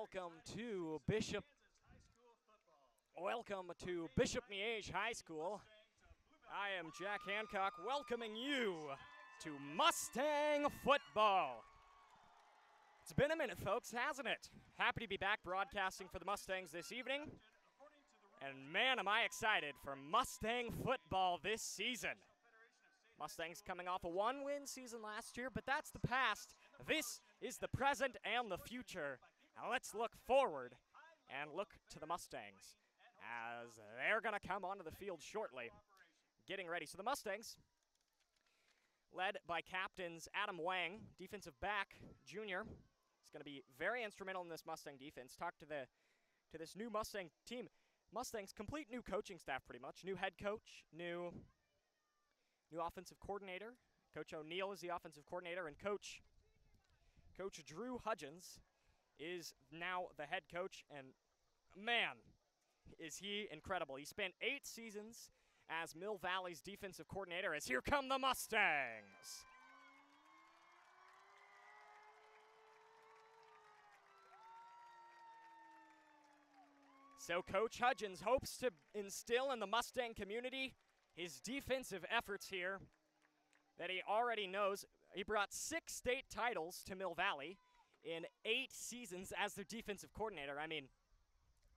Welcome to Bishop Miege High School. I am Jack Hancock welcoming you to Mustang football. It's been a minute, folks, hasn't it? Happy to be back broadcasting for the Mustangs this evening. And man, am I excited for Mustang football this season. Mustangs coming off a one-win season last year, but that's the past. This is the present and the future. Now let's look forward and look to the Mustangs as they're going to come onto the field shortly, getting ready. So the Mustangs, led by captains Adam Wang, defensive back, junior, is going to be very instrumental in this Mustang defense. Talk to this new Mustang team. Mustangs, complete new coaching staff pretty much. New head coach, new offensive coordinator. Coach O'Neill is the offensive coordinator, and Coach Drew Hudgens is now the head coach, and man, is he incredible. He spent 8 seasons as Mill Valley's defensive coordinator, as here come the Mustangs. So Coach Hudgens hopes to instill in the Mustang community his defensive efforts here that he already knows. He brought 6 state titles to Mill Valley in 8 seasons as their defensive coordinator. I mean,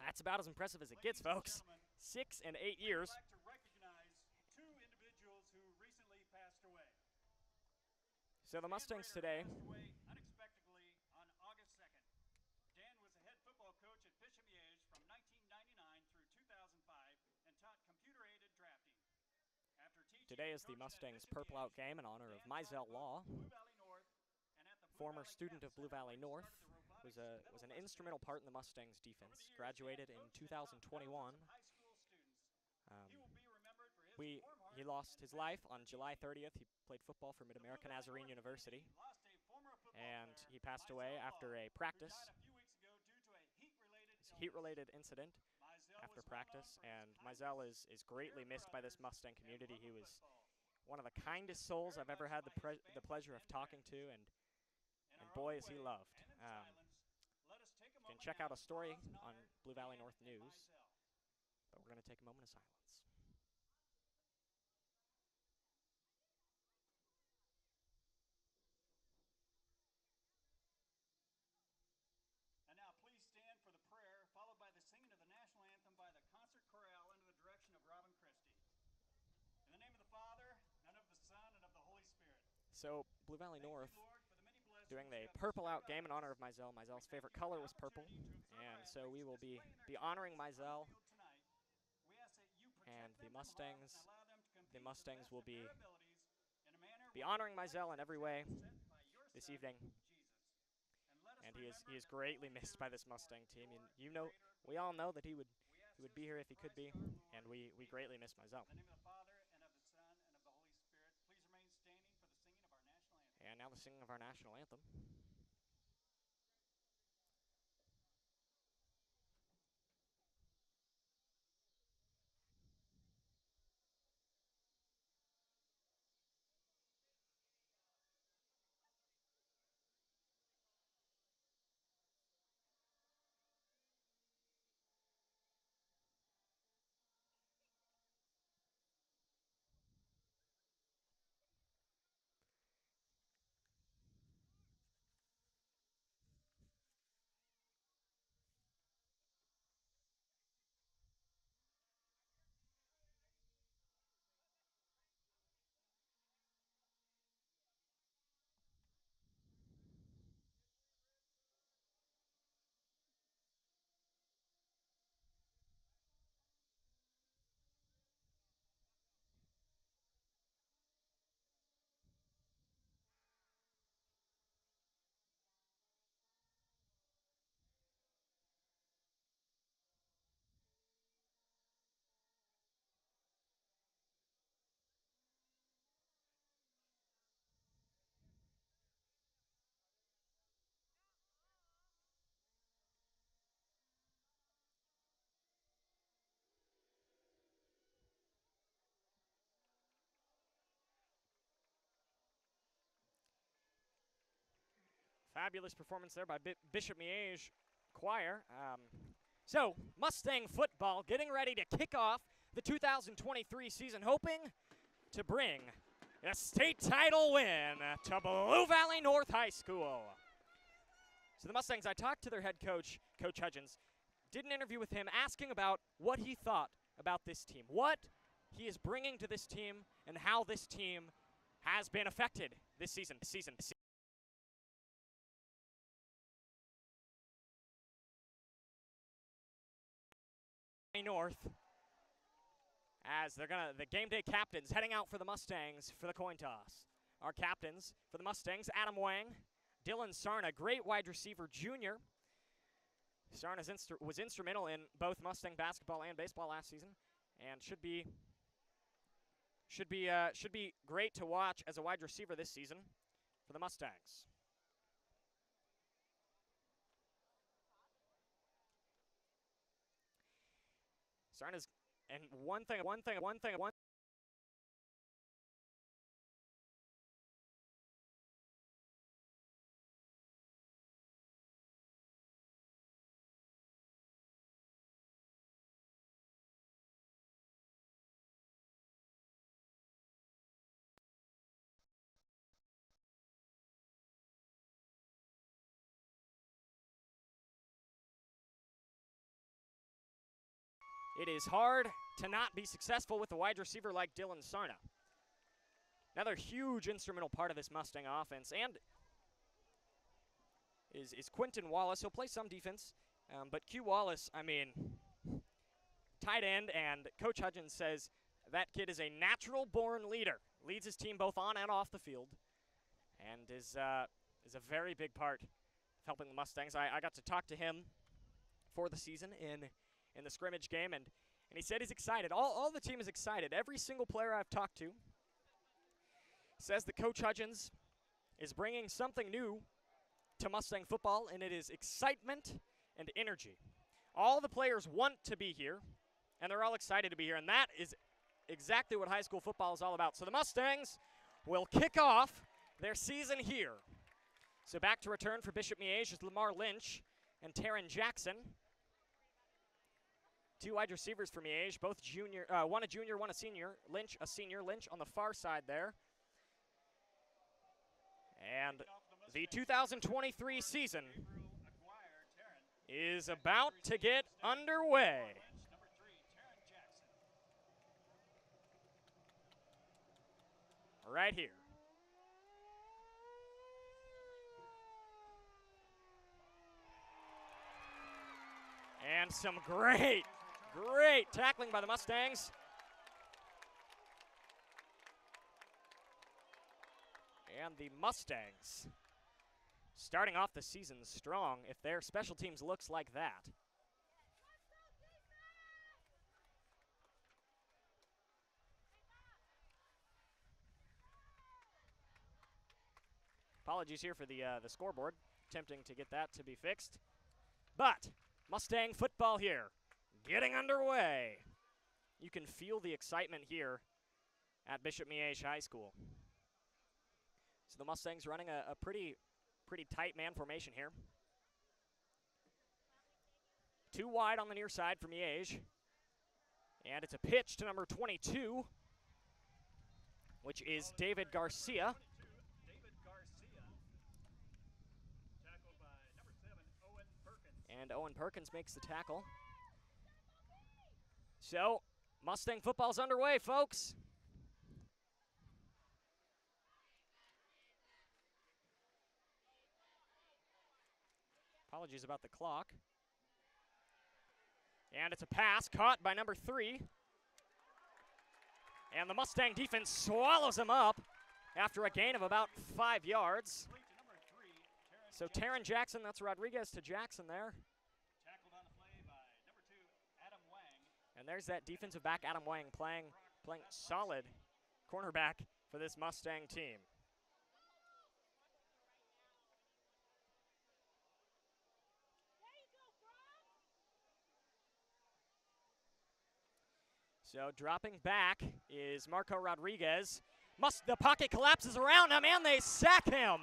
that's about as impressive as it gets, folks. 6 and 8 years. I'd like to recognize 2 individuals who recently passed away. So the Mustangs today. Passed away unexpectedly on August 2nd. Dan was the head football coach at Bishop Miege from 1999 through 2005 and taught computer-aided drafting. After teaching, today is the Mustangs Purple Out game in honor of Mizell Law, former student of Blue Valley North, was an instrumental part in the Mustangs defense. Graduated in 2021. He lost his life on July 30th. He played football for Mid-America Nazarene University, and he passed away after a practice. Heat-related incident after practice, and Mizell is greatly missed by this Mustang community. He was one of the kindest souls I've ever had the pleasure of talking to, and boy is he loved. You can check out a story on Blue Valley North News, but we're going to take a moment of silence. And now please stand for the prayer, followed by the singing of the national anthem by the concert chorale under the direction of Robin Christie. In the name of the Father, and of the Son, and of the Holy Spirit. So Blue Valley North doing the Purple Out game in honor of Mizell. Mizell's favorite color was purple, and so we will be honoring Mizell. And the Mustangs will be honoring Mizell in every way this evening. And he is greatly missed by this Mustang team. And we all know that he would be here if he could be, and we greatly miss Mizell. In the name of the Father, and of the Son, and of the Holy Spirit, please remain standing for the singing of our national anthem. And now the singing of our national anthem. Fabulous performance there by Bishop Miege. choir. So, Mustang football getting ready to kick off the 2023 season, hoping to bring a state title win to Blue Valley North High School. So the Mustangs, I talked to their head coach, Coach Hudgens, did an interview with him asking about what he thought about this team, what he is bringing to this team, and how this team has been affected this season. North, as the game day captains heading out for the Mustangs for the coin toss. Our captains for the Mustangs, Adam Wang, Dylan Sarna, great wide receiver junior. Sarna was instrumental in both Mustang basketball and baseball last season, and should be great to watch as a wide receiver this season for the Mustangs. Sarna's, and one thing. It is hard to not be successful with a wide receiver like Dylan Sarna. Another huge instrumental part of this Mustang offense, and is Quentin Wallace. He'll play some defense, but Q Wallace, I mean, tight end, and Coach Hudgens says that kid is a natural-born leader. Leads his team both on and off the field, and is a very big part of helping the Mustangs. I got to talk to him for the season in the scrimmage game, and he said he's excited. All the team is excited. Every single player I've talked to says that Coach Hudgens is bringing something new to Mustang football, and it is excitement and energy. All the players want to be here, and they're all excited to be here, and that is exactly what high school football is all about. So the Mustangs will kick off their season here. So back to return for Bishop Miege is Lamar Lynch and Taryn Jackson. Two wide receivers for Miege, both junior, one a junior, one a senior. Lynch, a senior. Lynch on the far side there. And the 2023 season is about to get underway. Right here. And some great tackling by the Mustangs. And the Mustangs starting off the season strong if their special teams looks like that. Apologies here for the scoreboard, attempting to get that to be fixed. But Mustang football here, getting underway. You can feel the excitement here at Bishop Miege High School. So the Mustangs running a pretty tight man formation here. Two wide on the near side for Miege. And it's a pitch to number 22, which is David Garcia. And Owen Perkins makes the tackle. So, Mustang football's underway, folks. Apologies about the clock. And it's a pass caught by number 3. And the Mustang defense swallows him up after a gain of about 5 yards. So Taryn Jackson, that's Rodriguez to Jackson there. Tackled on the play by number 2, Adam Wang. And there's that defensive back, Adam Wang, playing solid cornerback for this Mustang team. So dropping back is Marco Rodriguez. The pocket collapses around him, and they sack him.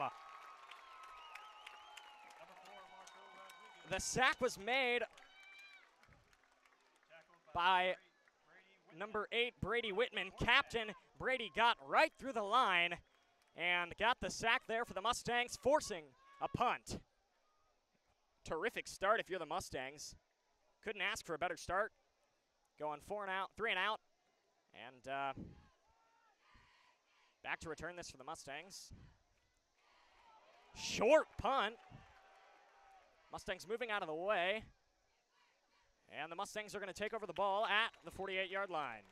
the sack was made Tackled by Brady number 8, Brady Whitman. Captain Brady got right through the line and got the sack there for the Mustangs, forcing a punt. Terrific start if you're the Mustangs. Couldn't ask for a better start. Going 4 and out, 3 and out. And back to return this for the Mustangs. Short punt. Mustangs moving out of the way. And the Mustangs are going to take over the ball at the 48-yard line.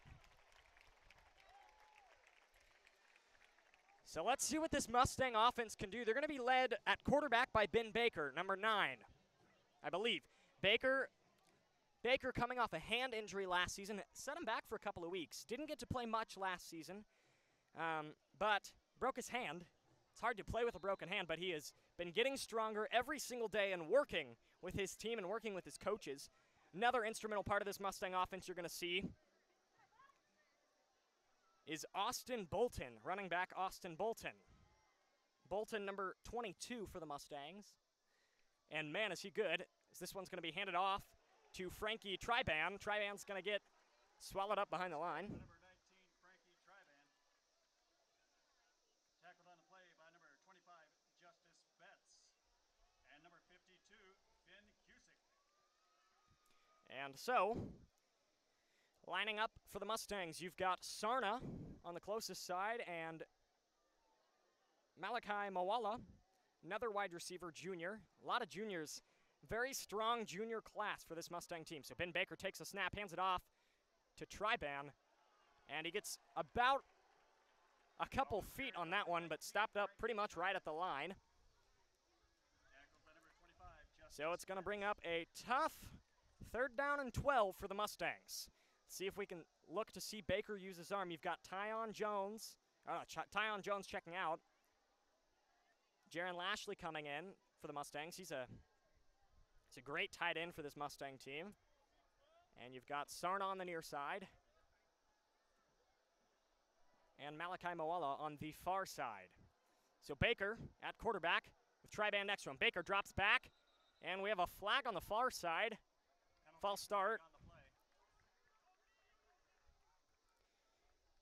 So let's see what this Mustang offense can do. They're going to be led at quarterback by Ben Baker, number 9, I believe. Baker coming off a hand injury last season, set him back for a couple of weeks. Didn't get to play much last season, but broke his hand. It's hard to play with a broken hand, but he has been getting stronger every single day and working with his team and working with his coaches. Another instrumental part of this Mustang offense you're going to see is Austin Bolton, running back Austin Bolton. Bolton, number 22 for the Mustangs. And man, is he good, as this one's going to be handed off to Frankie Triban. Triban's going to get swallowed up behind the line. Number 19, Frankie Triban. Tackled on the play by number 25, Justice Betts. And number 52, Finn Cusick. And so, lining up for the Mustangs, you've got Sarna on the closest side and Malachi Mawala, another wide receiver junior. A lot of juniors. Very strong junior class for this Mustang team. So Ben Baker takes a snap, hands it off to Triban, and he gets about a couple feet on that one, but stopped up pretty much right at the line. So it's going to bring up a tough 3rd down and 12 for the Mustangs. See if we can look to see Baker use his arm. You've got Tyon Jones checking out. Jaron Lashley coming in for the Mustangs. He's a great tight end for this Mustang team. And you've got Sarna on the near side. And Malachi Mawala on the far side. So Baker at quarterback with Triban next to him. Baker drops back, and we have a flag on the far side. False start.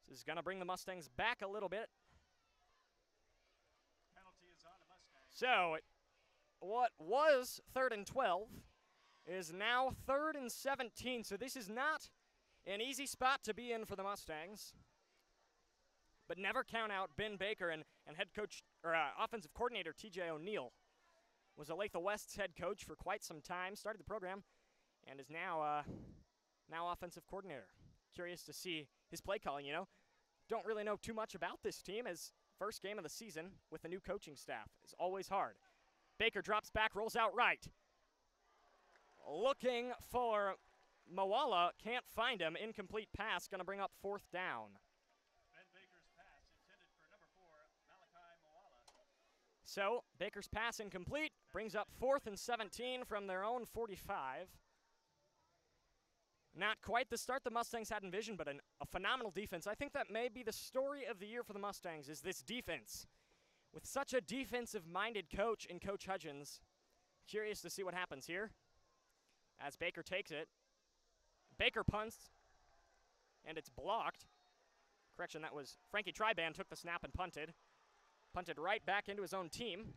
This is going to bring the Mustangs back a little bit. Penalty is on the Mustangs. So what was 3rd and 12 is now 3rd and 17. So this is not an easy spot to be in for the Mustangs. But never count out Ben Baker and head coach or offensive coordinator TJ O'Neill. Was Olathe West's head coach for quite some time, started the program, and is now offensive coordinator. Curious to see his play calling, you know. Don't really know too much about this team, as first game of the season with the new coaching staff is always hard. Baker drops back, rolls out right. Looking for Mawala, can't find him. Incomplete pass, going to bring up 4th down. Ben Baker's pass intended for number 4, Malachi Mawala. So Baker's pass incomplete, brings up 4th and 17 from their own 45. Not quite the start the Mustangs had envisioned, but a phenomenal defense. I think that may be the story of the year for the Mustangs, is this defense. With such a defensive-minded coach in Coach Hudgens, curious to see what happens here as Baker takes it. Baker punts, and it's blocked. Correction, that was Frankie Triban took the snap and punted. Punted right back into his own team.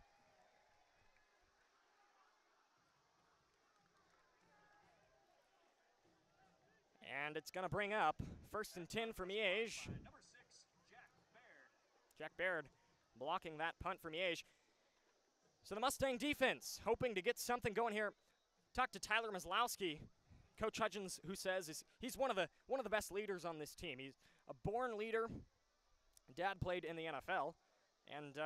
And it's going to bring up 1st and 10 for Miege. Number 6, Jack Baird. Jack Baird blocking that punt for Miege. So the Mustang defense hoping to get something going here. Talked to Tyler Maslowski, Coach Hudgens, who says he's one of the best leaders on this team. He's a born leader. Dad played in the NFL and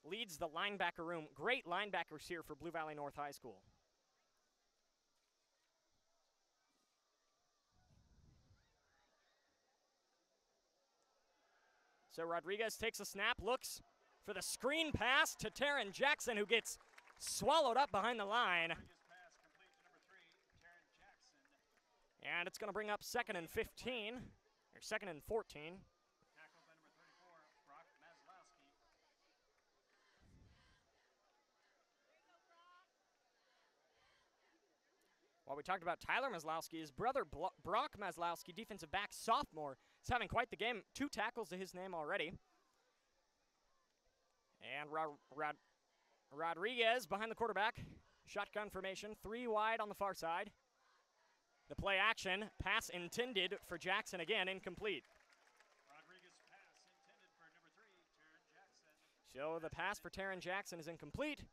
leads the linebacker room. Great linebackers here for Blue Valley North High School. So Rodriguez takes a snap, looks for the screen pass to Taryn Jackson, who gets swallowed up behind the line. Pass complete to number 3, Taryn Jackson. And it's going to bring up 2nd and 15, or 2nd and 14. Tackled by number 34, Brock Maslowski. we talked about Tyler Maslowski, his brother Brock Maslowski, defensive back, sophomore, is having quite the game. 2 tackles to his name already. And Rodriguez behind the quarterback. Shotgun formation, 3 wide on the far side. The play action, pass intended for Jackson again, incomplete. Rodriguez pass intended for number 3, Taryn Jackson. So the pass for Taryn Jackson is incomplete.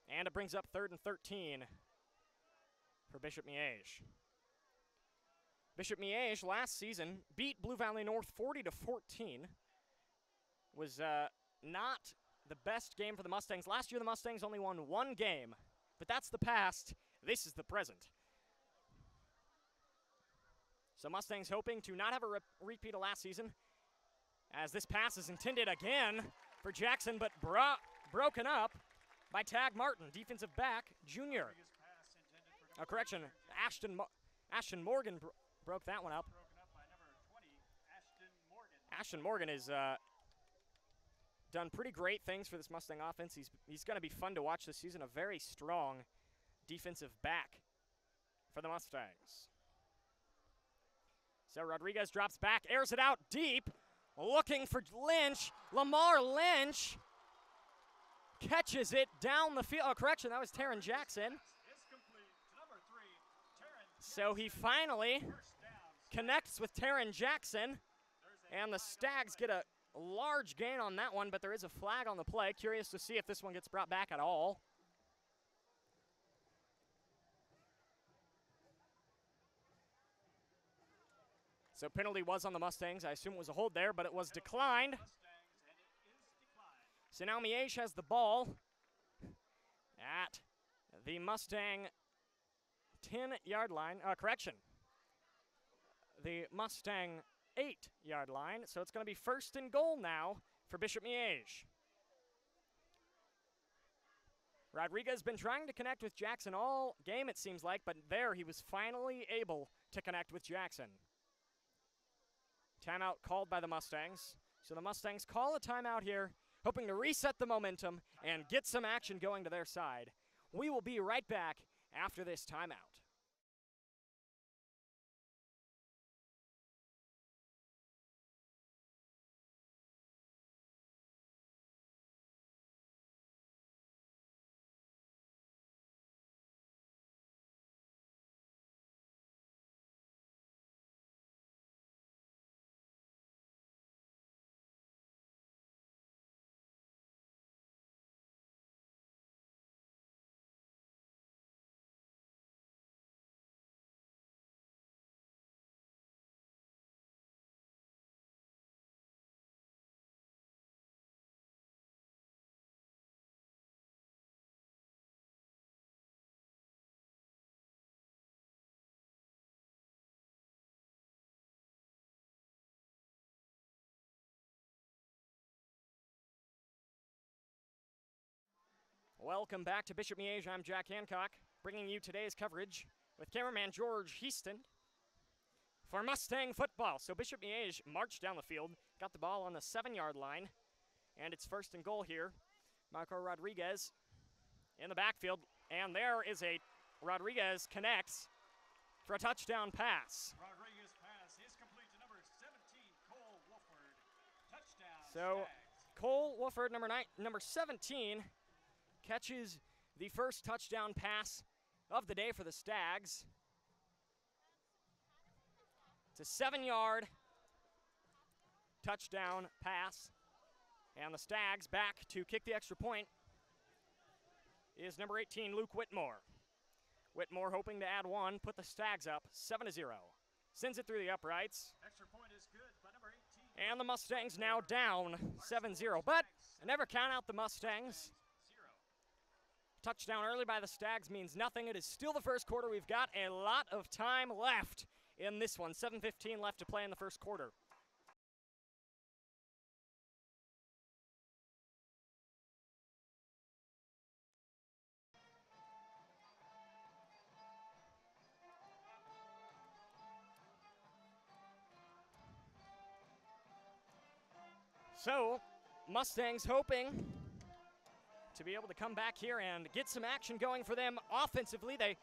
And it brings up 3rd and 13 for Bishop Miege. Bishop Miege last season beat Blue Valley North 40-14. Was not the best game for the Mustangs. Last year the Mustangs only won 1 game, but that's the past. This is the present. So Mustangs hoping to not have a repeat of last season, as this pass is intended again for Jackson, but broken up by Tag Martin, defensive back, junior. Correction, Ashton Morgan broke that one up. Broken up by number 20, Ashton Morgan. Ashton Morgan has done pretty great things for this Mustang offense. He's going to be fun to watch this season, a very strong defensive back for the Mustangs. So Rodriguez drops back, airs it out deep, looking for Lynch. Lamar Lynch catches it down the field. Oh, correction, that was Taryn Jackson. So he finally connects with Taryn Jackson, and the Stags get a large gain on that one, but there is a flag on the play. Curious to see if this one gets brought back at all. So penalty was on the Mustangs. I assume it was a hold there, but it was declined. So now Miege has the ball at the Mustang 10-yard line. Correction. The Mustang 8-yard line. So it's going to be 1st and goal now for Bishop Miege. Rodriguez has been trying to connect with Jackson all game, it seems like, but there he was finally able to connect with Jackson. Timeout called by the Mustangs. So the Mustangs call a timeout here, hoping to reset the momentum and get some action going to their side. We will be right back after this timeout. Welcome back to Bishop Miege. I'm Jack Hancock, bringing you today's coverage with cameraman George Heaston for Mustang football. So Bishop Miege marched down the field, got the ball on the 7-yard line, and it's 1st and goal here. Marco Rodriguez in the backfield, and there is a Rodriguez connects for a touchdown pass. Rodriguez pass is complete to number 17, Cole Wolford. Touchdown. So Stags. Cole Wolford, number 17, catches the first touchdown pass of the day for the Stags. It's a 7-yard touchdown pass, and the Stags back to kick the extra point is number 18, Luke Whitmore. Whitmore hoping to add one, put the Stags up 7-0. Sends it through the uprights. Extra point is good by number 18. And the Mustangs now down 7-0, but I never count out the Mustangs. Touchdown early by the Stags means nothing. It is still the first quarter. We've got a lot of time left in this one. 7:15 left to play in the first quarter. So, Mustangs hoping to be able to come back here and get some action going for them offensively. They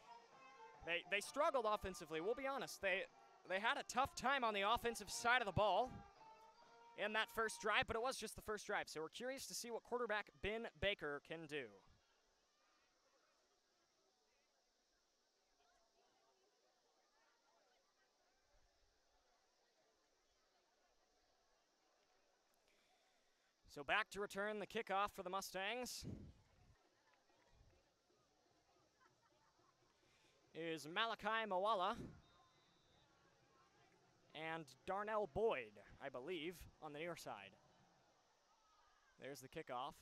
They struggled offensively, we'll be honest. They had a tough time on the offensive side of the ball in that first drive, but it was just the first drive. So we're curious to see what quarterback Ben Baker can do. So back to return the kickoff for the Mustangs is Malachi Moala and Darnell Boyd, I believe, on the near side. There's the kickoff.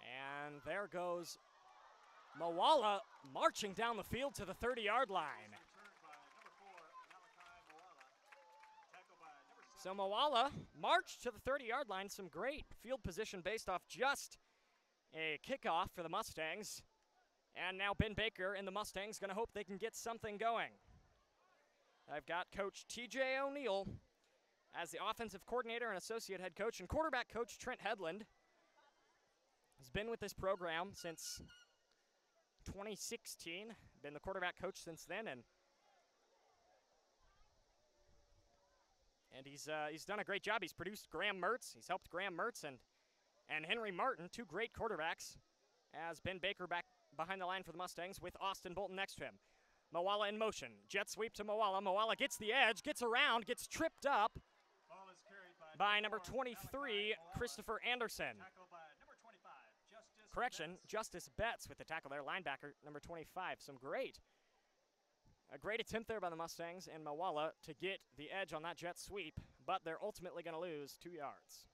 And there goes Moala marching down the field to the 30-yard line. So Moala marched to the 30-yard line. Some great field position based off just a kickoff for the Mustangs. And now Ben Baker and the Mustangs going to hope they can get something going. I've got Coach TJ O'Neill as the offensive coordinator and associate head coach, and quarterback coach Trent Headland has been with this program since 2016, been the quarterback coach since then, and he's done a great job. He's produced Graham Mertz. He's helped Graham Mertz and Henry Martin, two great quarterbacks, as Ben Baker back behind the line for the Mustangs with Austin Bolton next to him. Moala in motion. Jet sweep to Moala. Moala gets the edge, gets around, gets tripped up by number 23, Christopher Anderson. Correction, Justice Betts with the tackle there, linebacker number 25. A great attempt there by the Mustangs and Moala to get the edge on that jet sweep, but they're ultimately going to lose 2 yards.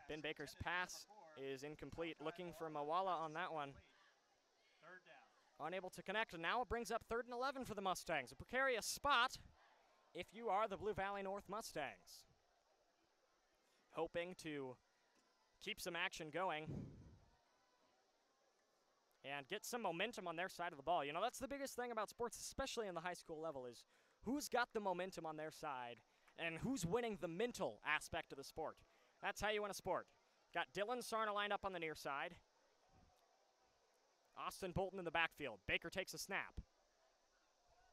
Ben Baker's pass is incomplete. Looking for Moala on that one. Unable to connect, and now it brings up 3rd and 11 for the Mustangs. A precarious spot if you are the Blue Valley North Mustangs. Hoping to keep some action going and get some momentum on their side of the ball. You know, that's the biggest thing about sports, especially in the high school level, is who's got the momentum on their side and who's winning the mental aspect of the sport. That's how you win a sport. Got Dylan Sarna lined up on the near side. Austin Bolton in the backfield. Baker takes a snap.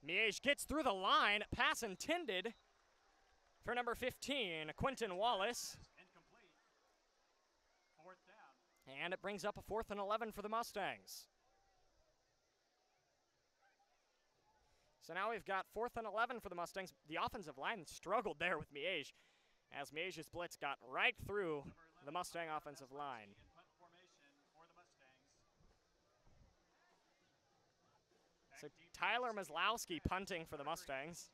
Miege gets through the line. Pass intended for number 15, Quentin Wallace. Incomplete. 4th down. And it brings up a 4th and 11 for the Mustangs. So now we've got 4th and 11 for the Mustangs. The offensive line struggled there with Miege, as Miege's blitz got right through the Mustang offensive line. So Tyler Maslowski punting for the Mustangs.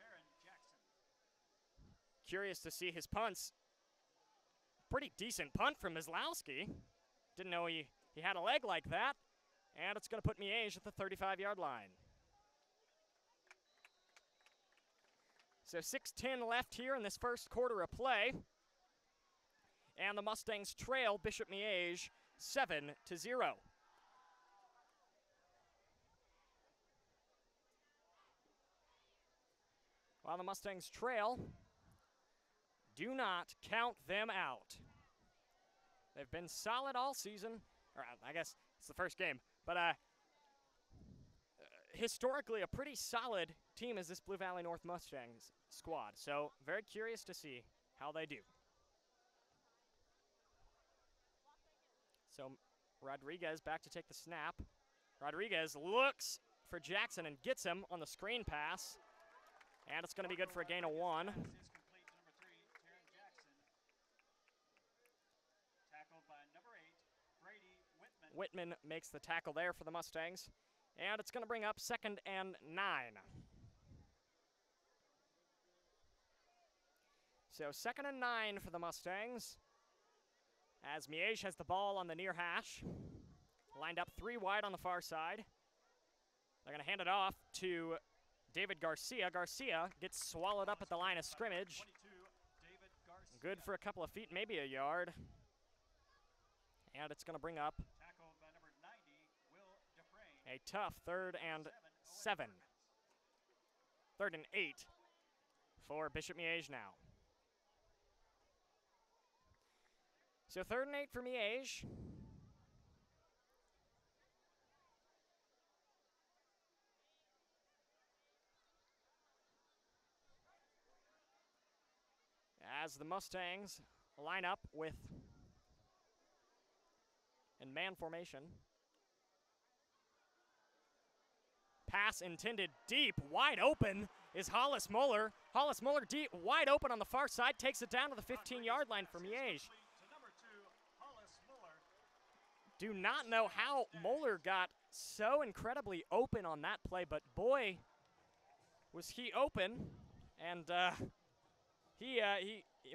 Curious to see his punts. Pretty decent punt from Maslowski. Didn't know he had a leg like that. And it's going to put Miege at the 35-yard line. So 6:10 left here in this first quarter of play. And the Mustangs trail Bishop Miege 7-0. While the Mustangs trail, do not count them out. They've been solid all season. Or I guess it's the first game. But historically, a pretty solid team is this Blue Valley North Mustangs squad. So very curious to see how they do. So Rodriguez back to take the snap. Rodriguez looks for Jackson and gets him on the screen pass. And it's going to be good for a gain of 1. Whitman makes the tackle there for the Mustangs. And it's going to bring up 2nd and 9. So 2nd and 9 for the Mustangs, as Miege has the ball on the near hash. Lined up 3 wide on the far side. They're going to hand it off to David Garcia. Garcia gets swallowed up at the line of scrimmage. Good for a couple of feet, maybe a yard. And it's going to bring up a tough 3rd and 7. 3rd and 8 for Bishop Miege now. So 3rd and 8 for Miege. As the Mustangs line up with in man formation. Pass intended deep, wide open is Hollis Muller. Hollis Muller deep, wide open on the far side, takes it down to the 15-yard line for Miege. Do not know how Muller got so incredibly open on that play, but boy, was he open, and he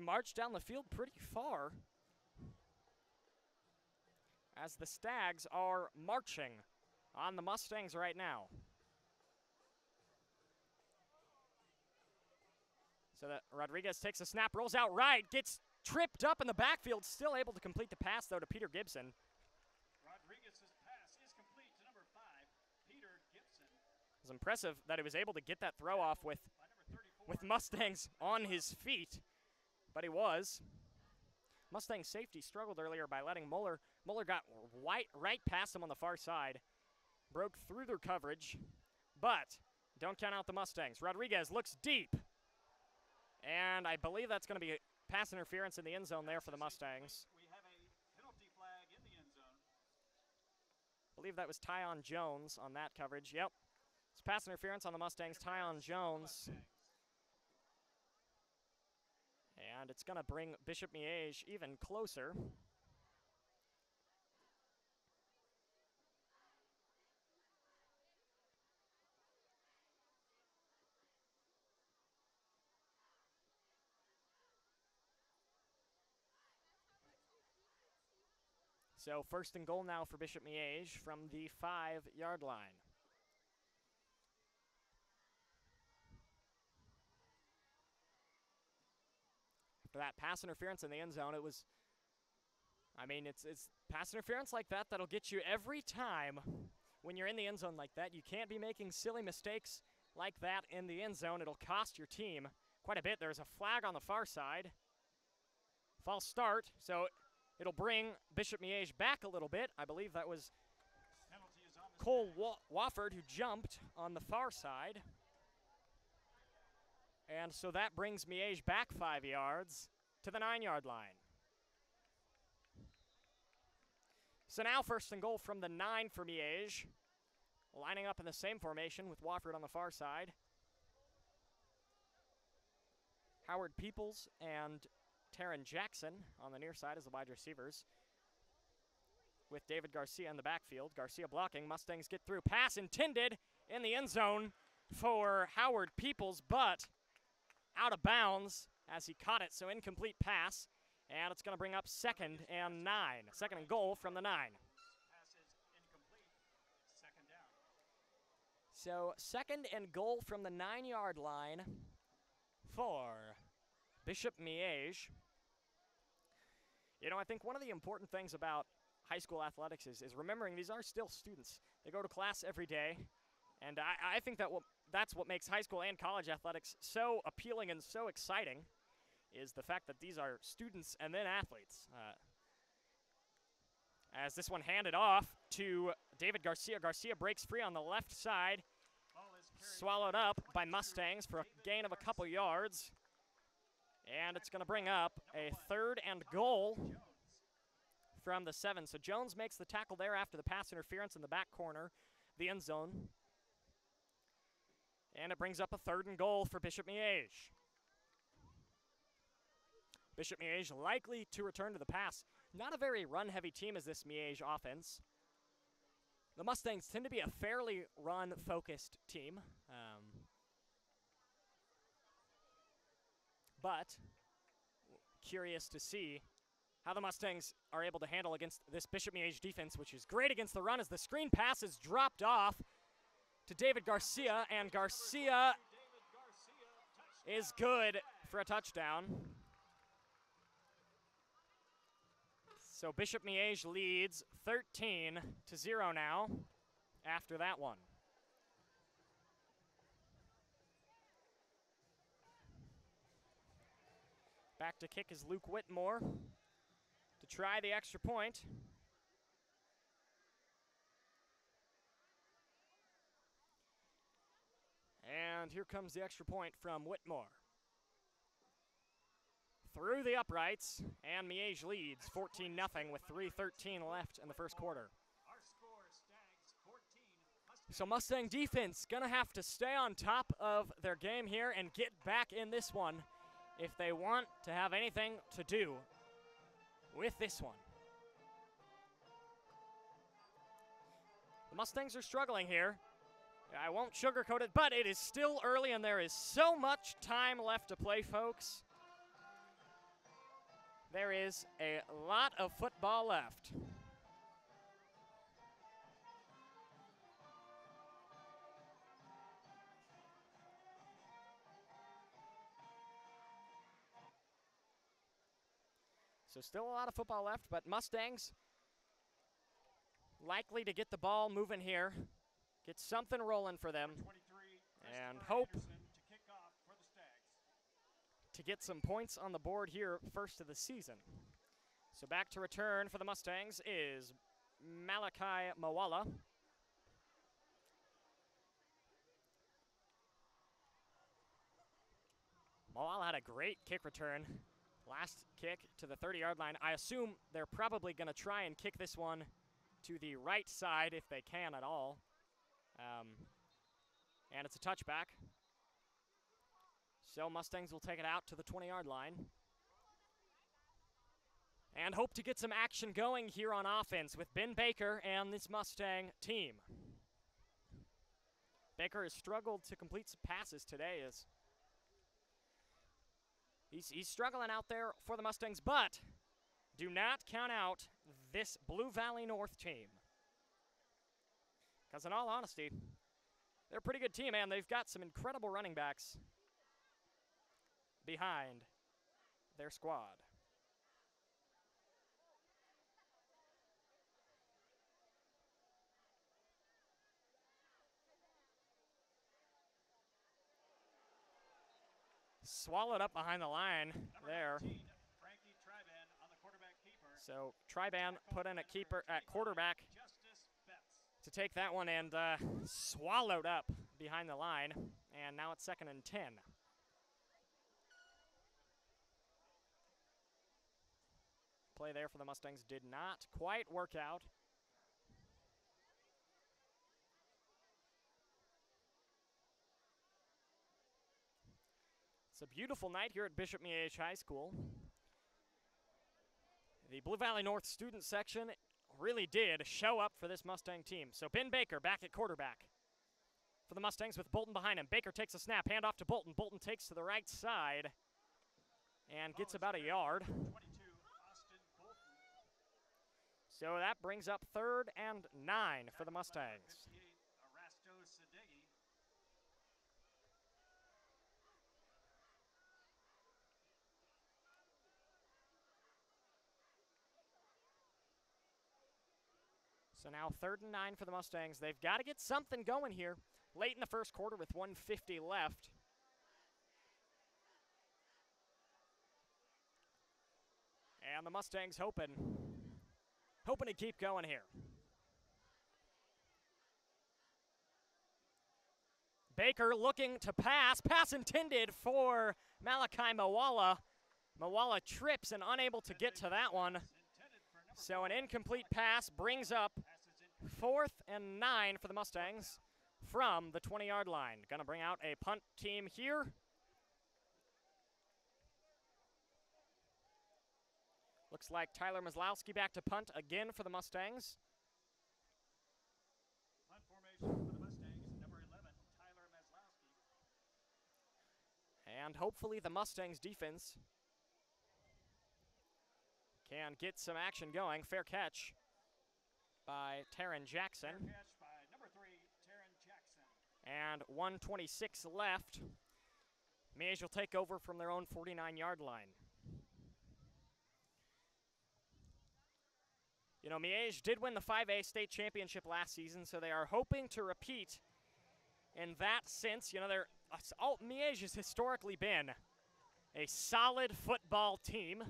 marched down the field pretty far as the Stags are marching on the Mustangs right now. So that Rodriguez takes a snap, rolls out right, gets tripped up in the backfield, still able to complete the pass, though, to Peter Gibson. Rodriguez's pass is complete to number 5, Peter Gibson. It was impressive that he was able to get that throw off with Mustangs on his feet, but he was. Mustang safety struggled earlier by letting Muller. Muller got right past him on the far side, broke through their coverage, but don't count out the Mustangs. Rodriguez looks deep, and I believe that's going to be a pass interference in the end zone there for the Mustangs. We have a penalty flag in the end zone. I believe that was Tyon Jones on that coverage. Yep, it's pass interference on the Mustangs. Tyon Jones. And it's going to bring Bishop Miege even closer. So 1st and goal now for Bishop Miege from the 5-yard line. For that pass interference in the end zone, it was, I mean, it's pass interference like that that'll get you every time when you're in the end zone like that. You can't be making silly mistakes like that in the end zone. It'll cost your team quite a bit. There's a flag on the far side. False start, so it'll bring Bishop Miege back a little bit. I believe that was Cole Wofford who jumped on the far side. And so that brings Miege back 5 yards to the 9-yard line. So now 1st and goal from the 9 for Miege. Lining up in the same formation with Wofford on the far side. Howard Peoples and Taryn Jackson on the near side as the wide receivers. With David Garcia in the backfield. Garcia blocking. Mustangs get through. Pass intended in the end zone for Howard Peoples, but out of bounds as he caught it, so incomplete pass, and it's going to bring up 2nd and 9. 2nd and goal from the 9. Pass is incomplete. 2nd down. So 2nd and goal from the 9-yard line for Bishop Miege. You know, I think one of the important things about high school athletics is remembering these are still students. They go to class every day, and I think that's what makes high school and college athletics so appealing and so exciting, is the fact that these are students and then athletes. As this one handed off to David Garcia. Garcia breaks free on the left side. Swallowed up by Mustangs for a gain of a couple yards. And it's going to bring up a 3rd and goal from the 7. So Jones makes the tackle there after the pass interference in the back corner, the end zone. And it brings up a 3rd and goal for Bishop Miege. Bishop Miege likely to return to the pass. Not a very run-heavy team as this Miege offense. The Mustangs tend to be a fairly run-focused team. But curious to see how the Mustangs are able to handle against this Bishop Miege defense, which is great against the run as the screen pass is dropped off to David Garcia, and Garcia is good for a touchdown. So Bishop Miege leads 13-0 now after that one. Back to kick is Luke Whitmore to try the extra point. And here comes the extra point from Whitmore. Through the uprights, and Miege leads 14-0 with 3:13 left in the first quarter. So Mustang defense gonna have to stay on top of their game here and get back in this one if they want to have anything to do with this one. The Mustangs are struggling here. I won't sugarcoat it, but it is still early and there is so much time left to play, folks. There is a lot of football left. So still a lot of football left, but Mustangs likely to get the ball moving here, get something rolling for them, and hope to get some points on the board here first of the season. So back to return for the Mustangs is Malachi Mawala. Mawala had a great kick return. Last kick to the 30-yard line. I assume they're probably going to try and kick this one to the right side if they can at all. And it's a touchback. So Mustangs will take it out to the 20-yard line. And hope to get some action going here on offense with Ben Baker and this Mustang team. Baker has struggled to complete some passes today. He's struggling out there for the Mustangs, but do not count out this Blue Valley North team. Because in all honesty, they're a pretty good team, and they've got some incredible running backs behind their squad. Swallowed up behind the line there. So Triban put in a keeper at quarterback to take that one and swallowed up behind the line. And now it's 2nd and 10. Play there for the Mustangs did not quite work out. It's a beautiful night here at Bishop Miege High School. The Blue Valley North student section really did show up for this Mustang team. So Ben Baker back at quarterback for the Mustangs with Bolton behind him. Baker takes a snap, hand off to Bolton. Bolton takes to the right side and gets about a yard. So that brings up 3rd and 9 for the Mustangs. So now 3rd and 9 for the Mustangs. They've got to get something going here late in the first quarter with 1:50 left. And the Mustangs hoping to keep going here. Baker looking to pass. Pass intended for Malachi Mawala. Mawala trips and unable to get to that one. So an incomplete pass brings up 4th and 9 for the Mustangs from the 20-yard line. Gonna bring out a punt team here. Looks like Tyler Maslowski back to punt again for the Mustangs. Punt formation for the Mustangs, number 11, Tyler Maslowski. And hopefully the Mustangs defense can get some action going. Fair catch by Taryn Jackson. Fair catch by number 3, Taryn Jackson. And 1:26 left. Miege will take over from their own 49-yard line. You know, Miege did win the 5A state championship last season, so they are hoping to repeat in that sense. You know, Miege has historically been a solid football team.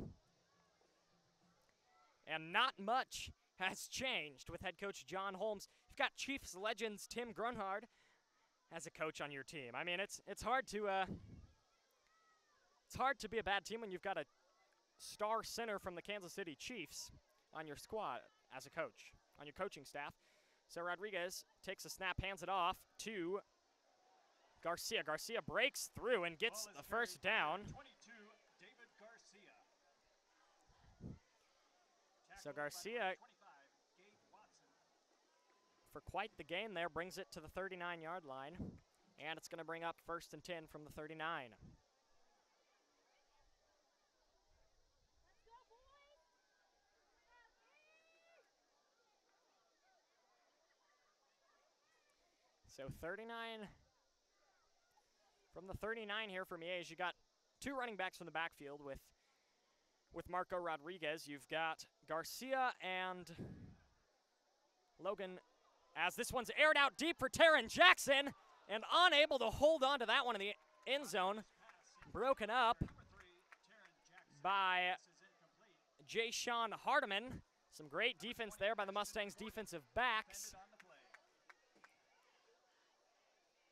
And not much has changed with head coach John Holmes. You've got Chiefs legends Tim Grunhard as a coach on your team. I mean, it's hard to be a bad team when you've got a star center from the Kansas City Chiefs on your squad as a coach, on your coaching staff. So Rodriguez takes a snap, hands it off to Garcia. Garcia breaks through and gets the first down. 22, David Garcia. So Garcia, for quite the gain there, brings it to the 39-yard line. And it's going to bring up 1st and 10 from the 39. So 39 from the 39 here for Miege. You got two running backs from the backfield with Marco Rodriguez. You've got Garcia and Logan, as this one's aired out deep for Taryn Jackson, and unable to hold on to that one in the end zone. Broken up by Jay Sean Hardiman. Some great defense there by the Mustangs defensive backs.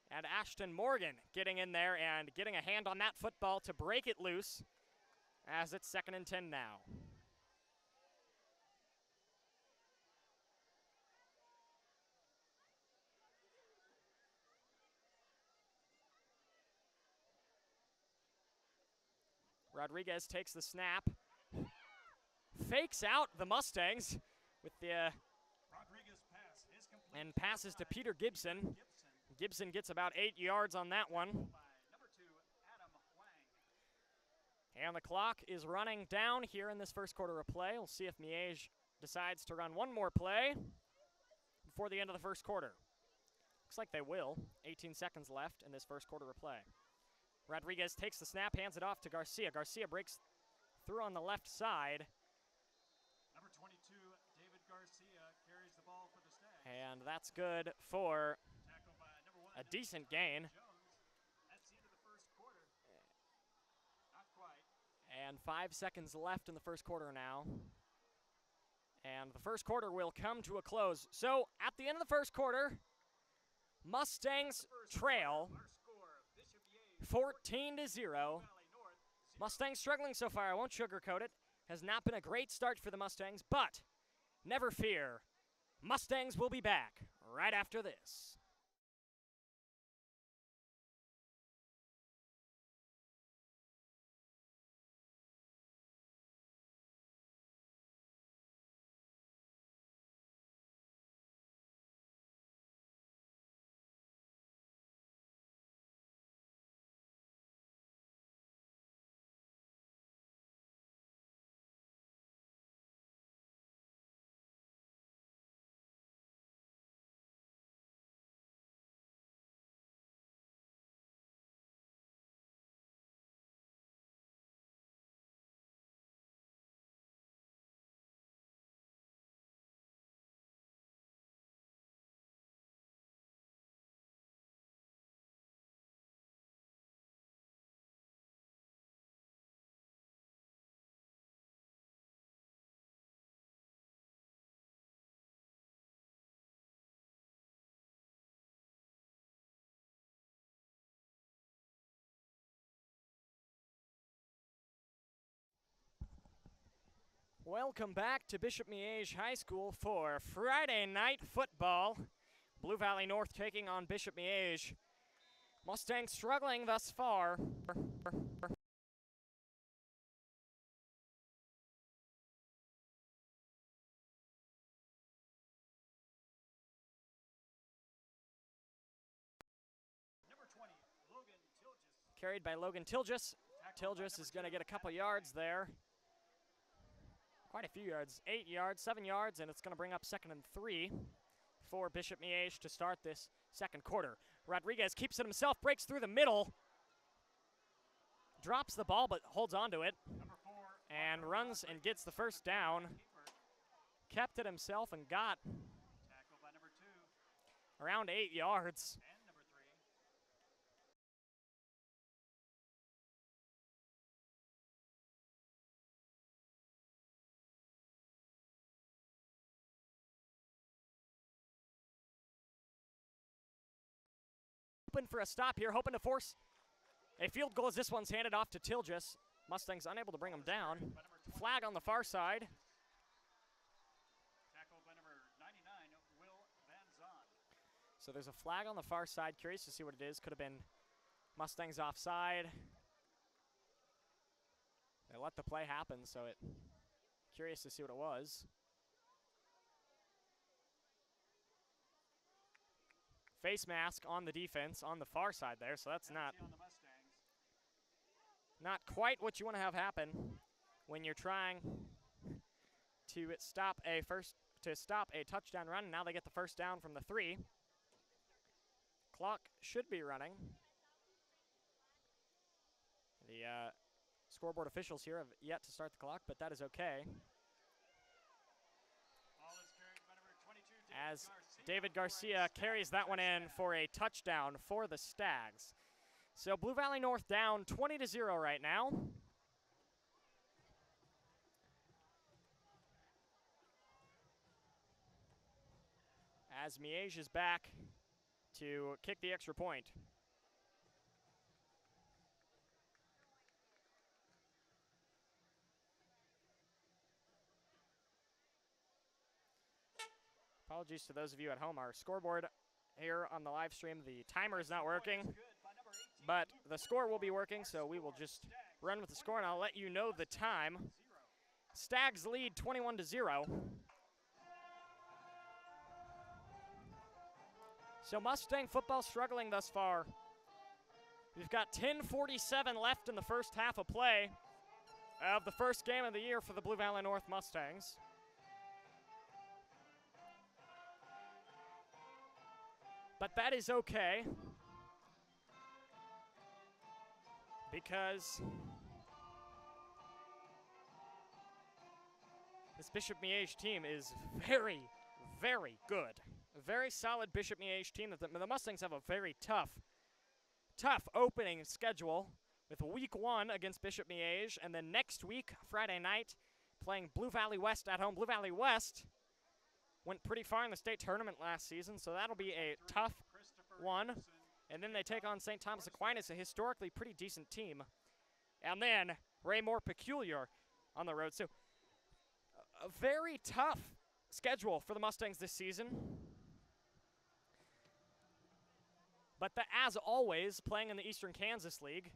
And Ashton Morgan getting in there and getting a hand on that football to break it loose, as it's 2nd and 10 now. Rodriguez takes the snap, fakes out the Mustangs with the and passes to Peter Gibson. Gibson gets about 8 yards on that one. And the clock is running down here in this first quarter of play. We'll see if Miege decides to run one more play before the end of the first quarter. Looks like they will. 18 seconds left in this first quarter of play. Rodriguez takes the snap, hands it off to Garcia. Garcia breaks through on the left side. Number 22, David Garcia, carries the ball for the Stags. And that's good for a decent gain. That's the end of the first quarter. Not quite. And 5 seconds left in the first quarter now. And the first quarter will come to a close. So at the end of the first quarter, Mustangs trail 14-0. Mustangs struggling so far. I won't sugarcoat it. Has not been a great start for the Mustangs, but never fear. Mustangs will be back right after this. Welcome back to Bishop Miege High School for Friday night football. Blue Valley North taking on Bishop Miege. Mustangs struggling thus far. Carried by Logan Tilgis. Tilgis is going to get a couple yards there. Quite a few yards, 8 yards, 7 yards, and it's going to bring up 2nd and 3 for Bishop Miege to start this second quarter. Rodriguez keeps it himself, breaks through the middle, drops the ball but holds on to it, and runs and gets the first down. Kept it himself and got around 8 yards. Open for a stop here, hoping to force a field goal as this one's handed off to Tilgis. Mustangs unable to bring him down. Flag on the far side. Tackled by number 99, Will Van Zon. So there's a flag on the far side. Curious to see what it is. Could have been Mustangs offside. They let the play happen, so curious to see what it was. Face mask on the defense on the far side there, so that's not quite what you want to have happen when you're trying to stop a touchdown run. Now they get the first down from the 3. Clock should be running. The scoreboard officials here have yet to start the clock, but that is okay. As David Garcia carries that one in for a touchdown for the Stags. So Blue Valley North down 20-0 right now. As Miege is back to kick the extra point. Apologies to those of you at home. Our scoreboard here on the live stream, the timer is not working, but the score will be working, so we will just run with the score, and I'll let you know the time. Stags lead 21-0. So Mustang football struggling thus far. We've got 10:47 left in the first half of play of the first game of the year for the Blue Valley North Mustangs. But that is okay, because this Bishop Miege team is very, very good. A very solid Bishop Miege team. The Mustangs have a very tough opening schedule with week 1 against Bishop Miege, and then next week, Friday night, playing Blue Valley West at home. Blue Valley West went pretty far in the state tournament last season, so that'll be a tough one. And then they take on St. Thomas Aquinas, a historically pretty decent team. And then Raymore Peculiar on the road. So a very tough schedule for the Mustangs this season. But as always, playing in the Eastern Kansas League,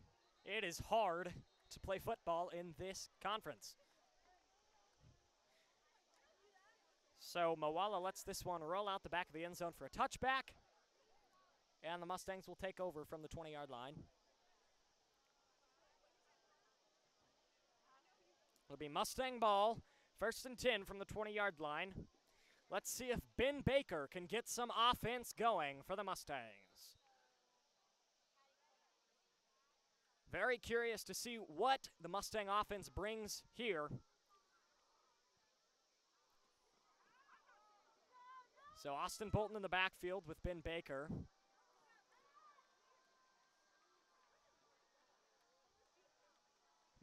it is hard to play football in this conference. So Moala lets this one roll out the back of the end zone for a touchback. And the Mustangs will take over from the 20-yard line. It'll be Mustang ball, 1st and 10 from the 20-yard line. Let's see if Ben Baker can get some offense going for the Mustangs. Very curious to see what the Mustang offense brings here. So Austin Bolton in the backfield with Ben Baker.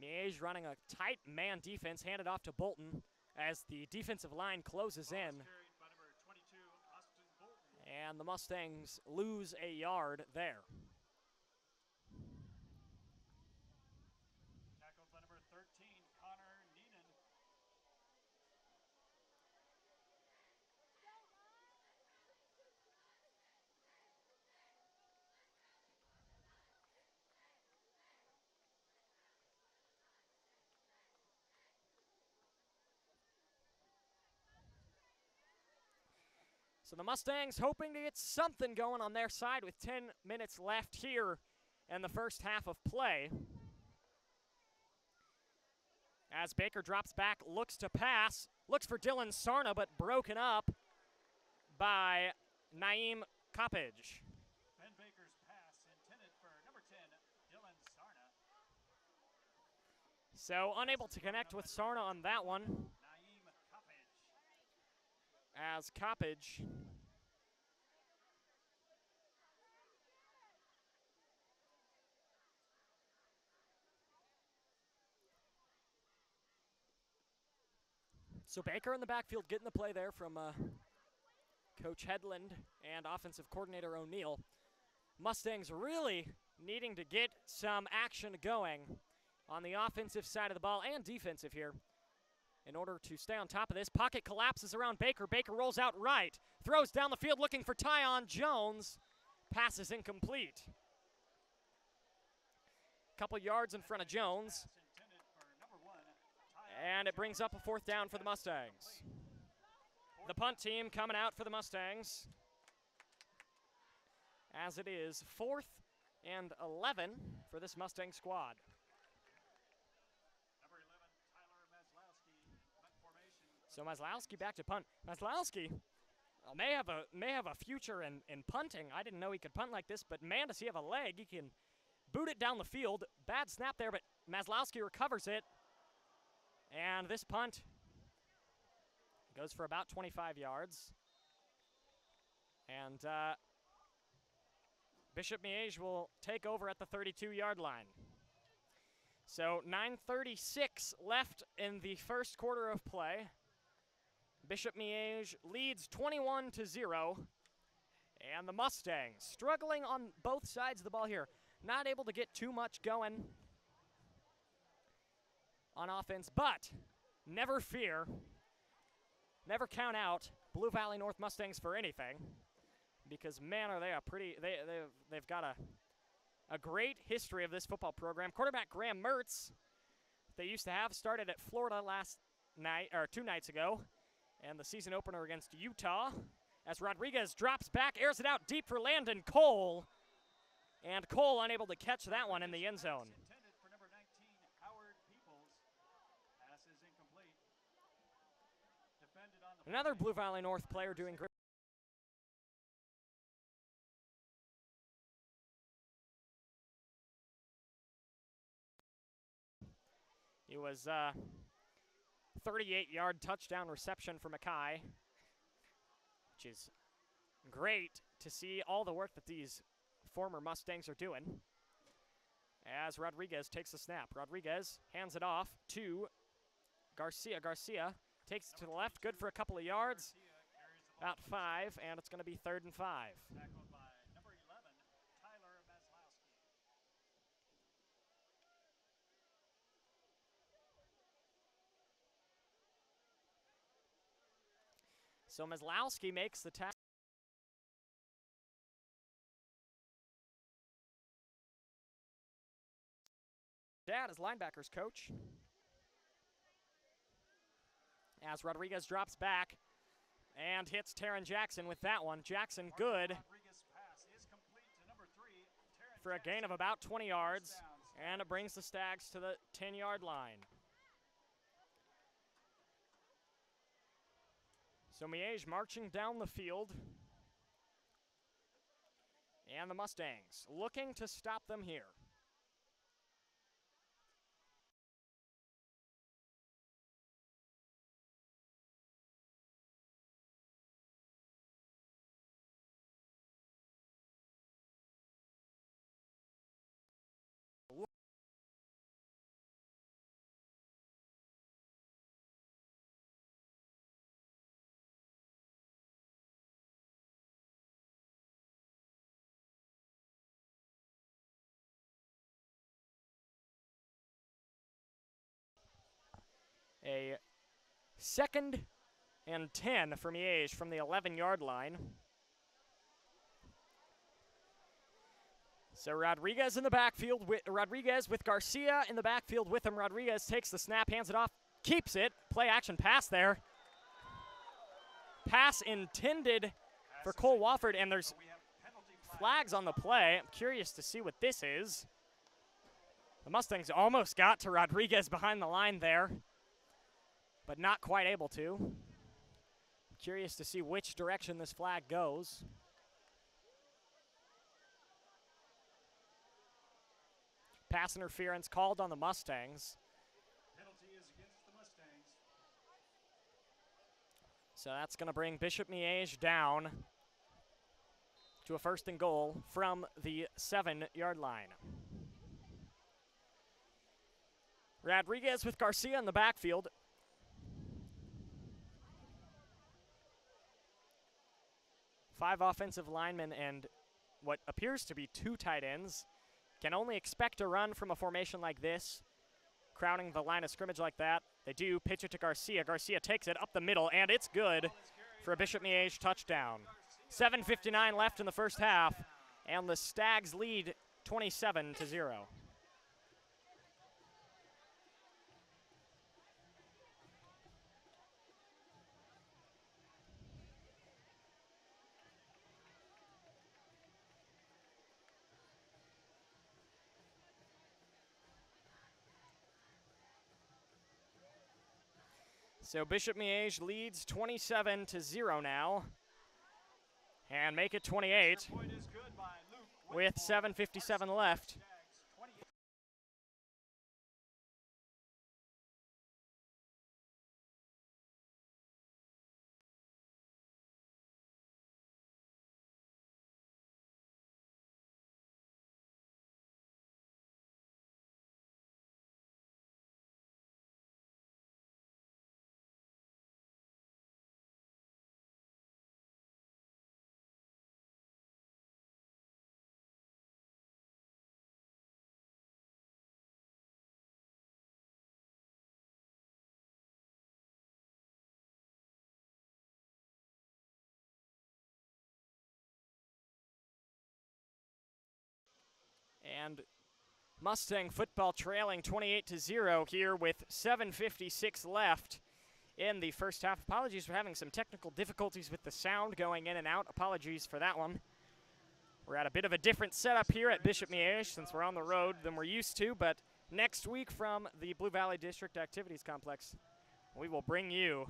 Miege running a tight man defense, handed off to Bolton as the defensive line closes in. And the Mustangs lose a yard there. Tackled by number 13, Connor Neenan. So the Mustangs hoping to get something going on their side with 10 minutes left here in the first half of play. As Baker drops back, looks to pass, looks for Dylan Sarna, but broken up by Naeem Coppage. Ben Baker's pass intended for number 10, Dylan Sarna. So unable to connect with Sarna on that one. Naeem Coppage. As Coppage so Baker in the backfield getting the play there from Coach Headland and offensive coordinator O'Neill. Mustangs really needing to get some action going on the offensive side of the ball and defensive here in order to stay on top of this. Pocket collapses around Baker. Baker rolls out right, throws down the field looking for Tyon Jones. Pass is incomplete. Couple yards in front of Jones. And it brings up a 4th down for the Mustangs. The punt team coming out for the Mustangs, as it is 4th and 11 for this Mustang squad. So Maslowski back to punt. Maslowski may have a future in punting. I didn't know he could punt like this, but man, does he have a leg. He can boot it down the field. Bad snap there, but Maslowski recovers it. And this punt goes for about 25 yards. And Bishop Miege will take over at the 32-yard line. So 9:36 left in the first quarter of play. Bishop Miege leads 21-0. And the Mustangs struggling on both sides of the ball here. Not able to get too much going on offense, but never fear. Never count out Blue Valley North Mustangs for anything, because man, are they a pretty, they've got a great history of this football program. Quarterback Graham Mertz, they used to have, started at Florida last night, or 2 nights ago, and the season opener against Utah, as Rodriguez drops back, airs it out deep for Landon Cole, and Cole unable to catch that one in the end zone. Another Blue Valley North player doing great. It was a 38-yard touchdown reception for Mackay, which is great to see all the work that these former Mustangs are doing. As Rodriguez takes the snap. Rodriguez hands it off to Garcia. Garcia takes it to the left, good for a couple of yards, about 5, and it's going to be 3rd and 5. Tackled by number 11, Tyler Maslowski. So Maslowski makes the tackle. Dad is linebackers coach. As Rodriguez drops back and hits Taryn Jackson with that one. Jackson good for a gain of about 20 yards, and it brings the Stags to the 10-yard line. So Miege marching down the field, and the Mustangs looking to stop them here. A 2nd and 10 for Miege from the 11-yard line. So Rodriguez in the backfield, Rodriguez with Garcia in the backfield with him. Rodriguez takes the snap, hands it off, keeps it. Play action pass there. Pass intended for Cole Wofford, and there's flags on the play. I'm curious to see what this is. The Mustangs almost got to Rodriguez behind the line there, but not quite able to. Curious to see which direction this flag goes. Pass interference called on the Mustangs. Penalty is against the Mustangs. So that's going to bring Bishop Miege down to a 1st and goal from the 7-yard line. Rodriguez with Garcia in the backfield. Five offensive linemen and what appears to be two tight ends. Can only expect a run from a formation like this, crowding the line of scrimmage like that. They do pitch it to Garcia. Garcia takes it up the middle, and it's good for a Bishop Miege touchdown. 7:59 left in the first half, and the Stags lead 27-0. So Bishop Miege leads 27-0 now, and make it 28 with 7:57 left. And Mustang football trailing 28-0 here with 7:56 left in the first half. Apologies for having some technical difficulties with the sound going in and out. Apologies for that one. We're at a bit of a different setup here at Bishop Miege since we're on the road than we're used to, but next week from the Blue Valley District Activities Complex, we will bring you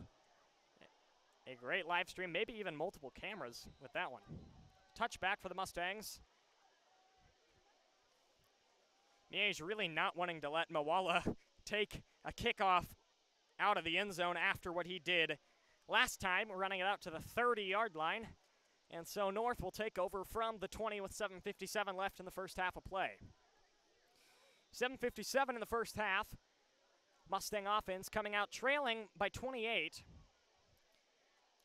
a great live stream, maybe even multiple cameras with that one. Touchback for the Mustangs. Miege really not wanting to let Mawala take a kickoff out of the end zone after what he did last time, running it out to the 30-yard line. And so North will take over from the 20 with 7:57 left in the first half of play. 7:57 in the first half. Mustang offense coming out trailing by 28.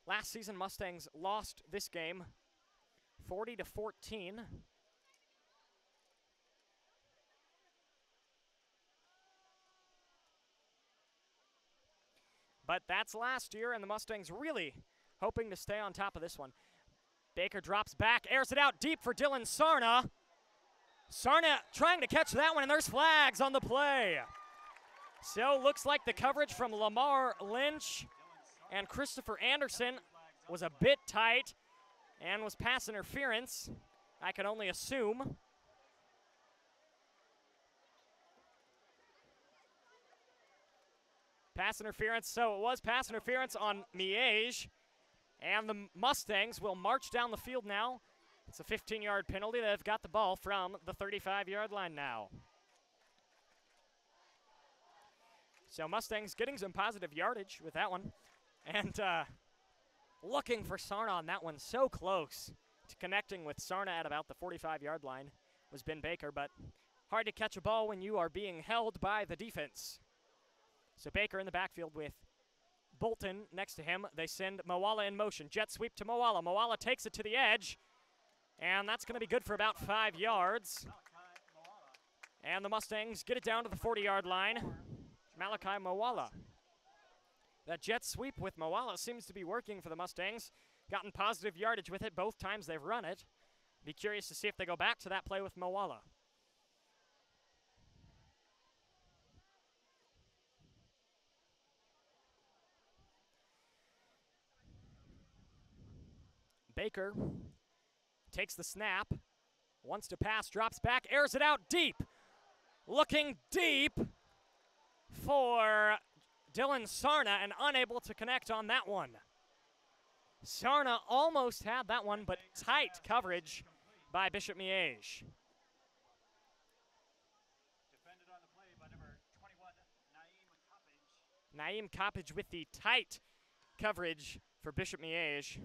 Last season, Mustangs lost this game 40-14. But that's last year, and the Mustangs really hoping to stay on top of this one. Baker drops back, airs it out deep for Dylan Sarna. Sarna trying to catch that one, and there's flags on the play. So looks like the coverage from Lamar Lynch and Christopher Anderson was a bit tight and was pass interference, I can only assume. Pass interference, so it was pass interference on Miege. And the Mustangs will march down the field now. It's a 15-yard penalty. They've got the ball from the 35-yard line now. So Mustangs getting some positive yardage with that one. And looking for Sarna on that one. So close to connecting with Sarna at about the 45-yard line was Ben Baker, but hard to catch a ball when you are being held by the defense. So Baker in the backfield with Bolton next to him. They send Mawala in motion. Jet sweep to Mawala. Mawala takes it to the edge. And that's going to be good for about 5 yards. And the Mustangs get it down to the 40-yard line. Malachi Mawala. That jet sweep with Mawala seems to be working for the Mustangs. Gotten positive yardage with it both times they've run it. Be curious to see if they go back to that play with Mawala. Baker takes the snap, wants to pass, drops back, airs it out deep. Looking deep for Dylan Sarna and unable to connect on that one. Sarna almost had that one, but tight coverage by Bishop Miege. Defended on the play by number 21, Naeem Coppage with the tight coverage for Bishop Miege.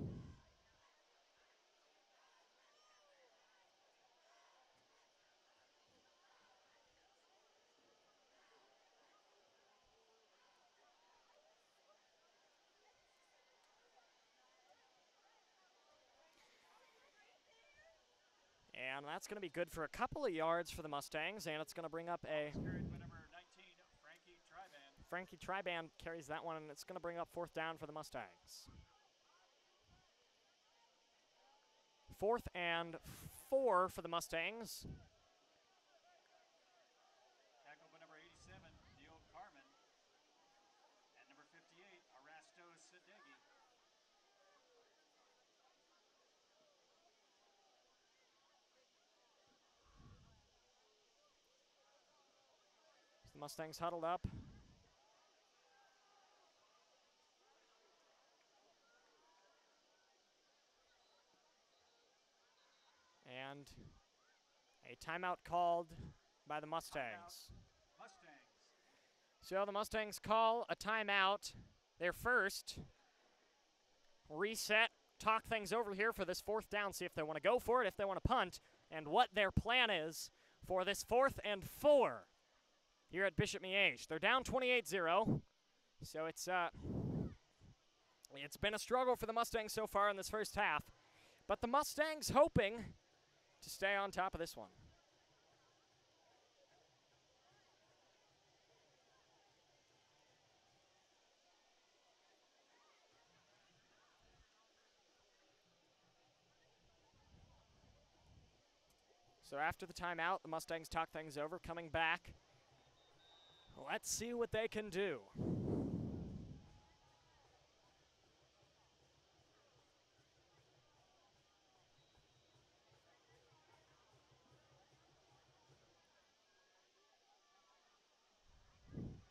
And that's going to be good for a couple of yards for the Mustangs, and it's going to bring up a... Carried by number 19, Frankie Triban carries that one, and it's going to bring up 4th down for the Mustangs. 4th and 4 for the Mustangs. Tackled by number 87, Dio Carmen. And number 58, Arasto Sadegi. The Mustangs huddled up. And a timeout called by the Mustangs. So the Mustangs call a timeout. Their first. Reset, talk things over here for this 4th down, see if they want to go for it, if they want to punt, and what their plan is for this 4th and 4 here at Bishop Miege. They're down 28-0, so it's been a struggle for the Mustangs so far in this first half, but the Mustangs hoping to stay on top of this one. So after the timeout, the Mustangs talk things over, coming back. Let's see what they can do.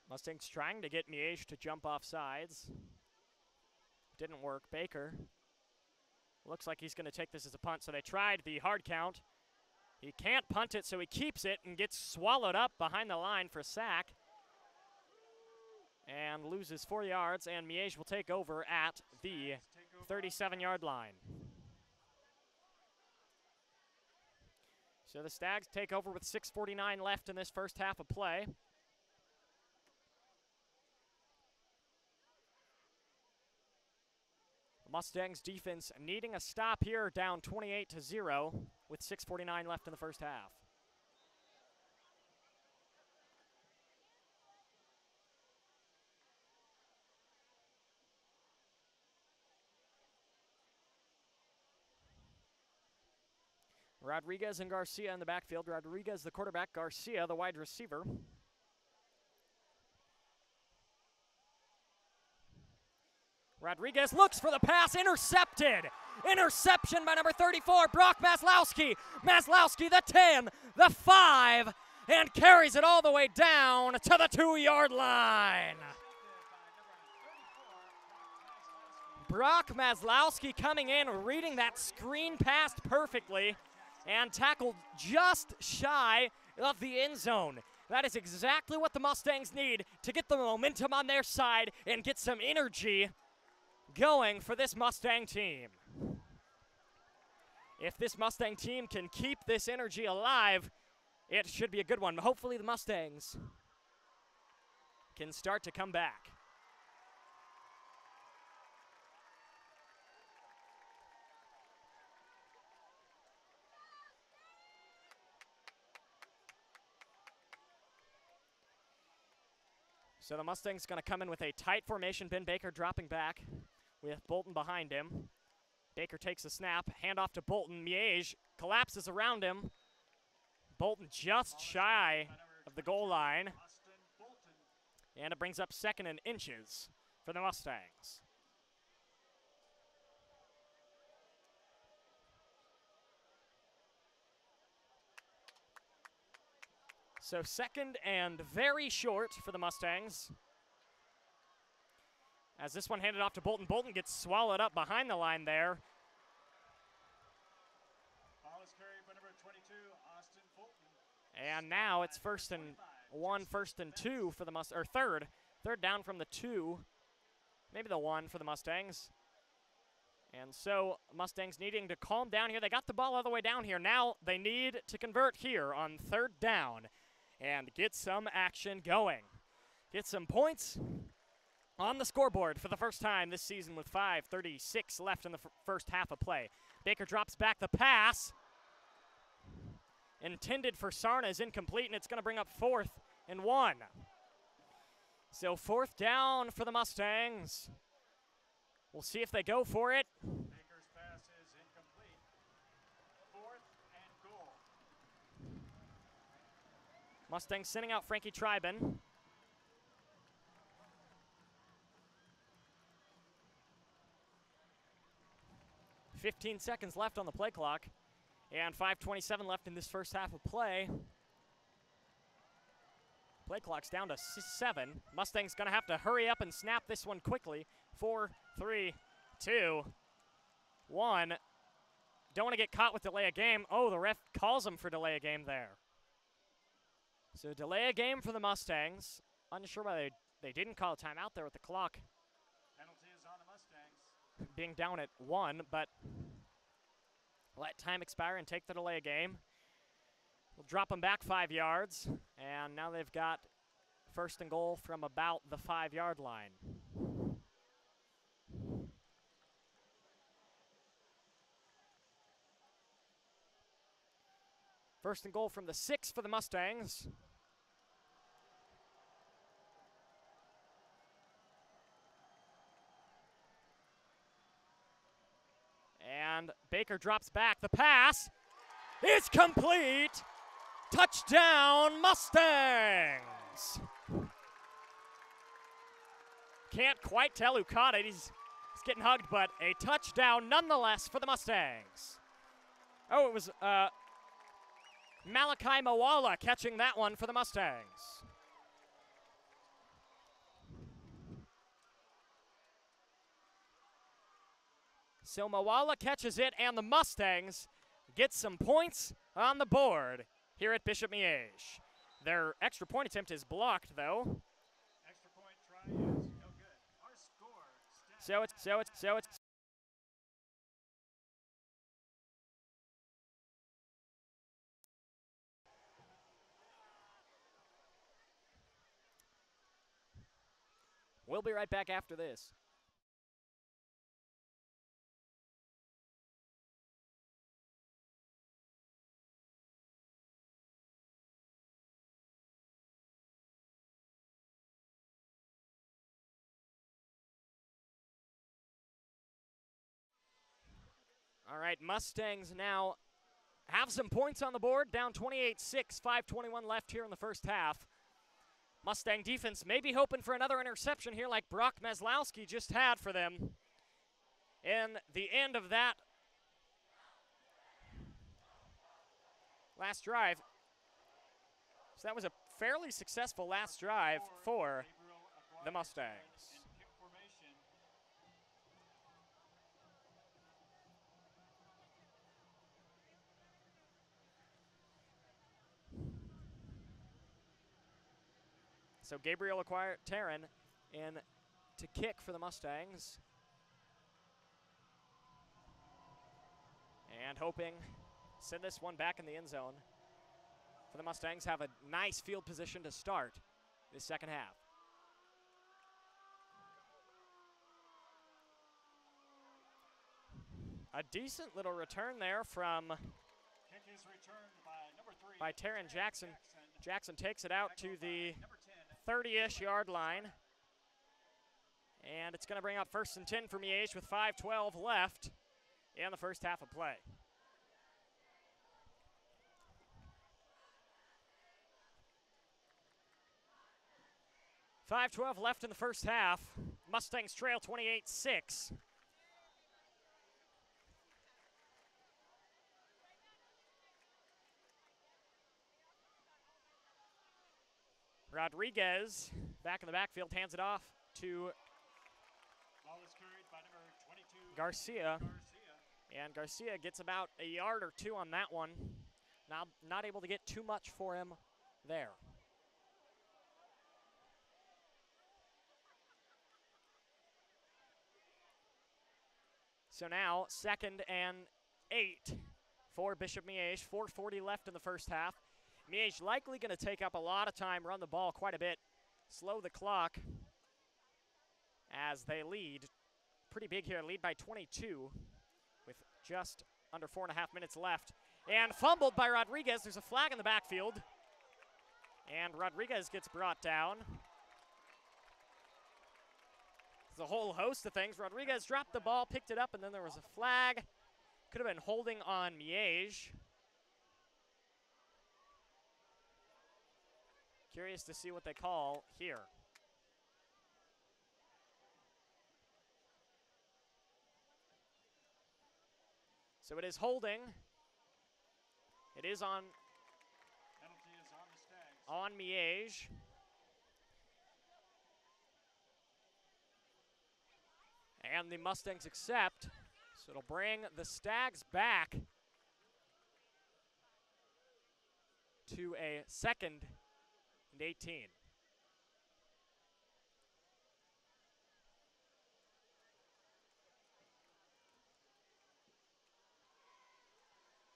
Mustangs trying to get Miege to jump off sides. Didn't work. Baker looks like he's going to take this as a punt, so they tried the hard count. He can't punt it, so he keeps it and gets swallowed up behind the line for a sack. And loses 4 yards, and Miege will take over at the 37-yard line. So the Stags take over with 6:49 left in this first half of play. Mustangs defense needing a stop here, down 28-0 with 6:49 left in the first half. Rodriguez and Garcia in the backfield. Rodriguez the quarterback, Garcia the wide receiver. Rodriguez looks for the pass, intercepted. Interception by number 34, Brock Maslowski. Maslowski, the 10, the 5, and carries it all the way down to the 2-yard line. Brock Maslowski coming in, reading that screen pass perfectly, and tackled just shy of the end zone. That is exactly what the Mustangs need to get the momentum on their side and get some energy going for this Mustang team. If this Mustang team can keep this energy alive, it should be a good one. Hopefully the Mustangs can start to come back. So the Mustangs going to come in with a tight formation. Ben Baker dropping back with Bolton behind him. Baker takes a snap, handoff to Bolton. Miege collapses around him. Bolton just shy of the goal line. And it brings up 2nd and inches for the Mustangs. So 2nd and very short for the Mustangs. As this one handed off to Bolton. Bolton gets swallowed up behind the line there. Ball is carried by number 22, Austin Fulton. And now it's 1st and 1, 1st and 2 for the Mustangs, or third down from the 2, maybe the 1 for the Mustangs. And so Mustangs needing to calm down here. They got the ball all the way down here. Now they need to convert here on 3rd down and get some action going. Get some points on the scoreboard for the first time this season with 5:36 left in the first half of play. Baker drops back the pass. intended for Sarna is incomplete, and it's going to bring up 4th and 1. So 4th down for the Mustangs. We'll see if they go for it. Baker's pass is incomplete. 4th and goal. Mustangs sending out Frankie Triben. .15 seconds left on the play clock, and 5:27 left in this first half of play. Play clock's down to 7. Mustangs gonna have to hurry up and snap this one quickly. 4, 3, 2, 1. Don't want to get caught with delay of game. Oh, the ref calls him for delay of game there. So delay of game for the Mustangs. Unsure why they didn't call a timeout there with the clock Penalty is on the Mustangs. being down at 1, but let time expire and take the delay of game. We'll drop them back 5 yards, and now they've got 1st and goal from about the 5-yard line. 1st and goal from the 6 for the Mustangs. And Baker drops back. The pass is complete. Touchdown, Mustangs. Can't quite tell who caught it. He's getting hugged, but a touchdown nonetheless for the Mustangs. Oh, it was Malachi Mawala catching that one for the Mustangs. So Mawala catches it, and the Mustangs get some points on the board here at Bishop Miege. Their extra point attempt is blocked, though. Extra point try is no good. Our score. So it's We'll be right back after this. All right, Mustangs now have some points on the board, down 28-6, 5:21 left here in the first half. Mustang defense may be hoping for another interception here like Brock Meslowski just had for them in the end of that last drive. So that was a fairly successful last drive for the Mustangs. So Gabriel Taryn in to kick for the Mustangs. And hoping send this one back in the end zone for the Mustangs. Have a nice field position to start this second half. A decent little return there from Kick is returned by number 3. by Taryn Jackson. Jackson takes it out to the 30-ish yard line. And it's going to bring up 1st and 10 for Miege with 5:12 left in the first half of play. $5:12 left in the first half. Mustangs trail 28-6. Rodriguez back in the backfield, hands it off to Ball is carried by number 22, Garcia. And Garcia gets about a yard or 2 on that one. Now not able to get too much for him there. So now 2nd and 8 for Bishop Miege. 4:40 left in the first half. Miege likely going to take up a lot of time, run the ball quite a bit, slow the clock as they lead. Pretty big here, lead by 22 with just under 4.5 minutes left. And fumbled by Rodriguez. There's a flag in the backfield. And Rodriguez gets brought down. There's a whole host of things. Rodriguez dropped the ball, picked it up, and then there was a flag. Could have been holding on Miege. Curious to see what they call here. So it is holding. It is on, Penalty is on the Stags. on Miege. And the Mustangs accept. So it'll bring the Stags back to a 2nd and 18.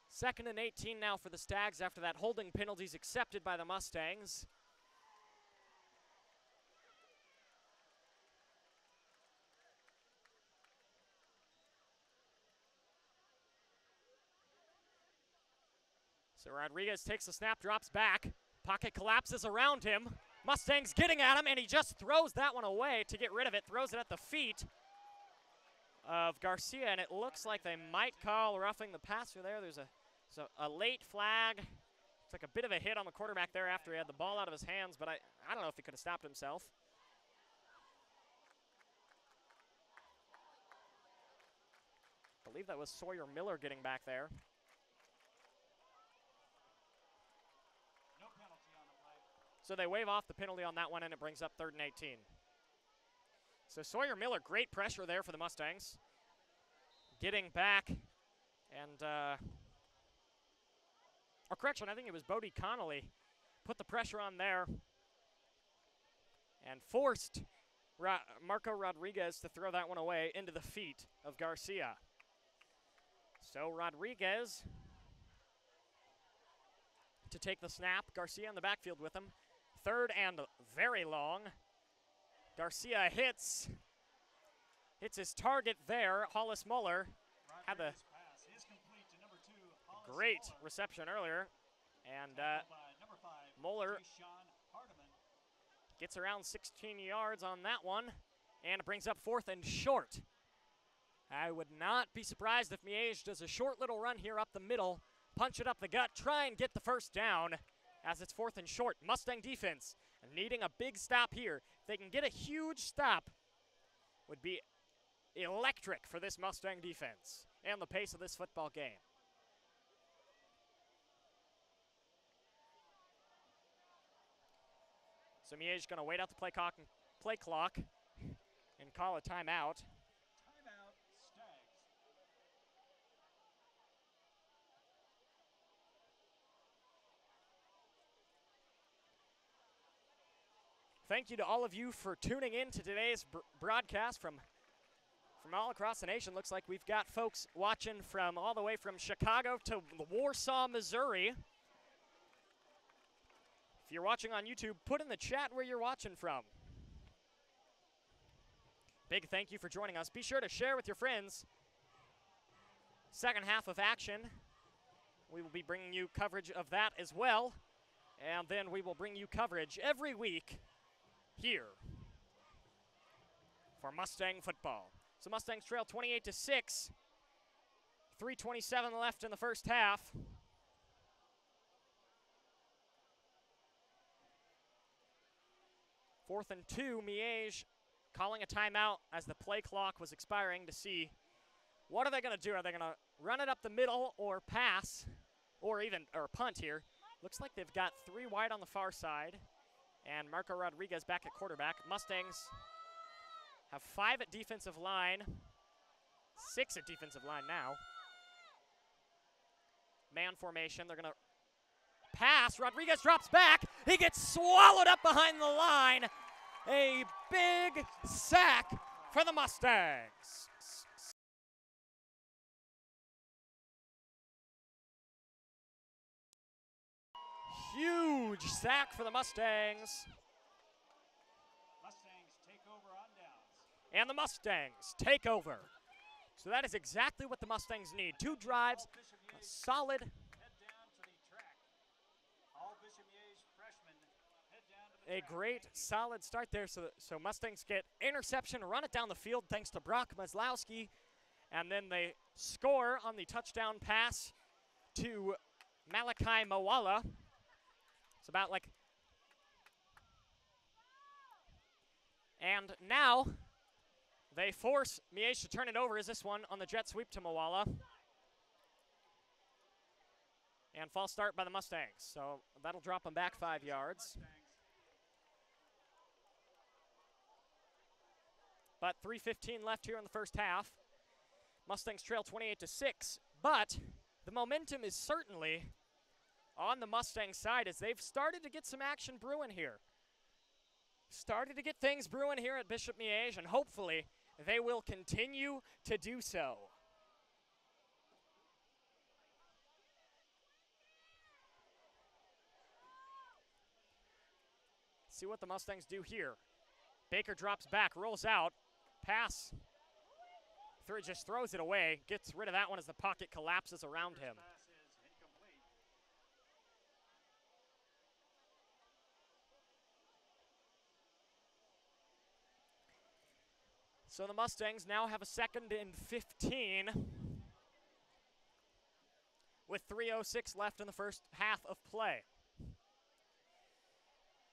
Second and 18 now for the Stags after that holding penalties accepted by the Mustangs. So Rodriguez takes the snap, drops back. Pocket collapses around him. Mustangs getting at him, and he just throws that one away to get rid of it. Throws it at the feet of Garcia, and it looks like they might call roughing the passer there. There's a late flag. It's like a bit of a hit on the quarterback there after he had the ball out of his hands, but I don't know if he could have stopped himself. I believe that was Sawyer Miller getting back there. No penalty on the play. So they waive off the penalty on that one, and it brings up 3rd and 18. So Sawyer Miller, great pressure there for the Mustangs. Getting back, and, or correction, I think it was Bodie Connolly put the pressure on there and forced Marco Rodriguez to throw that one away into the feet of Garcia. So Rodriguez to take the snap. Garcia in the backfield with him. 3rd and very long. Garcia hits his target there. Hollis Muller had the Pass is complete to number 2, Hollis great Muller. reception earlier. And Tackled by number 5, Muller Jayshawn Hardiman. gets around 16 yards on that one. And it brings up 4th and short. I would not be surprised if Miege does a short little run here up the middle, punch it up the gut, try and get the first down as it's 4th and short. Mustang defense needing a big stop here. If they can get a huge stop, would be electric for this Mustang defense and the pace of this football game. So Miege going to wait out the play clock and call a timeout. Timeout, Stags. Thank you to all of you for tuning in to today's broadcast from all across the nation. Looks like we've got folks watching from all the way from Chicago to Warsaw, Missouri. If you're watching on YouTube, put in the chat where you're watching from. Big thank you for joining us. Be sure to share with your friends. Second half of action. We will be bringing you coverage of that as well. And then we will bring you coverage every week here for Mustang football. So Mustangs trail 28-6. 3:27 left in the first half. Fourth and 2, Miege calling a timeout as the play clock was expiring to see what are they going to do. Are they going to run it up the middle or pass or punt here? Looks like they've got 3 wide on the far side and Marco Rodriguez back at quarterback. Mustangs have 5 at defensive line, 6 at defensive line now. Man formation, they're going to pass. Rodriguez drops back. He gets swallowed up behind the line. A big sack for the Mustangs. Huge sack for the Mustangs. Mustangs take over on downs. And the Mustangs take over. So that is exactly what the Mustangs need. 2 drives, a solid a great, solid start there. So Mustangs get interception, run it down the field thanks to Brock Maslowski, and then they score on the touchdown pass to Malachi Mawala. It's about like... And now they force Miege to turn it over as this one on the jet sweep to Mawala. And false start by the Mustangs. So that'll drop them back 5 yards. But 3:15 left here in the first half. Mustangs trail 28-6. But the momentum is certainly on the Mustang side as they've started to get some action brewing here. Started to get things brewing here at Bishop Miege, and hopefully they will continue to do so. See what the Mustangs do here. Baker drops back, rolls out, pass. Just throws it away, gets rid of that one as the pocket collapses around him. So the Mustangs now have a 2nd and 15 with 3:06 left in the first half of play.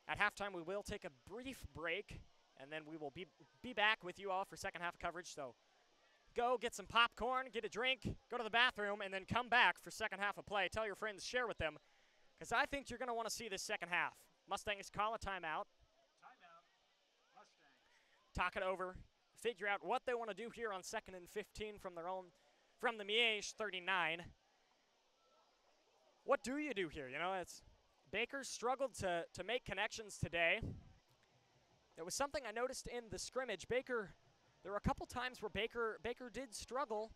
At halftime, we will take a brief break, and then we will be back with you all for second half coverage. So go get some popcorn, get a drink, go to the bathroom, and then come back for second half of play. Tell your friends, share with them, because I think you're going to want to see this second half. Mustangs call a timeout. Timeout. Mustangs. Talk it over. Figure out what they want to do here on 2nd and 15 from the Miege 39. What do you do here? You know, Baker struggled to make connections today. It was something I noticed in the scrimmage. There were a couple times where Baker did struggle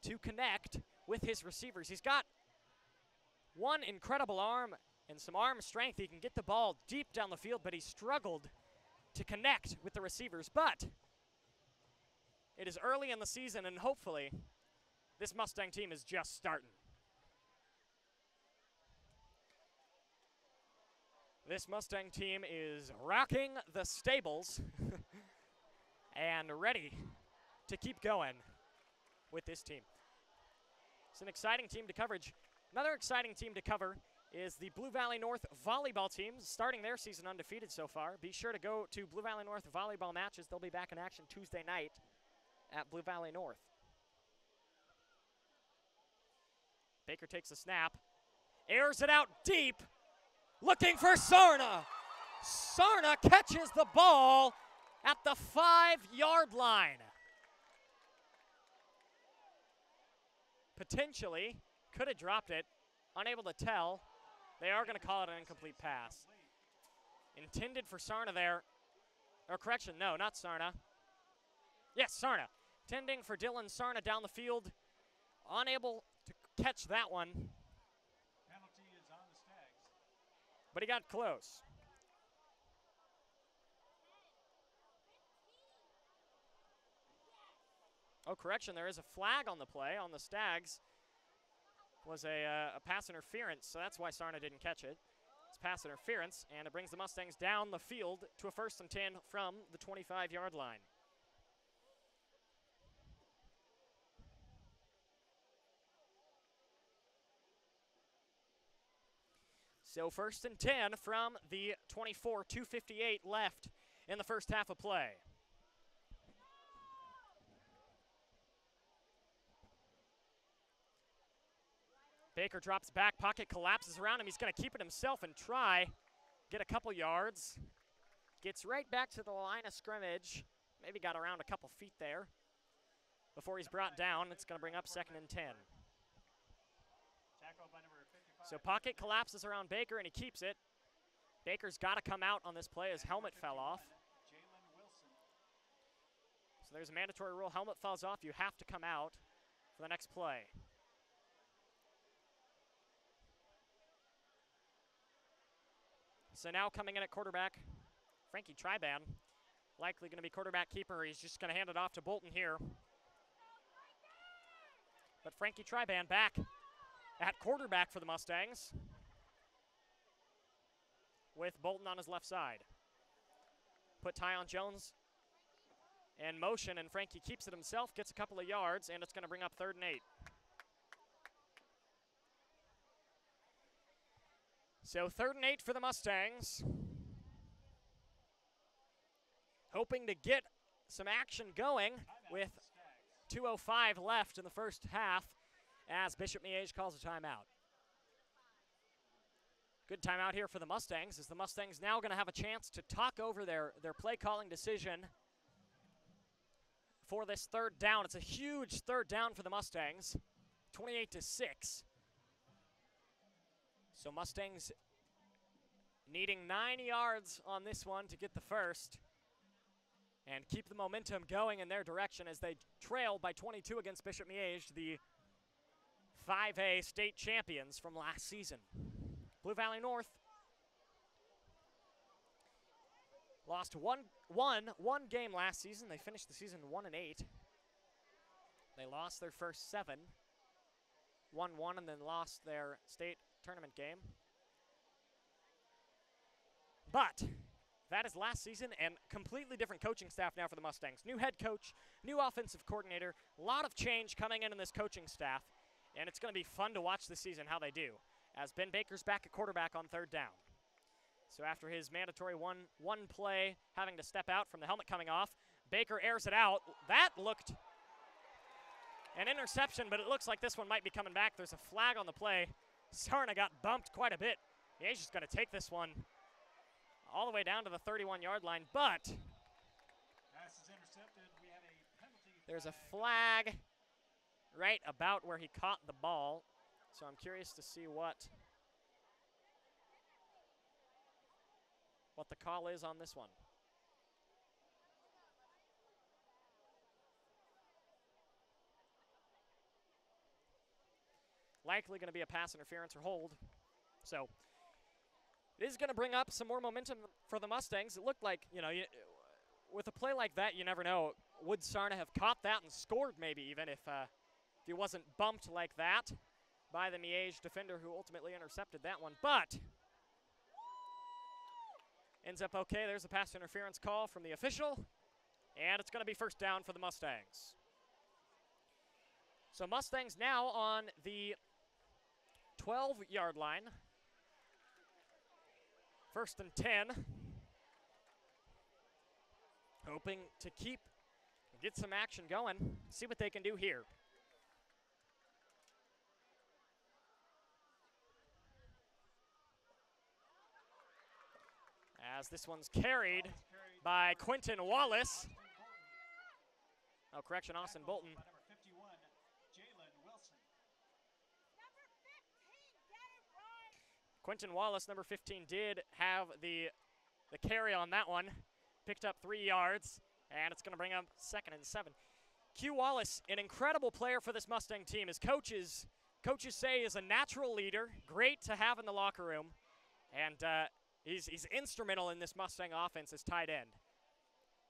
to connect with his receivers. He's got one incredible arm and some arm strength. He can get the ball deep down the field, but he struggled to connect with the receivers. But it is early in the season, and hopefully this Mustang team is just starting. This Mustang team is rocking the stables and ready to keep going with this team. It's an exciting team to coverage. Another exciting team to cover is the Blue Valley North volleyball team, starting their season undefeated so far. Be sure to go to Blue Valley North volleyball matches. They'll be back in action Tuesday night at Blue Valley North. Baker takes a snap, airs it out deep, looking for Sarna. Sarna catches the ball at the 5-yard line. Potentially could have dropped it, unable to tell. They are going to call it an incomplete pass. Intended for Sarna there. Or correction, no, not Sarna. Yes, Sarna. Intending for Dylan Sarna down the field. Unable to catch that one. Penalty is on the Stags. But he got close. Oh, correction, there is a flag on the play on the Stags. Was a pass interference, so that's why Sarna didn't catch it. It's pass interference, and it brings the Mustangs down the field to a 1st and 10 from the 25-yard line. So 1st and 10 from the 24, 2:58 left in the first half of play. Baker drops back, pocket collapses around him. He's going to keep it himself and try get a couple yards. Gets right back to the line of scrimmage. Maybe got around a couple feet there before he's brought down. It's going to bring up 2nd and 10. Tackle by number 55. So pocket collapses around Baker, and he keeps it. Baker's got to come out on this play. His helmet fell off. Jalen Wilson. So there's a mandatory rule. Helmet falls off. You have to come out for the next play. So now coming in at quarterback, Frankie Triban. Likely going to be quarterback keeper. He's just going to hand it off to Bolton here. But Frankie Triban back at quarterback for the Mustangs. with Bolton on his left side. Put Tyon Jones in motion, and Frankie keeps it himself, gets a couple of yards, and it's going to bring up 3rd and 8. So 3rd and 8 for the Mustangs. Hoping to get some action going with 2:05 left in the first half as Bishop Miege calls a timeout. Good timeout here for the Mustangs, as the Mustangs now going to have a chance to talk over their play calling decision for this 3rd down. It's a huge 3rd down for the Mustangs, 28-6. So Mustangs needing 9 yards on this one to get the first and keep the momentum going in their direction as they trail by 22 against Bishop Miege, the 5A state champions from last season. Blue Valley North lost one game last season. They finished the season 1-8. They lost their first 7, 1-1, and then lost their state tournament game. But that is last season, and completely different coaching staff now for the Mustangs. New head coach, new offensive coordinator, a lot of change coming in this coaching staff, and it's going to be fun to watch this season how they do, as Ben Baker's back at quarterback on 3rd down. So after his mandatory one play, having to step out from the helmet coming off, Baker airs it out. That looked an interception, but it looks like this one might be coming back. There's a flag on the play. Sarna got bumped quite a bit. He's just going to take this one all the way down to the 31-yard line, but Pass is intercepted. We have a penalty. There's a flag right about where he caught the ball. So I'm curious to see what the call is on this one. Likely going to be a pass interference or hold. So it is going to bring up some more momentum for the Mustangs. It looked like, with a play like that, you never know. Would Sarna have caught that and scored maybe even if he wasn't bumped like that by the Miege defender who ultimately intercepted that one. But ends up okay. There's a pass interference call from the official, and it's going to be 1st down for the Mustangs. So Mustangs now on the 12-yard line. 1st and 10. Hoping to get some action going, see what they can do here. As this one's carried by Quentin Wallace. Oh, correction, Austin Bolton. Number 51, Jalen Wilson. Quentin Wallace, number 15, did have the carry on that one. Picked up 3 yards, and it's going to bring up 2nd and 7. Q Wallace, an incredible player for this Mustang team. His coaches say is a natural leader, great to have in the locker room, and he's instrumental in this Mustang offense as tight end.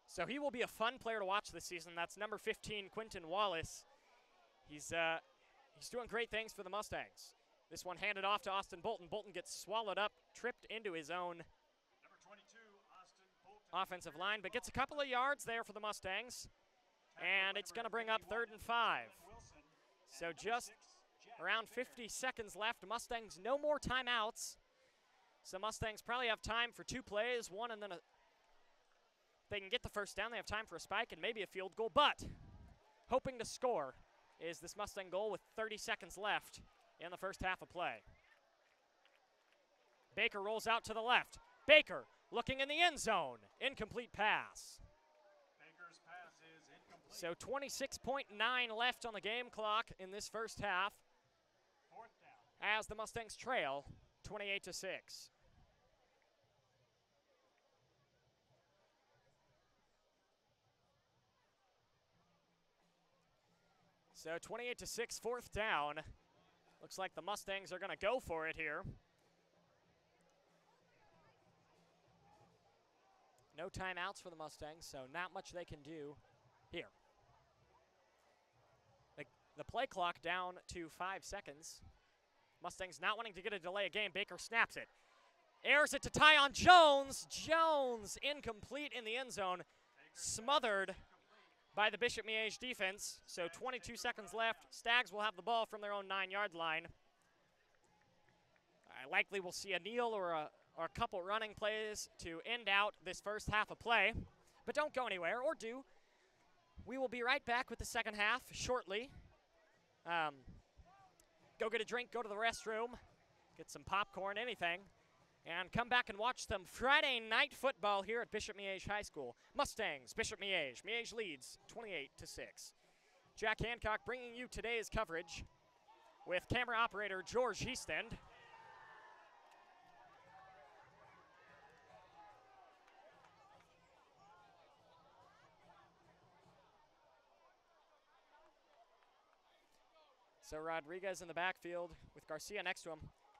So he will be a fun player to watch this season. That's number 15, Quentin Wallace. He's doing great things for the Mustangs. This one handed off to Austin Bolton. Bolton gets swallowed up, tripped into his own Number 22, Austin Bolton. offensive line, but gets a couple of yards there for the Mustangs. And it's going to bring up 3rd and 5. So just around 50 seconds left. Mustangs no more timeouts. So Mustangs probably have time for 2 plays, one and then they can get the 1st down. They have time for a spike and maybe a field goal, but hoping to score is this Mustang goal with 30 seconds left in the first half of play. Baker rolls out to the left. Baker looking in the end zone. Incomplete pass. Baker's pass is incomplete. So 26.9 left on the game clock in this first half 4th down. as the Mustangs trail 28-6. So 28-6, 4th down. Looks like the Mustangs are going to go for it here. No timeouts for the Mustangs, so not much they can do here. The play clock down to 5 seconds. Mustangs not wanting to get a delay of game. Baker snaps it. Airs it to Tyon Jones. Jones incomplete in the end zone. Smothered by the Bishop Miege defense. So 22 seconds left. Stags will have the ball from their own 9-yard line. Likely we'll see a kneel or a couple running plays to end out this first half of play. But don't go anywhere, or do. We will be right back with the second half shortly. Go get a drink, go to the restroom, get some popcorn, anything, and come back and watch some Friday night football here at Bishop Miege High School. Mustangs, Bishop Miege. Miege leads 28-6. Jack Hancock bringing you today's coverage with camera operator George Eastend. So Rodriguez in the backfield with Garcia next to him.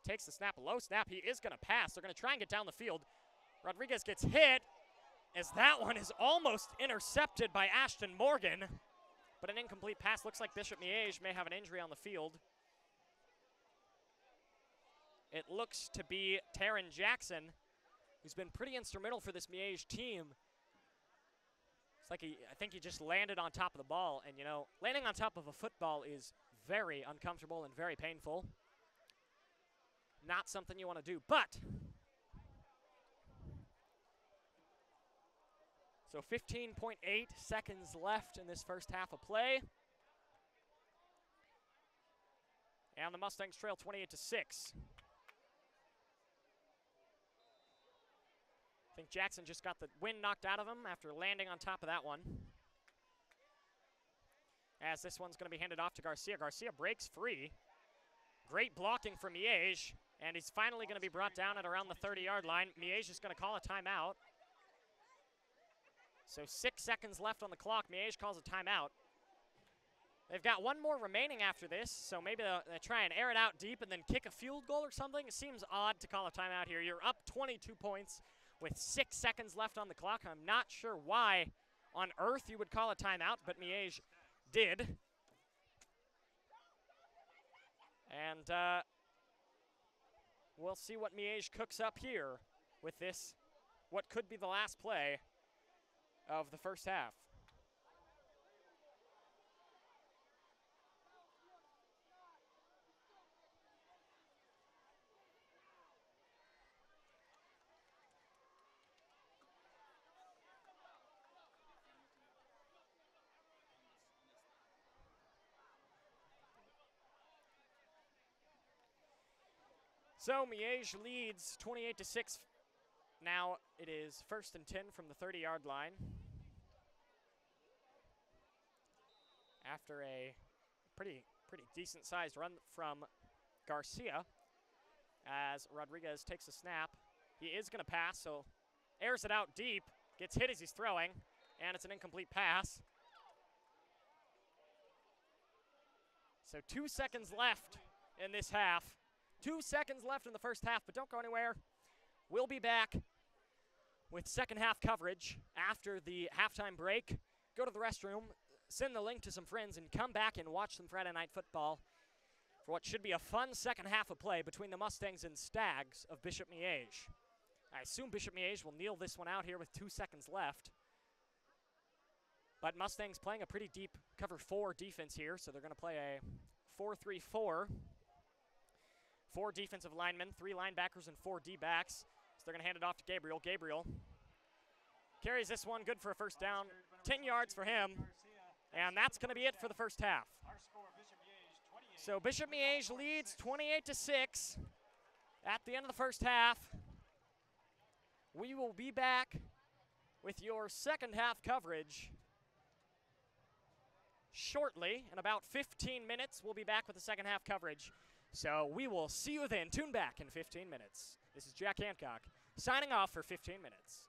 Takes the snap, low snap. He is going to pass. They're going to try and get down the field. Rodriguez gets hit as that one is almost intercepted by Ashton Morgan. But an incomplete pass. Looks like Bishop Miege may have an injury on the field. It looks to be Taryn Jackson, who's been pretty instrumental for this Miege team. It's like I think he just landed on top of the ball. And, you know, landing on top of a football is very uncomfortable and very painful. Not something you want to do, but so 15.8 seconds left in this first half of play. And the Mustangs trail 28-6. I think Jackson just got the wind knocked out of him after landing on top of that one. As this one's going to be handed off to Garcia. Garcia breaks free. Great blocking from Miege. And he's finally going to be brought down at around the 30-yard line. Miege is going to call a timeout. So 6 seconds left on the clock. Miege calls a timeout. They've got one more remaining after this, so maybe they'll try and air it out deep and then kick a field goal or something. It seems odd to call a timeout here. You're up 22 points with 6 seconds left on the clock. I'm not sure why on earth you would call a timeout, but Miege did. And we'll see what Miege cooks up here with this, what could be the last play of the first half. So Miege leads 28-6. Now it is 1st and 10 from the 30-yard line. After a pretty decent-sized run from Garcia, as Rodriguez takes a snap. He is going to pass, so airs it out deep, gets hit as he's throwing, and it's an incomplete pass. So 2 seconds left in this half. 2 seconds left in the first half, but don't go anywhere. We'll be back with second half coverage after the halftime break. Go to the restroom, send the link to some friends, and come back and watch some Friday night football for what should be a fun second half of play between the Mustangs and Stags of Bishop Miege. I assume Bishop Miege will kneel this one out here with 2 seconds left. But Mustangs playing a pretty deep cover 4 defense here, so they're going to play a 4-3-4. 4 defensive linemen, 3 linebackers, and 4 D-backs. So they're going to hand it off to Gabriel. Gabriel carries this one, good for a first down. 10 yards for him. And that's going to be it for the first half. So Bishop Miege leads 28-6 at the end of the first half. We will be back with your second half coverage shortly. In about 15 minutes, we'll be back with the second half coverage. So we will see you then. Tune back in 15 minutes. This is Jack Hancock signing off for 15 minutes.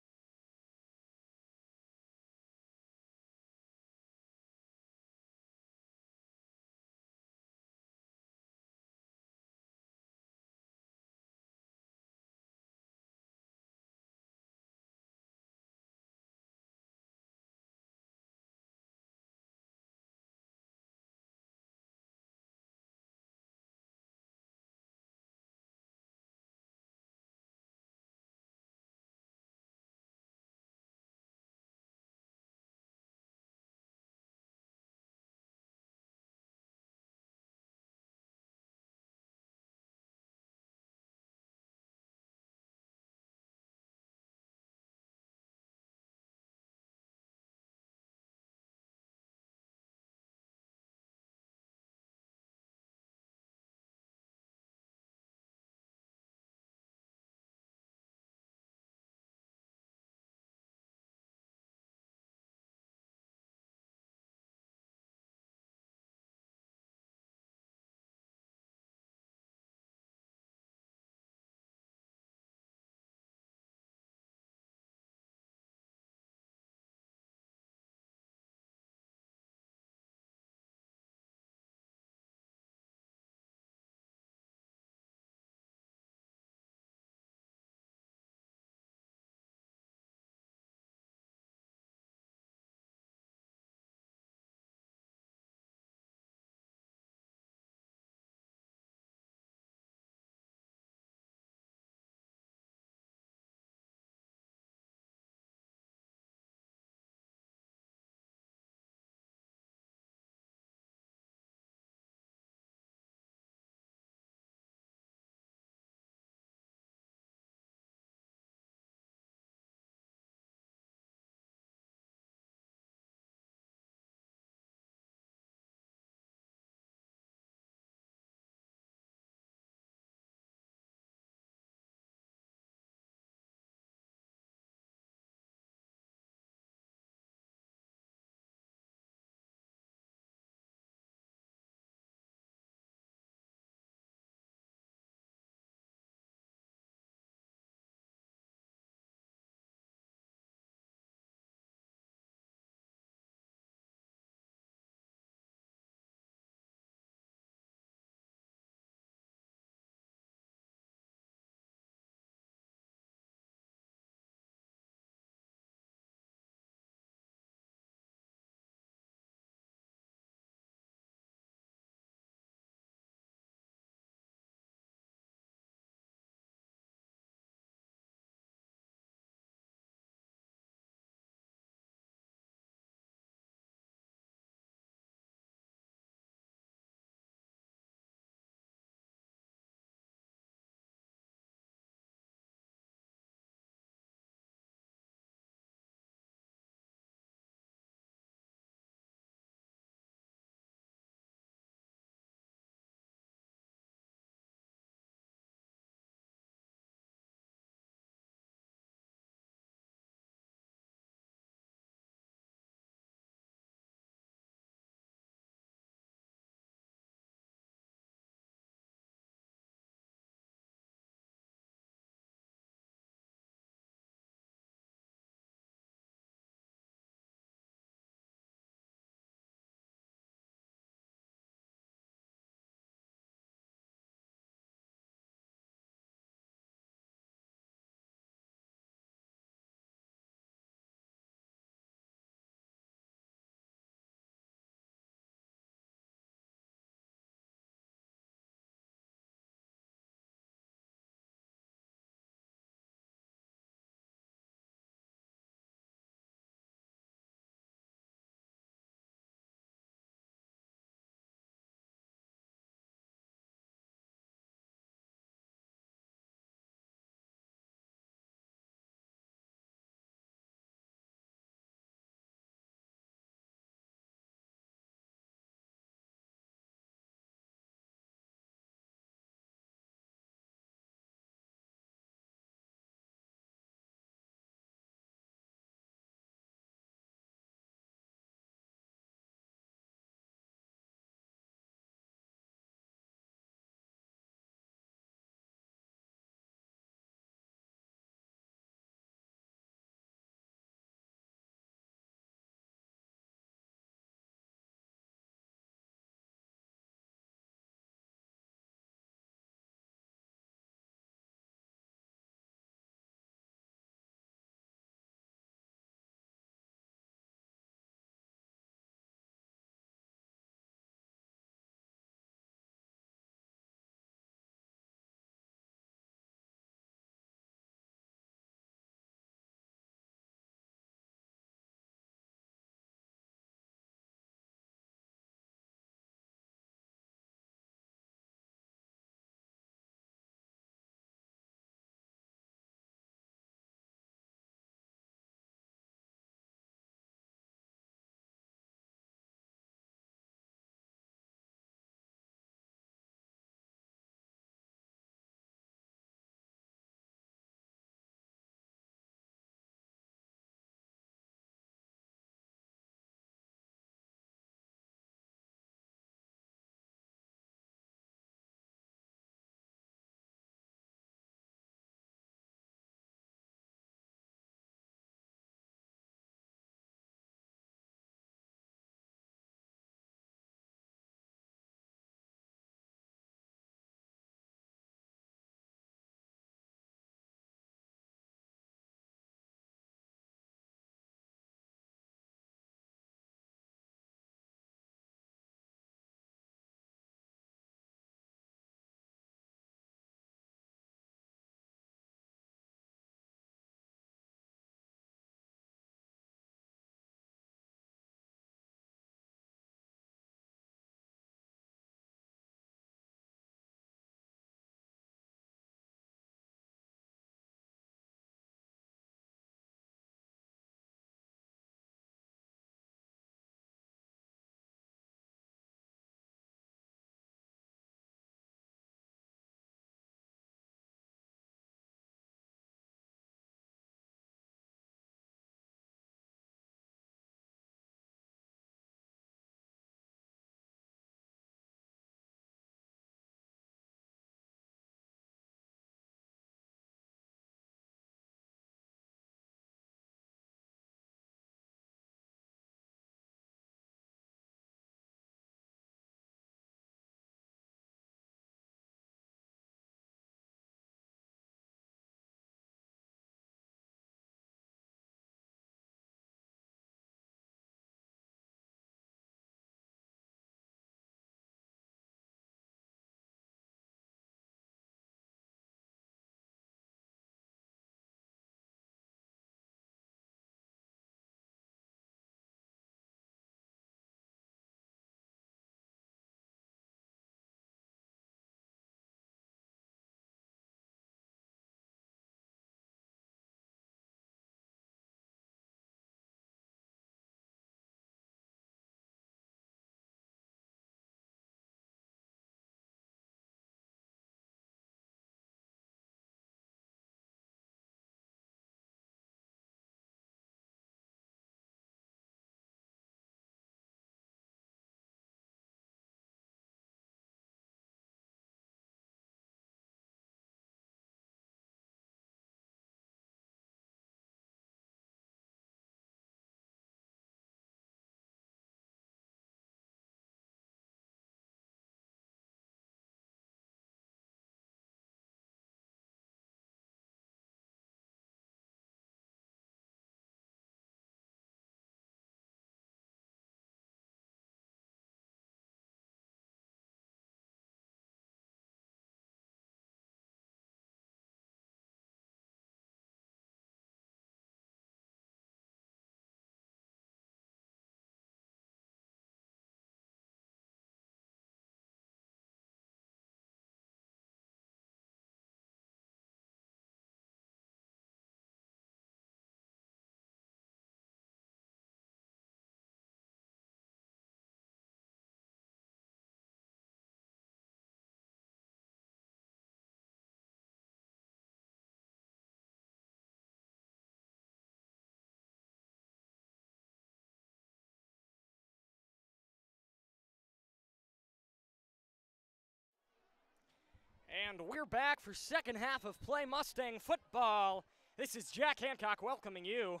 And we're back for second half of Play Mustang football. This is Jack Hancock welcoming you.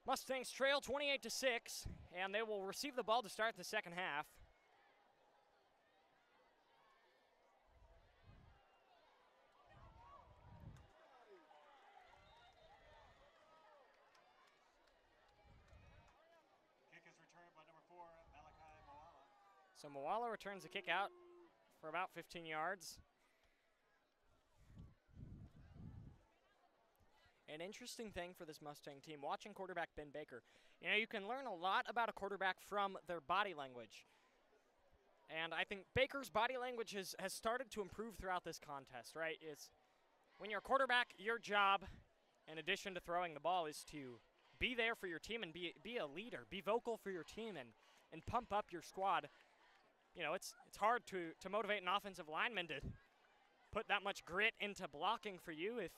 Mustangs trail 28-6, and they will receive the ball to start the second half. Kick is returned by number 4, Malachi Moala. So Moala returns the kick out for about 15 yards. An interesting thing for this Mustang team, watching quarterback Ben Baker. You know, you can learn a lot about a quarterback from their body language. And I think Baker's body language has started to improve throughout this contest, right? It's when you're a quarterback, your job, in addition to throwing the ball, is to be there for your team and be a leader, be vocal for your team and pump up your squad. You know, it's hard to motivate an offensive lineman to put that much grit into blocking for you if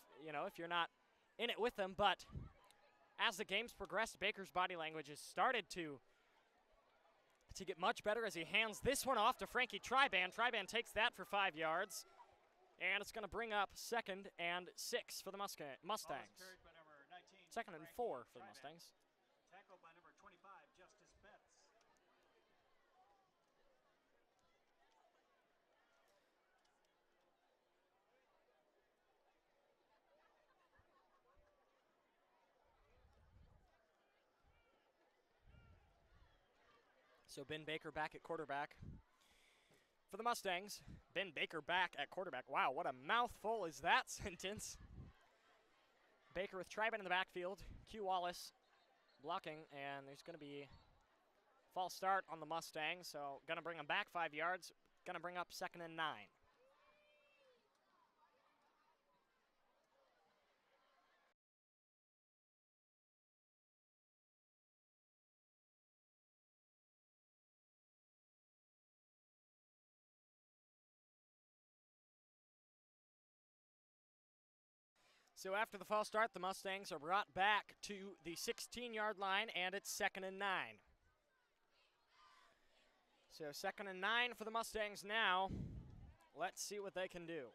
you're not in it with them, but as the game's progressed, Baker's body language has started to get much better as he hands this one off to Frankie Triban. Triban takes that for 5 yards, and it's going to bring up 2nd and 6 for the Mustangs. Carried by number 19, 2nd and Frankie 4 for the Triban. Mustangs. Tackled by number 25, Justice Betts. So Ben Baker back at quarterback for the Mustangs. Ben Baker back at quarterback. Wow, what a mouthful is that sentence. Baker with Triban in the backfield. Q Wallace blocking, and there's going to be false start on the Mustangs, so going to bring them back 5 yards. Going to bring up 2nd and 9. So after the false start, the Mustangs are brought back to the 16-yard line, and it's 2nd and 9. So 2nd and 9 for the Mustangs now. Let's see what they can do.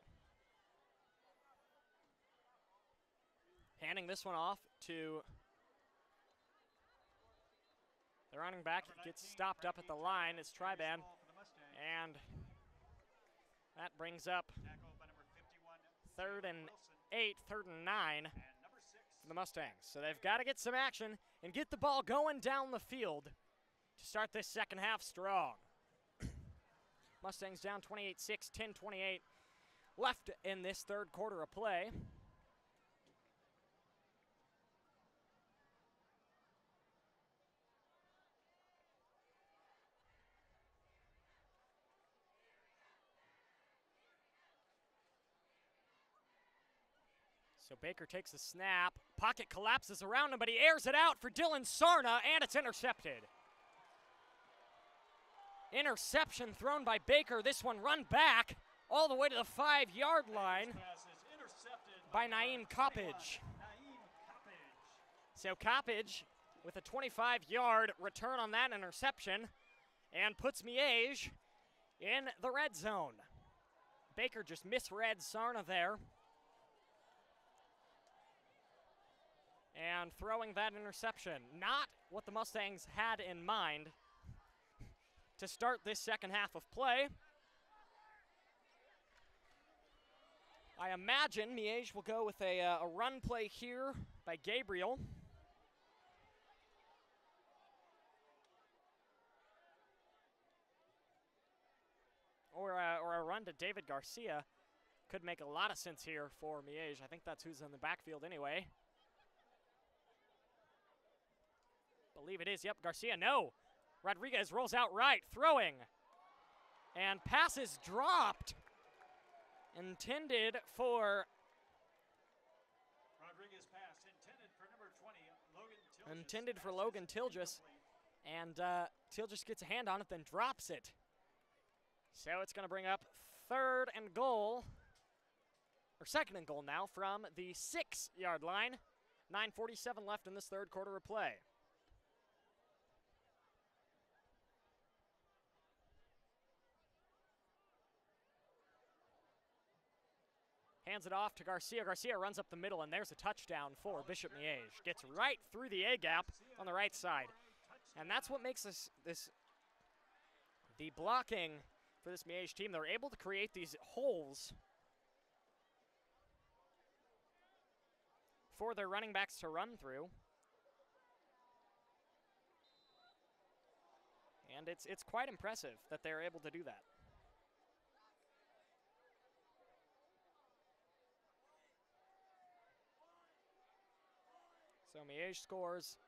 Handing this one off to the running back. Gets stopped up at the line. It's Triban, and that brings up 3rd and 8, 3rd and 9 for the Mustangs. So they've got to get some action and get the ball going down the field to start this second half strong. Mustangs down 28-6, 10-28 left in this third quarter of play. So Baker takes the snap. Pocket collapses around him, but he airs it out for Dylan Sarna, and it's intercepted. Interception thrown by Baker. This one run back all the way to the 5-yard line by Naeem Coppage. So Coppage with a 25-yard return on that interception and puts Miege in the red zone. Baker just misread Sarna there. And throwing that interception. Not what the Mustangs had in mind to start this second half of play. I imagine Miege will go with a run play here by Gabriel. Or a run to David Garcia. Could make a lot of sense here for Miege. I think that's who's in the backfield anyway. Believe it is. Yep, Garcia. No. Rodriguez rolls out right, throwing. And passes dropped. Intended for Rodriguez pass intended for number 20, Logan Tilgis. Intended for Logan Tilgis. And Tilgis gets a hand on it, then drops it. So it's going to bring up 3rd and goal. Or 2nd and goal now from the 6-yard line. 9:47 left in this third quarter of play. Hands it off to Garcia. Garcia runs up the middle, and there's a touchdown for Bishop Miege. Gets right through the A-gap on the right side. And that's what makes the blocking for this Miege team. They're able to create these holes for their running backs to run through. And it's quite impressive that they're able to do that. So Miege scores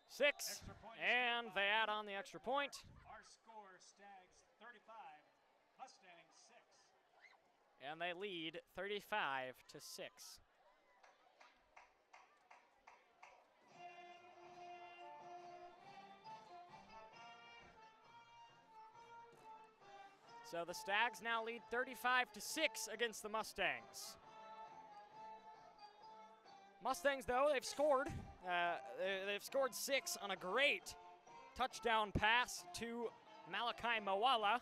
6, and they add on the extra point. Our score, Stags 35, Mustangs 6. And they lead 35-6. So the Stags now lead 35-6 against the Mustangs. Mustangs, though, they've scored. They've scored 6 on a great touchdown pass to Malachi Mawala.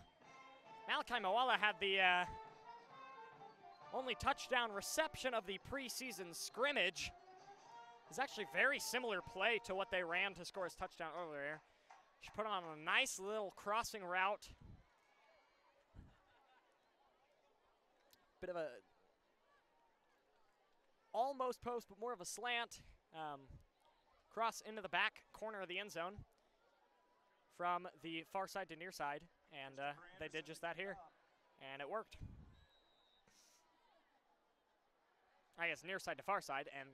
Malachi Mawala had the only touchdown reception of the preseason scrimmage. It's actually very similar play to what they ran to score his touchdown earlier. She put on a nice little crossing route. Bit of a almost post, but more of a slant cross into the back corner of the end zone from the far side to near side, and they did just that here, and it worked. I guess near side to far side, and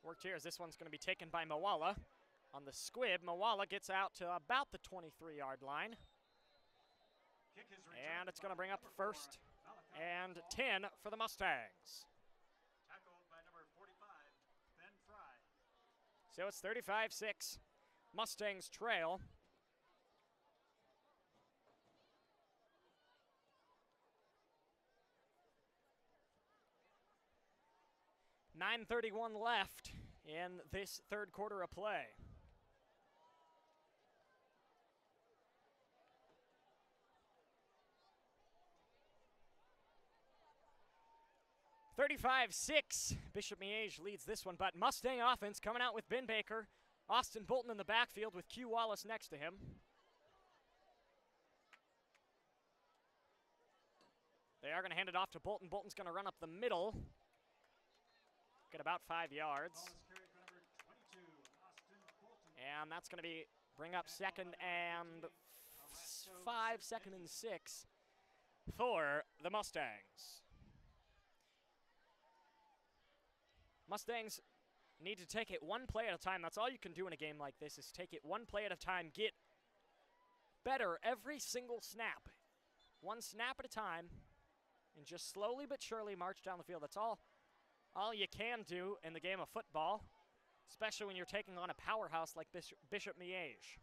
worked here as this one's going to be taken by Mawala on the squib. Mawala gets out to about the 23-yard line, and it's going to bring up first and 10 for the Mustangs. Tackled by number 45, Ben Fry. So it's 35-6. Mustangs trail. .9:31 left in this third quarter of play. .35-6, Bishop Miege leads this one, but Mustang offense coming out with Ben Baker, Austin Bolton in the backfield with Q Wallace next to him. They are going to hand it off to Bolton. Bolton's going to run up the middle, get about 5 yards. Ball is carried by number 22, Austin Bolton. And that's going to bring up second and 5, second and 6 for the Mustangs. Mustangs need to take it one play at a time. That's all you can do in a game like this, is take it one play at a time, get better every single snap. One snap at a time, and just slowly but surely march down the field. That's all you can do in the game of football, especially when you're taking on a powerhouse like Bishop Miege.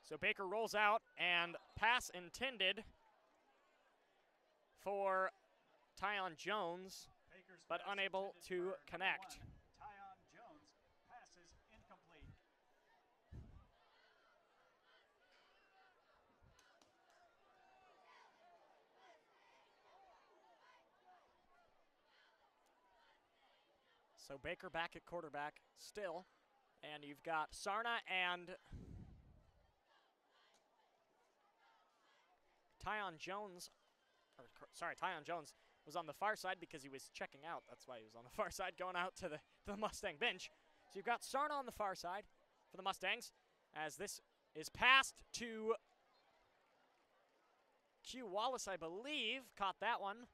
So Baker rolls out, and pass intended for Tyon Jones, Baker's but pass unable intended to for number connect. 1. Tyon Jones passes incomplete. So Baker back at quarterback still, and you've got Sarna and Tyon Jones was on the far side because he was checking out. That's why he was on the far side, going out to the Mustang bench. So you've got Sarna on the far side for the Mustangs, as this is passed to Q Wallace, I believe, caught that one.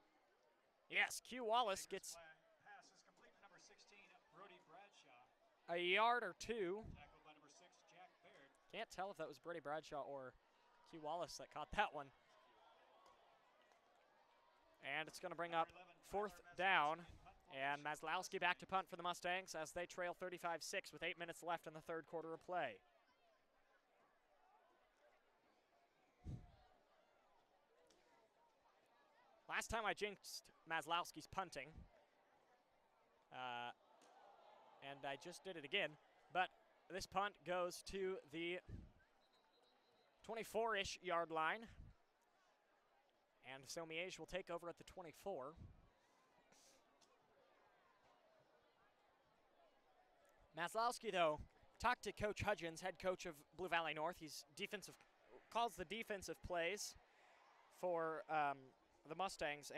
Yes, Q Wallace gets Pass is complete to number 16, Brody Bradshaw. a yard or two. Tackled by number 6, Jack Baird. Can't tell if that was Brody Bradshaw or Q Wallace that caught that one. And it's going to bring up fourth down, and Maslowski back to punt for the Mustangs as they trail 35-6 with 8 minutes left in the third quarter of play. Last time I jinxed Maslowski's punting, and I just did it again, but this punt goes to the 24-ish yard line. And so Miege will take over at the 24. Maslowski, though, talked to Coach Hudgens, head coach of Blue Valley North. He's calls the defensive plays for the Mustangs,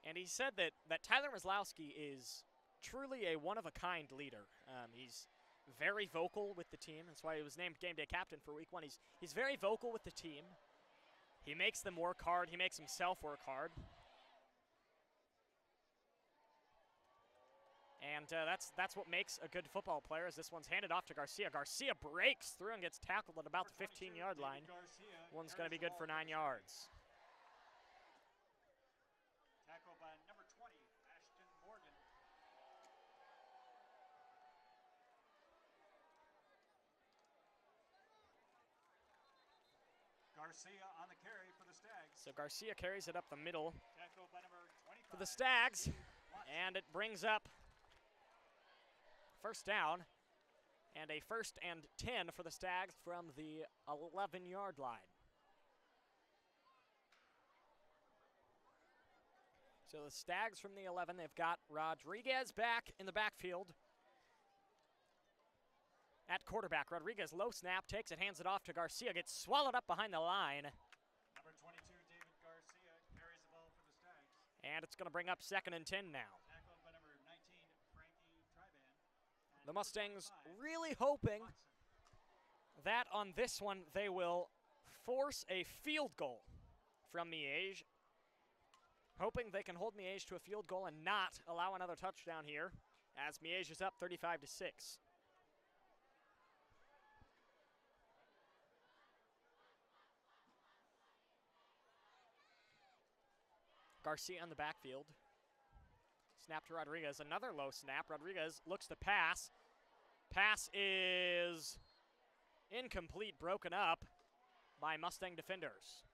and he said that Tyler Maslowski is truly a one-of-a-kind leader. He's very vocal with the team. That's why he was named game day captain for week 1. He's very vocal with the team. He makes them work hard. He makes himself work hard. And that's what makes a good football player. As this one's handed off to Garcia. Garcia breaks through and gets tackled at about the 15-yard line. One's going to be good for 9 yards. Tackled by number 20, Ashton Morgan. Garcia on the carry for the Stags. So Garcia carries it up the middle Tackled by number 25. for the Stags. And it brings up first down, and a 1st and 10 for the Stags from the 11-yard line. So the Stags from the 11, they've got Rodriguez back in the backfield. At quarterback, Rodriguez low snap, takes it, hands it off to Garcia, gets swallowed up behind the line. Number 22, David Garcia, carries the ball for the Stags. And it's going to bring up 2nd and 10 now. Tackled by number 19, Frankie Triban. The Mustangs really hoping that on this one they will force a field goal from Miege. Hoping they can hold Miege to a field goal and not allow another touchdown here, as Miege is up 35-6. Garcia on the backfield. Snap to Rodriguez, another low snap. Rodriguez looks to pass. Pass is incomplete, broken up by Mustang defenders.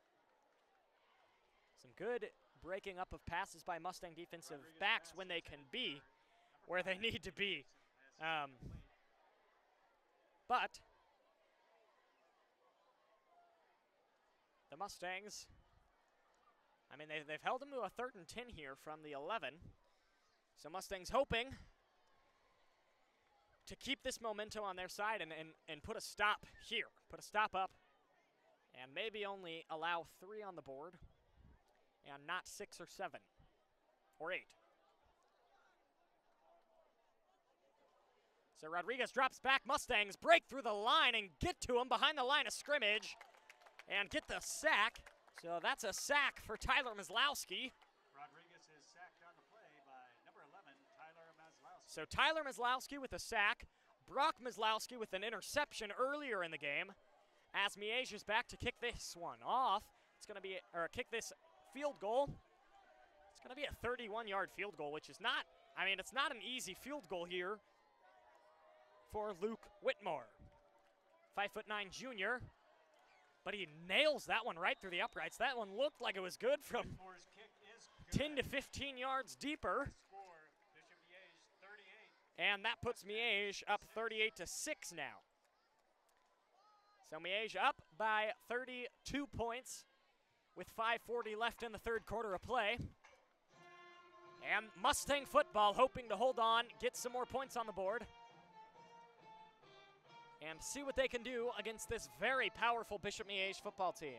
Some good breaking up of passes by Mustang defensive backs when they can be where they need to be. But the Mustangs, I mean, they've held them to a 3rd and 10 here from the 11. So Mustangs hoping to keep this momentum on their side and put a stop here. Put a stop up and maybe only allow 3 on the board and not 6 or 7 or 8. So Rodriguez drops back. Mustangs break through the line and get to him behind the line of scrimmage and get the sack. So that's a sack for Tyler Maslowski. Rodriguez is sacked on the play by number 11, Tyler Maslowski. So Tyler Maslowski with a sack. Brock Maslowski with an interception earlier in the game. As Miege is back to kick this one off. It's going to be, or kick this field goal. It's going to be a 31-yard field goal, which is not, I mean, it's not an easy field goal here for Luke Whitmore. 5'9" junior. But he nails that one right through the uprights. That one looked like it was good from Whitmore's kick is good. 10 to 15 yards deeper. Score, Bishop Miege 38. And that puts Miege up 38-6 now. So Miege up by 32 points with 5:40 left in the 3rd quarter of play. And Mustang football hoping to hold on, get some more points on the board, and see what they can do against this very powerful Bishop Miege football team.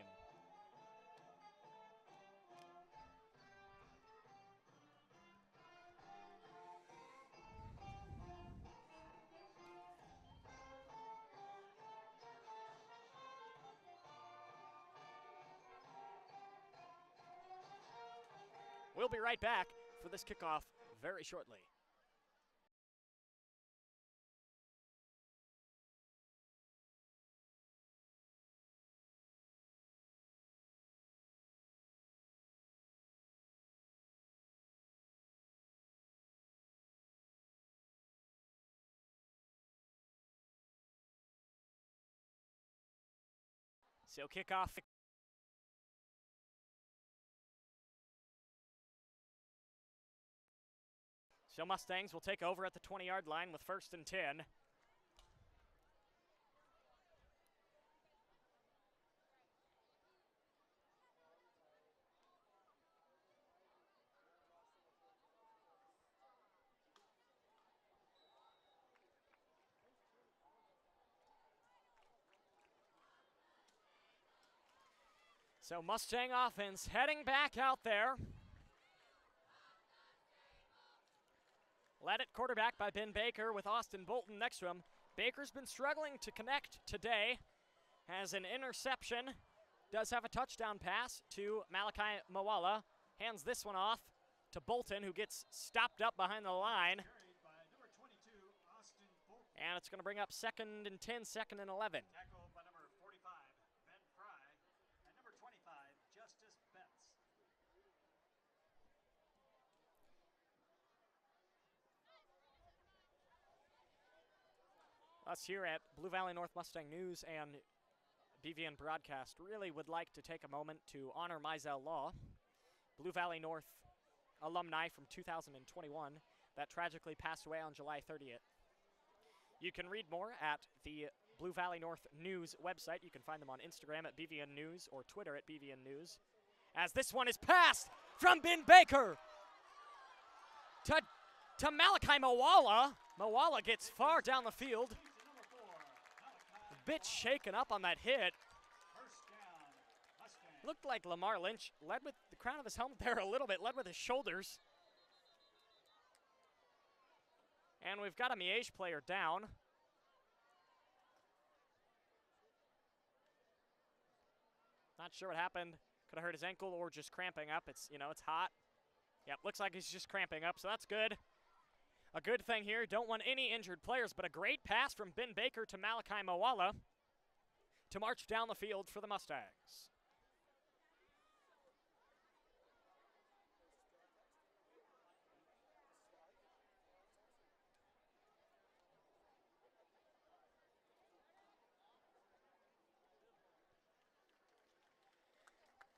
We'll be right back for this kickoff very shortly. So kickoff. So Mustangs will take over at the 20-yard line with 1st and 10. So Mustang offense heading back out there. Led at quarterback by Ben Baker with Austin Bolton next to him. Baker's been struggling to connect today. Has an interception. Does have a touchdown pass to Malachi Mawala. Hands this one off to Bolton, who gets stopped up behind the line. And it's going to bring up 2nd and 10, 2nd and 11. Tackled by number 45, Ben Fry, and number 25, Justice Betts. Us here at Blue Valley North Mustang News and BVN Broadcast really would like to take a moment to honor Mizell Law, Blue Valley North alumni from 2021 that tragically passed away on July 30th. You can read more at the Blue Valley North News website. You can find them on Instagram at BVN News or Twitter at BVN News. As this one is passed from Ben Baker to Malachi Mawala. Mawala gets far down the field. A bit shaken up on that hit. Looked like Lamar Lynch led with the crown of his helmet there a little bit, led with his shoulders. And we've got a Miege player down. Not sure what happened. Could have hurt his ankle or just cramping up. It's hot. Yep, looks like he's just cramping up, so that's good. A good thing here, don't want any injured players, but a great pass from Ben Baker to Malachi Mawala to march down the field for the Mustangs.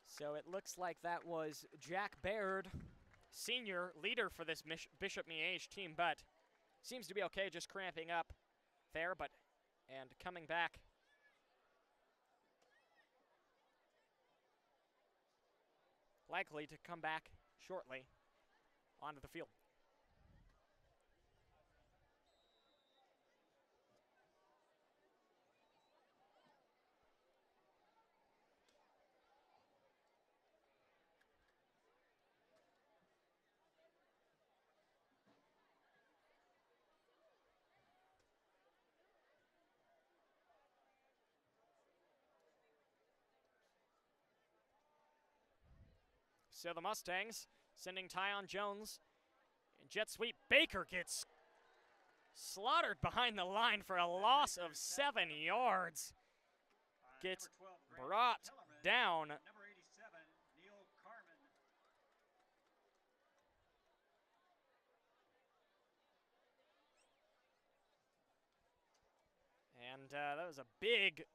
So it looks like that was Jack Baird, senior leader for this Bishop Miege team, but seems to be okay, just cramping up there, and coming back. Likely to come back shortly onto the field. So the Mustangs sending Tyon Jones. Jet sweep. Baker gets slaughtered behind the line for a loss of 7 yards. Gets brought down. Number 87, Neil Carmen. And that was a big,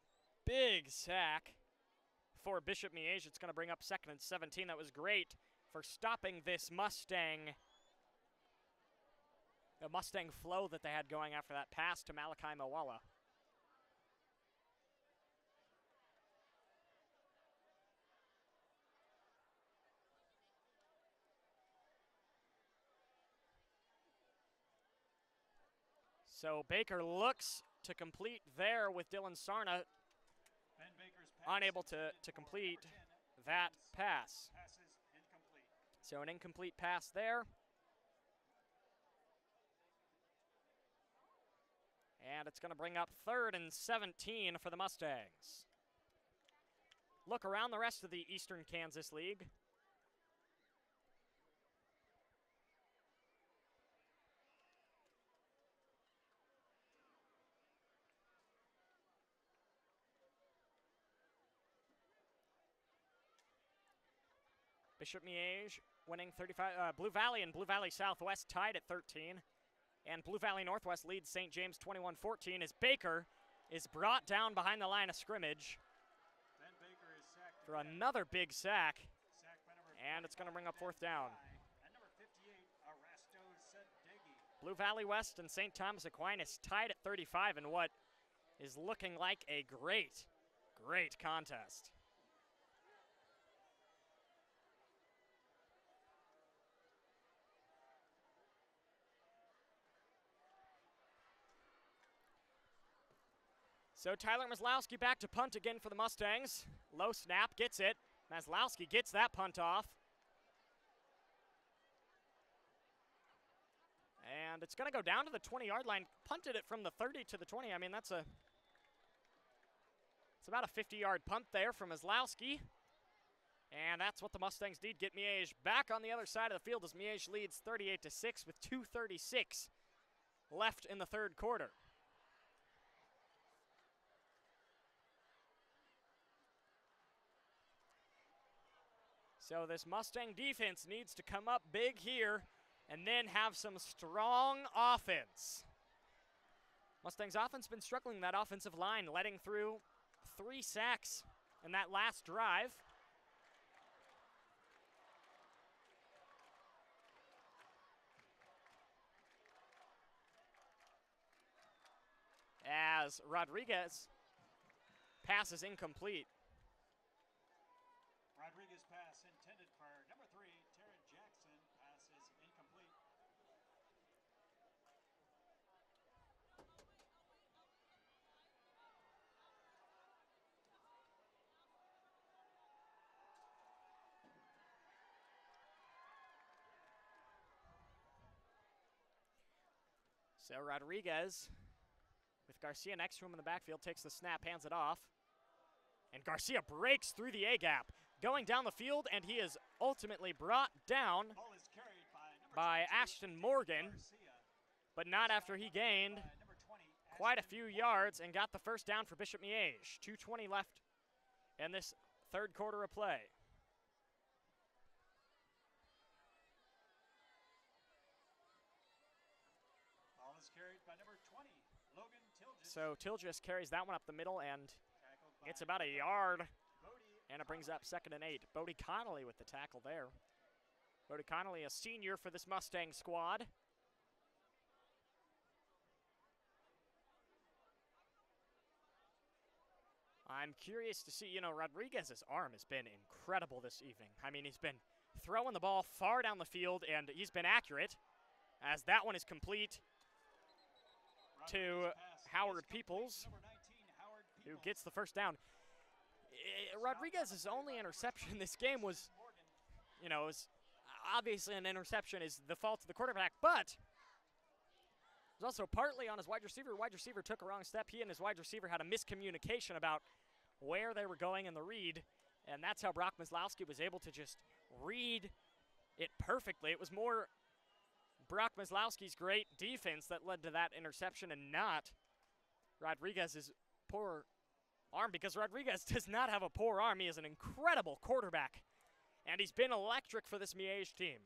big sack for Bishop Miege. It's going to bring up 2nd and 17. That was great for stopping this Mustang, the Mustang flow that they had going after that pass to Malachi Mawala. So Baker looks to complete there with Dylan Sarna, Ben Baker's pass unable to complete that pass. passes incomplete. So an incomplete pass there. And it's going to bring up 3rd and 17 for the Mustangs. Look around the rest of the Eastern Kansas League. Bishop Miege winning 35. Blue Valley and Blue Valley Southwest tied at 13. And Blue Valley Northwest leads St. James 21-14 as Baker is brought down behind the line of scrimmage Ben Baker is sacked for again. another big sack. Sacked by number And it's going to bring up 4th 25, down. And number 58, Arasto Sadega. Blue Valley West and St. Thomas Aquinas tied at 35 in what is looking like a great, great contest. So Tyler Maslowski back to punt again for the Mustangs. Low snap, gets it. Maslowski gets that punt off. And it's going to go down to the 20-yard line. Punted it from the 30 to the 20. I mean, it's about a 50-yard punt there from Maslowski. And that's what the Mustangs need. Get Miege back on the other side of the field as Miege leads 38-6 with 2:36 left in the third quarter. So this Mustang defense needs to come up big here and then have some strong offense. Mustangs offense been struggling, that offensive line, letting through 3 sacks in that last drive. As Rodriguez pass is incomplete. Rodriguez pass intended for number 3, Tara Jackson. Pass is incomplete. So Rodriguez, with Garcia next to him in the backfield, takes the snap, hands it off. And Garcia breaks through the A-gap, going down the field, and he is ultimately brought down Ball is carried by 22, Ashton Morgan, Garcia. but not after he gained Number 20, quite a Ashton few Morgan. yards and got the first down for Bishop Miege. 2:20 left in this third quarter of play. Ball is carried by number 20, Logan Tilges. So Tilges carries that one up the middle, and Tackled by it's about a yard, Bodie and it brings up 2nd and 8. Bodie Connolly with the tackle there. Bodie Connolly, a senior for this Mustang squad. I'm curious to see, Rodriguez's arm has been incredible this evening. I mean, he's been throwing the ball far down the field, and he's been accurate, as that one is complete to Rodriguez pass Howard is complete. Peoples, Number 19, Howard who Peoples. gets the first down. Rodriguez's only interception in this game was, was obviously an interception is the fault of the quarterback, but it was also partly on his wide receiver. Wide receiver took a wrong step. He and his wide receiver had a miscommunication about where they were going in the read, and that's how Brock Maslowski was able to just read it perfectly. It was more Brock Maslowski's great defense that led to that interception and not Rodriguez's poor arm, because Rodriguez does not have a poor arm. He is an incredible quarterback, and he's been electric for this Miege team.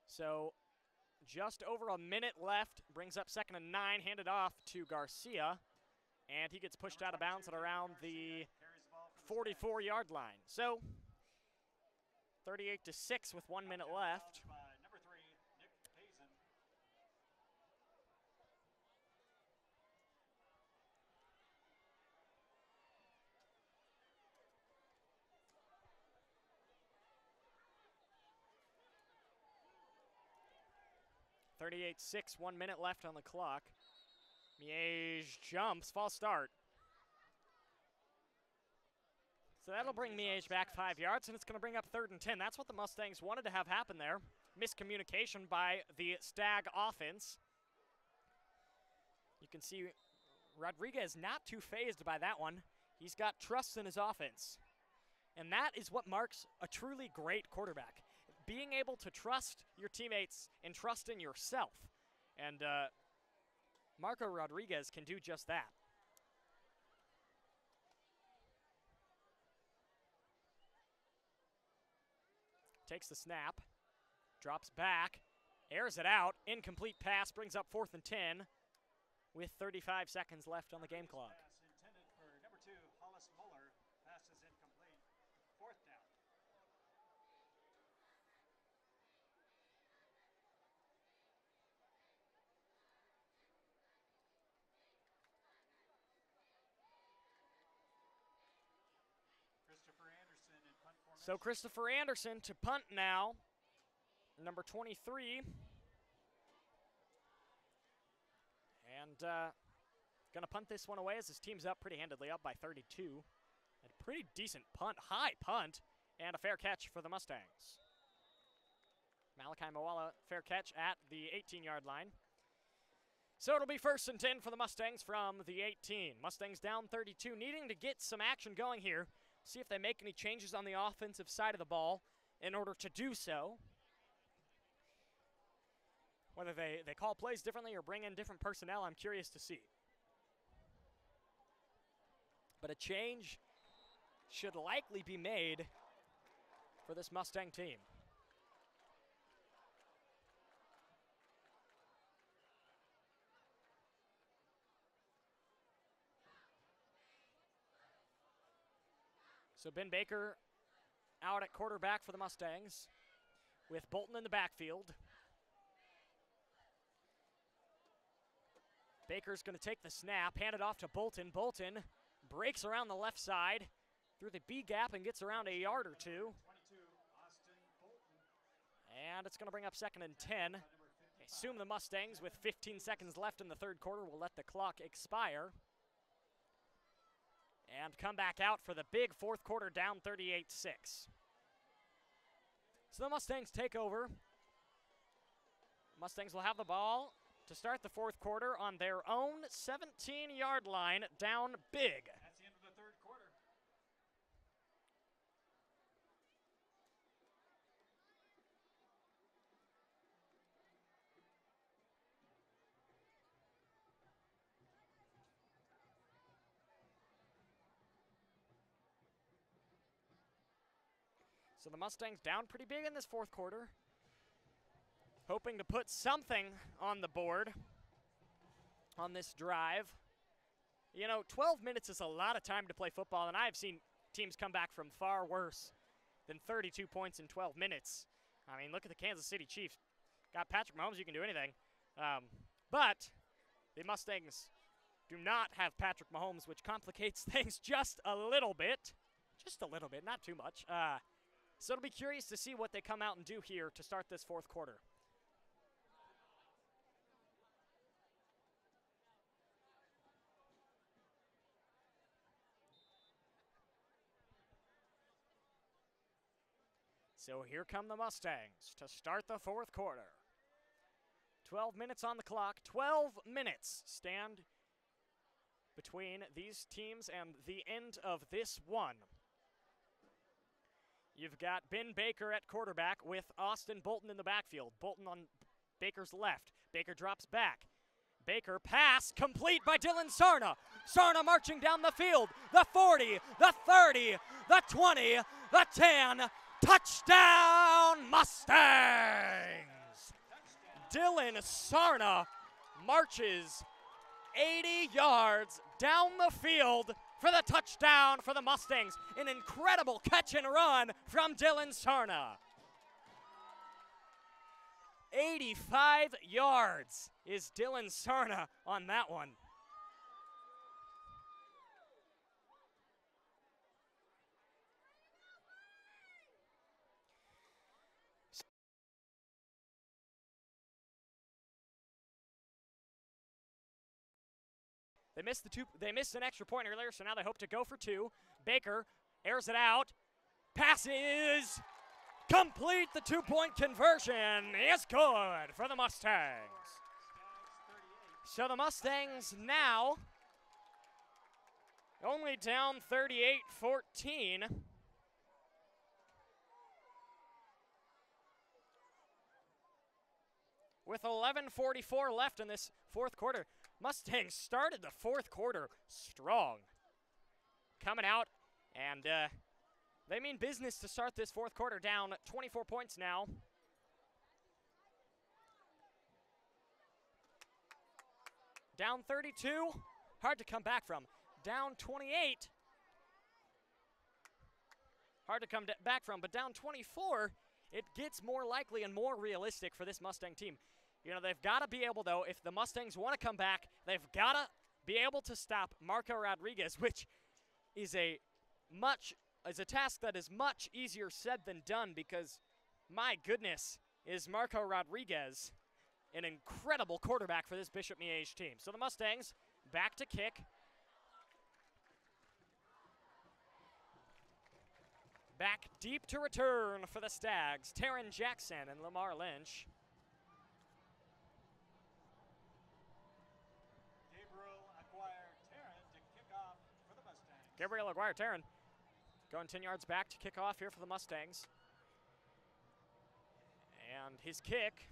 So just over a minute left, brings up 2nd and 9, handed off to Garcia, and he gets pushed out of bounds at around the 44-yard line. So 38-6 with 1 minute left. By number 3, Nick Hazen. .38-6, 1 minute left on the clock. Miege jumps, false start. So that'll bring Miege back 5 yards, and it's going to bring up 3rd and 10. That's what the Mustangs wanted to have happen there. Miscommunication by the Stag offense. You can see Rodriguez not too fazed by that one. He's got trust in his offense. And that is what marks a truly great quarterback. Being able to trust your teammates and trust in yourself. And Marco Rodriguez can do just that. Takes the snap, drops back, airs it out, incomplete pass, brings up 4th and 10. with 35 seconds left on the game clock. Pass intended for number 2, Hollis Muller. Pass is incomplete. 4th down. Christopher Anderson in punt formation. So Christopher Anderson to punt now, number 23. And going to punt this one away as his team's up pretty handedly, up by 32. A pretty decent punt, high punt, and a fair catch for the Mustangs. Malachi Moala, fair catch at the 18-yard line. So it'll be 1st and 10 for the Mustangs from the 18. Mustangs down 32, needing to get some action going here. See if they make any changes on the offensive side of the ball in order to do so. Whether they call plays differently or bring in different personnel, I'm curious to see. But a change should likely be made for this Mustang team. So Ben Baker out at quarterback for the Mustangs with Bolton in the backfield. Baker's going to take the snap, hand it off to Bolton. Bolton breaks around the left side through the B gap and gets around a yard or two. 22, Austin Bolton. And it's going to bring up 2nd and 10. I assume the Mustangs, with 15 seconds left in the 3rd quarter, will let the clock expire. And come back out for the big 4th quarter, down 38-6. So the Mustangs take over. Mustangs will have the ball to start the 4th quarter on their own 17-yard line, down big. That's the end of the 3rd quarter. So the Mustangs down pretty big in this 4th quarter, hoping to put something on the board on this drive. You know, 12 minutes is a lot of time to play football, and I've seen teams come back from far worse than 32 points in 12 minutes. I mean, look at the Kansas City Chiefs. Got Patrick Mahomes, you can do anything. But the Mustangs do not have Patrick Mahomes, which complicates things just a little bit. Just a little bit, not too much. So it'll be curious to see what they come out and do here to start this 4th quarter. So here come the Mustangs to start the 4th quarter. 12 minutes on the clock. 12 minutes stand between these teams and the end of this one. You've got Ben Baker at quarterback with Austin Bolton in the backfield. Bolton on Baker's left. Baker drops back. Baker pass complete by Dylan Sarna. Sarna marching down the field. The 40, the 30, the 20, the 10. Touchdown Mustangs! Dylan Sarna marches 80 yards down the field for the touchdown for the Mustangs. An incredible catch and run from Dylan Sarna. 85 yards is Dylan Sarna on that one. They missed an extra point earlier, so now they hope to go for 2. Baker airs it out. Passes complete. The 2-point conversion is good for the Mustangs. So the Mustangs now only down 38-14. With 11:44 left in this 4th quarter. Mustangs started the 4th quarter strong. Coming out, and they mean business to start this 4th quarter, down 24 points now. Down 32, hard to come back from. Down 28, hard to come back from, but down 24, it gets more likely and more realistic for this Mustang team. You know, they've got to be able, though, if the Mustangs want to come back, they've got to be able to stop Marco Rodriguez, which is a task that is much easier said than done because, my goodness, is Marco Rodriguez an incredible quarterback for this Bishop Miege team. So the Mustangs back to kick. Back deep to return for the Stags. Taryn Jackson and Lamar Lynch. Gabriel Aguirre-Taryn going 10 yards back to kick off here for the Mustangs. And his kick,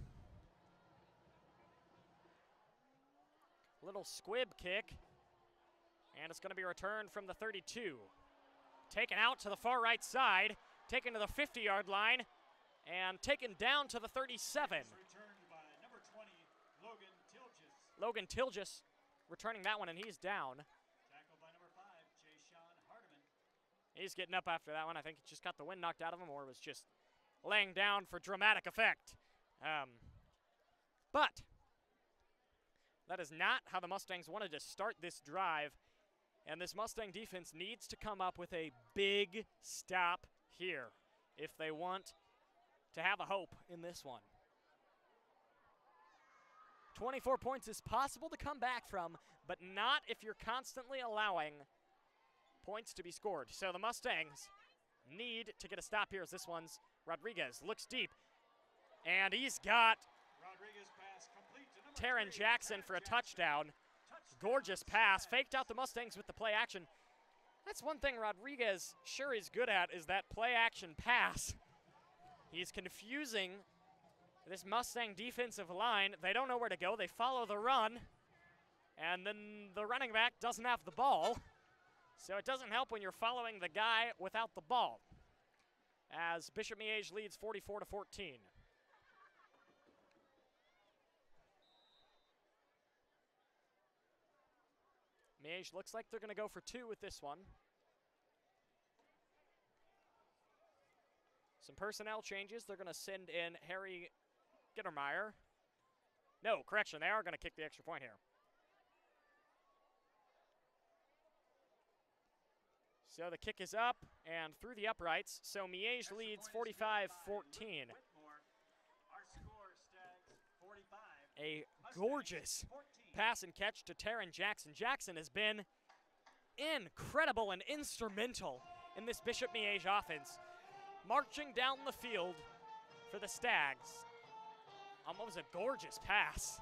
little squib kick, and it's going to be returned from the 32. Taken out to the far right side, taken to the 50-yard line, and taken down to the 37. Returned by number 20, Logan Tilges. Logan Tilges returning that one, and he's down. Tackled by number 5, Jay-Sean Hardiman. He's getting up after that one. I think he just got the wind knocked out of him or was just laying down for dramatic effect. But that is not how the Mustangs wanted to start this drive. And this Mustang defense needs to come up with a big stop here if they want to have a hope in this one. 24 points is possible to come back from, but not if you're constantly allowing points to be scored. So the Mustangs need to get a stop here as this one's Rodriguez looks deep. And he's got Rodriguez pass complete to number Taryn 3, Jackson for a touchdown. Gorgeous pass, faked out the Mustangs with the play action. That's one thing Rodriguez sure is good at, is that play action pass. He's confusing this Mustang defensive line. They don't know where to go. They follow the run, and then the running back doesn't have the ball. So it doesn't help when you're following the guy without the ball, as Bishop Miege leads 44-14. Miege looks like they're going to go for 2 with this one. Some personnel changes. They're going to send in Harry Gittermeyer. No, correction, they are going to kick the extra point here. So the kick is up and through the uprights. So Miege leads 45-14. A gorgeous pass and catch to Taryn Jackson. Jackson has been incredible and instrumental in this Bishop Miege offense, marching down the field for the Stags. That was a gorgeous pass.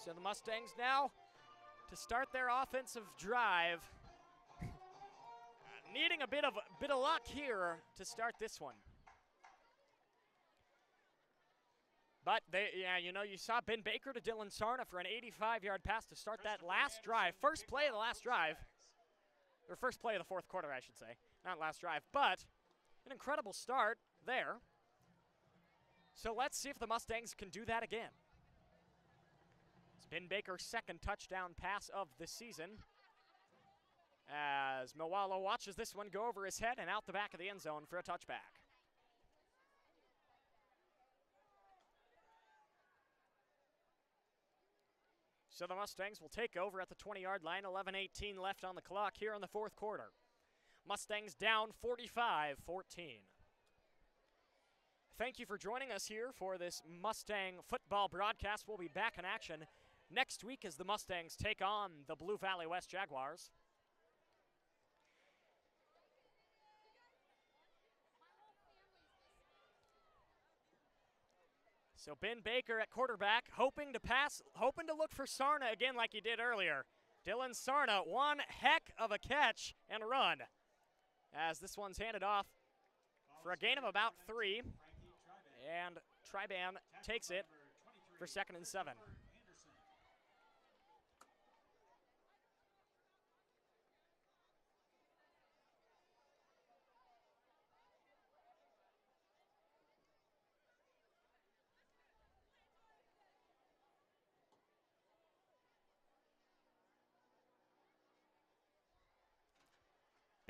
So the Mustangs now, to start their offensive drive, needing a bit of luck here to start this one. But you saw Ben Baker to Dylan Sarna for an 85-yard pass to start that last drive. First play of the last drive, or first play of the fourth quarter, I should say, not last drive. But an incredible start there. So let's see if the Mustangs can do that again. Ben Baker's second touchdown pass of the season, as Mawalo watches this one go over his head and out the back of the end zone for a touchback. So the Mustangs will take over at the 20-yard line, 11:18 left on the clock here in the fourth quarter. Mustangs down 45-14. Thank you for joining us here for this Mustang football broadcast. We'll be back in action next week as the Mustangs take on the Blue Valley West Jaguars. So Ben Baker at quarterback, hoping to pass, hoping to look for Sarna again like he did earlier. Dylan Sarna, one heck of a catch and run, as this one's handed off for a gain of about 3, and Triban takes it for 2nd and 7.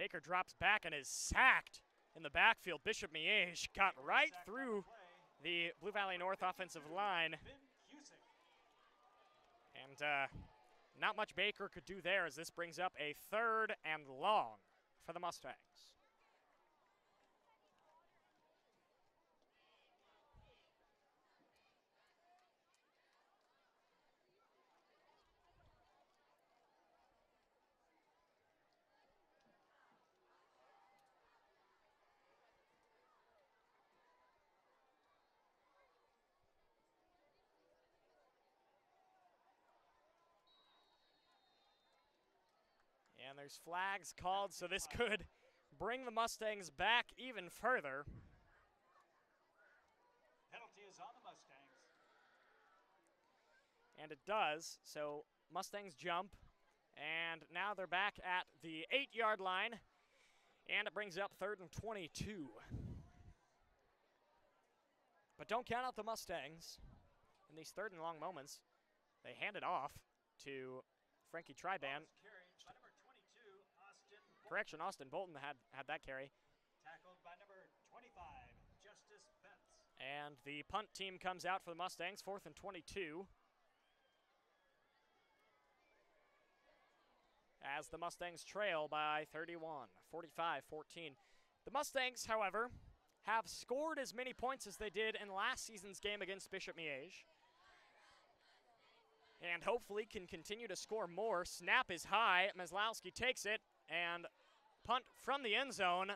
Baker drops back and is sacked in the backfield. Bishop Miege got right through the Blue Valley North offensive line. And not much Baker could do there, as this brings up a 3rd and long for the Mustangs. And there's flags called, so this could bring the Mustangs back even further. Penalty is on the Mustangs. And it does, so Mustangs jump, and now they're back at the 8-yard line, and it brings up 3rd and 22. But don't count out the Mustangs. In these 3rd and long moments, they hand it off to Frankie Triban. Correction, Austin Bolton had that carry. Tackled by number 25, Justice Betts. And the punt team comes out for the Mustangs, 4th and 22. As the Mustangs trail by 31, 45-14. The Mustangs, however, have scored as many points as they did in last season's game against Bishop Miege. And hopefully can continue to score more. Snap is high. Maslowski takes it and punt from the end zone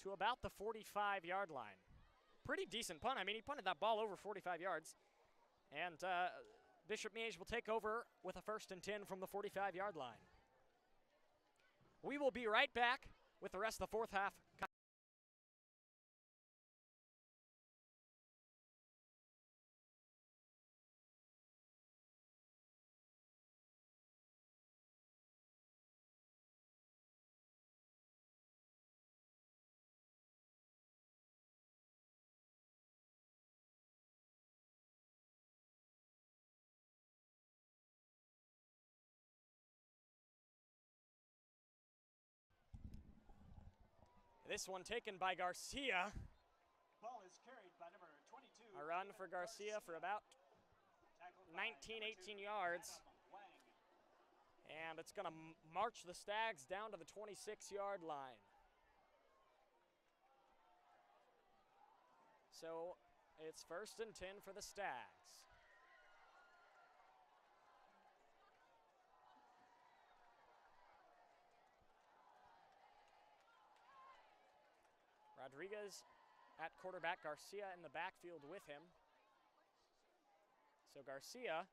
to about the 45-yard line. Pretty decent punt. I mean, he punted that ball over 45 yards. And Bishop Miege will take over with a 1st and 10 from the 45-yard line. We will be right back with the rest of the 4th half. This one taken by Garcia. Ball is carried by number 22. A run for Garcia for about 19, 18 yards. And it's going to march the Stags down to the 26-yard line. So it's 1st and 10 for the Stags. Rodriguez at quarterback, Garcia in the backfield with him. So Garcia,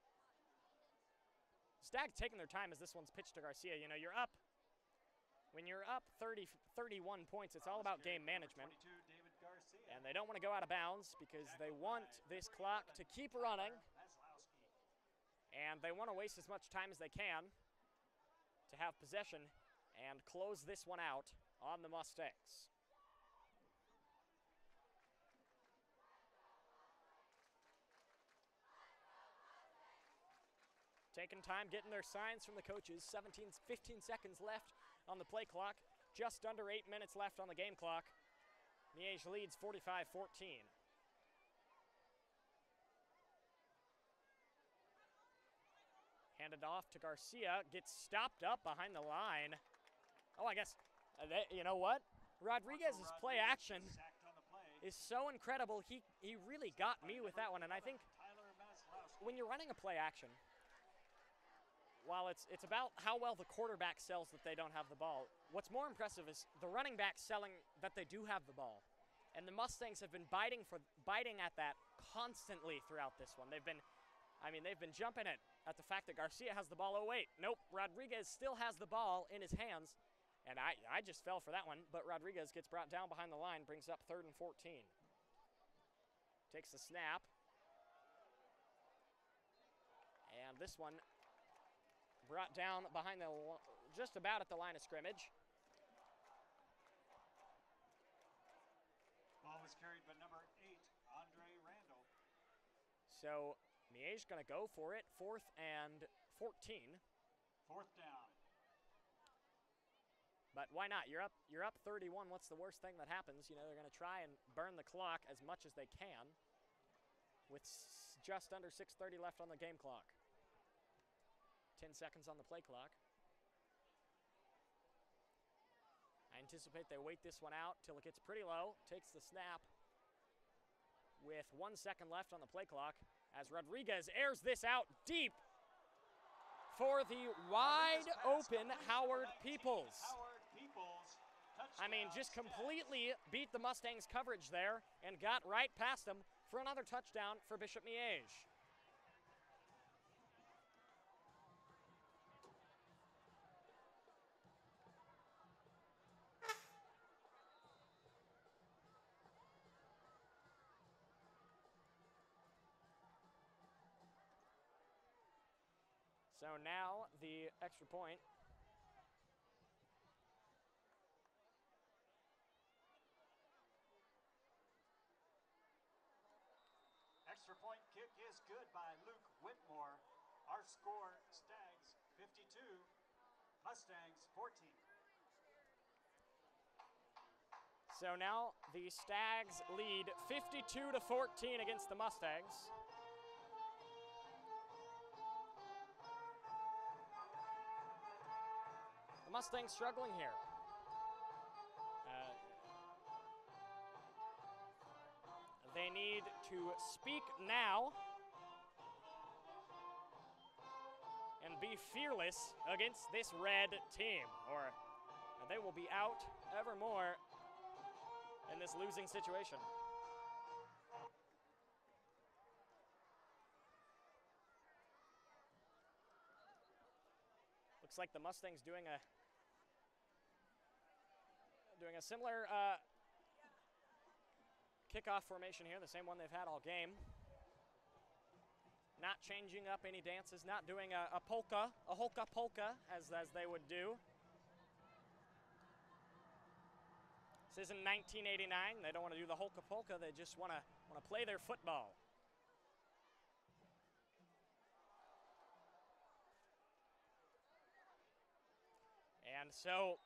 Stags taking their time as this one's pitched to Garcia. You know, when you're up 31 points, it's all about game management. And they don't want to go out of bounds because they want this clock to keep running. And they want to waste as much time as they can to have possession and close this one out on the Mustangs. Taking time, getting their signs from the coaches. 15 seconds left on the play clock. Just under 8 minutes left on the game clock. Miege leads 45-14. Handed off to Garcia. Gets stopped up behind the line. Oh, I guess, you know what? Rodriguez's play action is so incredible. He really got me with that one. And I think when you're running a play action, while it's about how well the quarterback sells that they don't have the ball, what's more impressive is the running back selling that they do have the ball. And the Mustangs have been biting at that constantly throughout this one. They've been jumping at the fact that Garcia has the ball. Oh, wait, nope, Rodriguez still has the ball in his hands. And I just fell for that one, but Rodriguez gets brought down behind the line, brings up 3rd and 14. Takes the snap. And this one brought down behind just about at the line of scrimmage. Ball was carried by number 8, Andre Randall. So Miege going to go for it, 4th and 14. 4th down. But why not? You're up 31. What's the worst thing that happens? You know, they're going to try and burn the clock as much as they can with just under 6:30 left on the game clock. 10 seconds on the play clock. I anticipate they wait this one out till it gets pretty low. Takes the snap with 1 second left on the play clock as Rodriguez airs this out deep for the wide open Howard Peoples. I mean, just completely beat the Mustangs' coverage there and got right past them for another touchdown for Bishop Miege. So now the extra point. Extra point kick is good by Luke Whitmore. Our score, Stags 52, Mustangs 14. So now the Stags lead 52-14 against the Mustangs. The Mustangs struggling here. They need to speak now and be fearless against this red team, or they will be out evermore in this losing situation. Looks like the Mustangs doing a similar kickoff formation here, the same one they've had all game. Not changing up any dances, not doing a polka, a polka as they would do. This isn't 1989. They don't want to do the polka. They just want to play their football. And so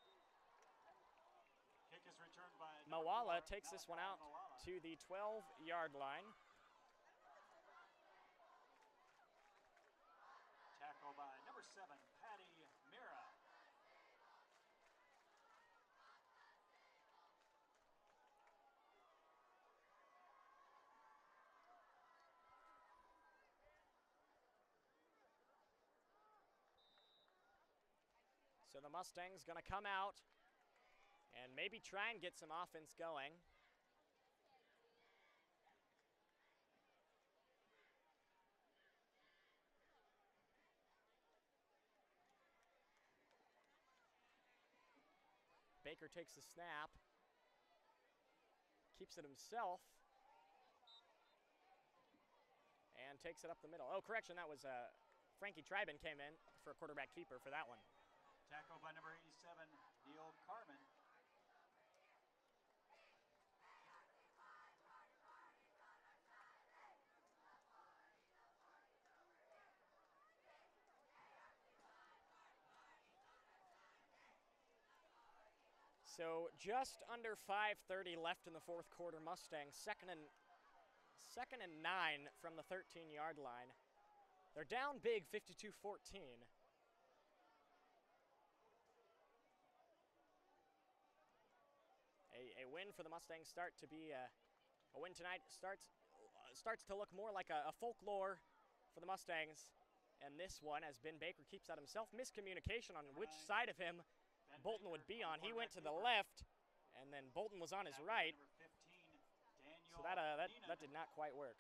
Kick is returned by Mawala takes this one out to the 12-yard line. Tackle by number 7, Patty Mira. So the Mustangs going to come out and maybe try and get some offense going. Baker takes the snap, keeps it himself, and takes it up the middle. Oh, correction, that was Frankie Triben came in for a quarterback keeper for that one. Tackle by number 87, Neil Carmen. So just under 5:30 left in the fourth quarter. Mustangs second and 9 from the 13-yard line. They're down big, 52-14. A win for the Mustangs start to be a win tonight. Starts to look more like a folklore for the Mustangs. And this one, as Ben Baker keeps that himself, miscommunication on which side of him Bolton would be on. He went to the left, and then Bolton was on his right. So that did not quite work.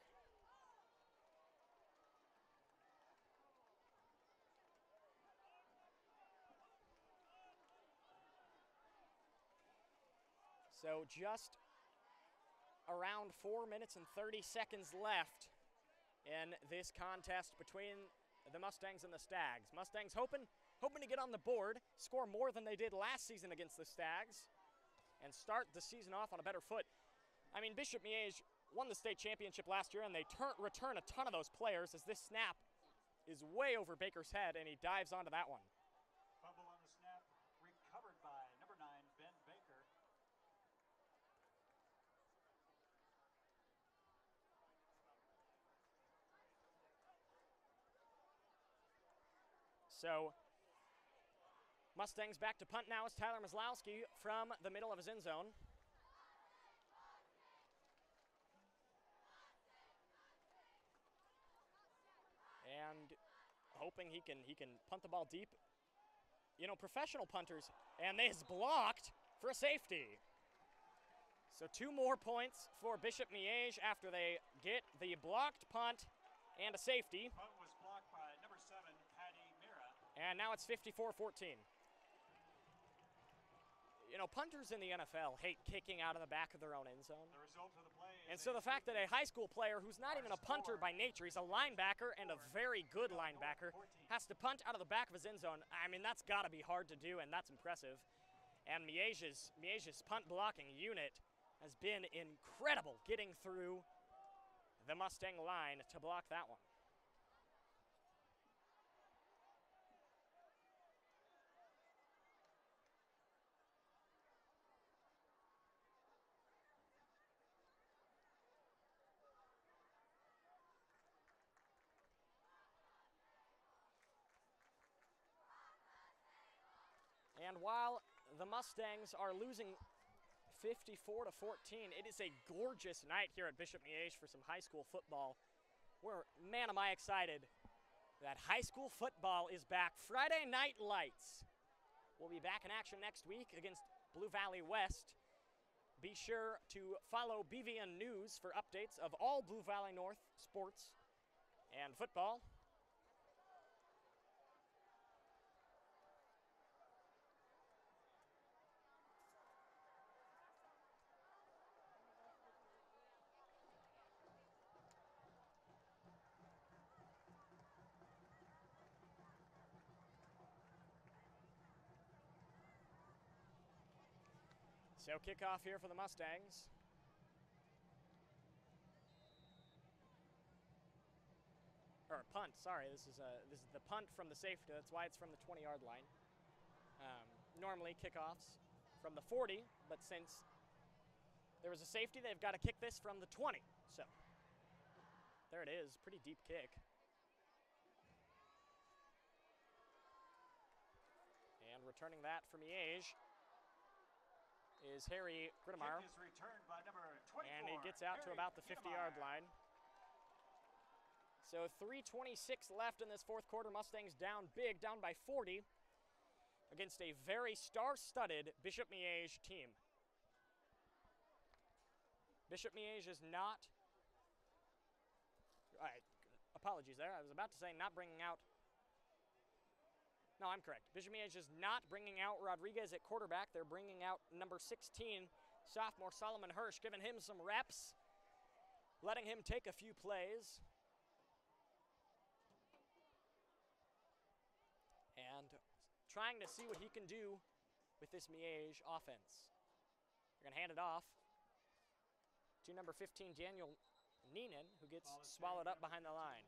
So just around 4 minutes and 30 seconds left in this contest between the Mustangs and the Stags. Mustangs hoping to get on the board, score more than they did last season against the Stags, and start the season off on a better foot. I mean, Bishop Miege won the state championship last year, and they return a ton of those players as this snap is way over Baker's head, and he dives onto that one. Fumble on the snap, recovered by number 9, So Mustangs back to punt now as Tyler Maslowski from the middle of his end zone. And hoping he can punt the ball deep. You know, professional punters, and this blocked for a safety. So 2 more points for Bishop Miege after they get the blocked punt and a safety. Punt was blocked by number 7, Patty Mira. And now it's 54-14. You know, punters in the NFL hate kicking out of the back of their own end zone. The result of the play is And so the fact that a high school player who's not even a punter by nature, he's a linebacker and a very good linebacker, has to punt out of the back of his end zone, I mean, that's got to be hard to do, and that's impressive. And Miege's punt blocking unit has been incredible getting through the Mustang line to block that one. And while the Mustangs are losing 54-14, it is a gorgeous night here at Bishop Miege for some high school football. Man, am I excited that high school football is back. Friday Night Lights will be back in action next week against Blue Valley West. Be sure to follow BVN News for updates of all Blue Valley North sports and football. So kickoff here for the Mustangs. Or punt, sorry. This is the punt from the safety. That's why it's from the 20-yard line. Normally kickoffs from the 40, but since there was a safety, they've got to kick this from the 20. So there it is, pretty deep kick. And returning that for Miege is Harry Gridemar. Kick is returned by number 24. And he gets out to about the 50-yard line. So 3:26 left in this fourth quarter. Mustangs down big, down by 40 against a very star-studded Bishop Miege team. Bishop Miege is not, apologies there, I was about to say not bringing out, no, I'm correct. Bishop Miege is not bringing out Rodriguez at quarterback. They're bringing out number 16, sophomore Solomon Hirsch, giving him some reps, letting him take a few plays. And trying to see what he can do with this Miege offense. They're going to hand it off to number 15, Daniel Neenan, who gets swallowed up behind the line.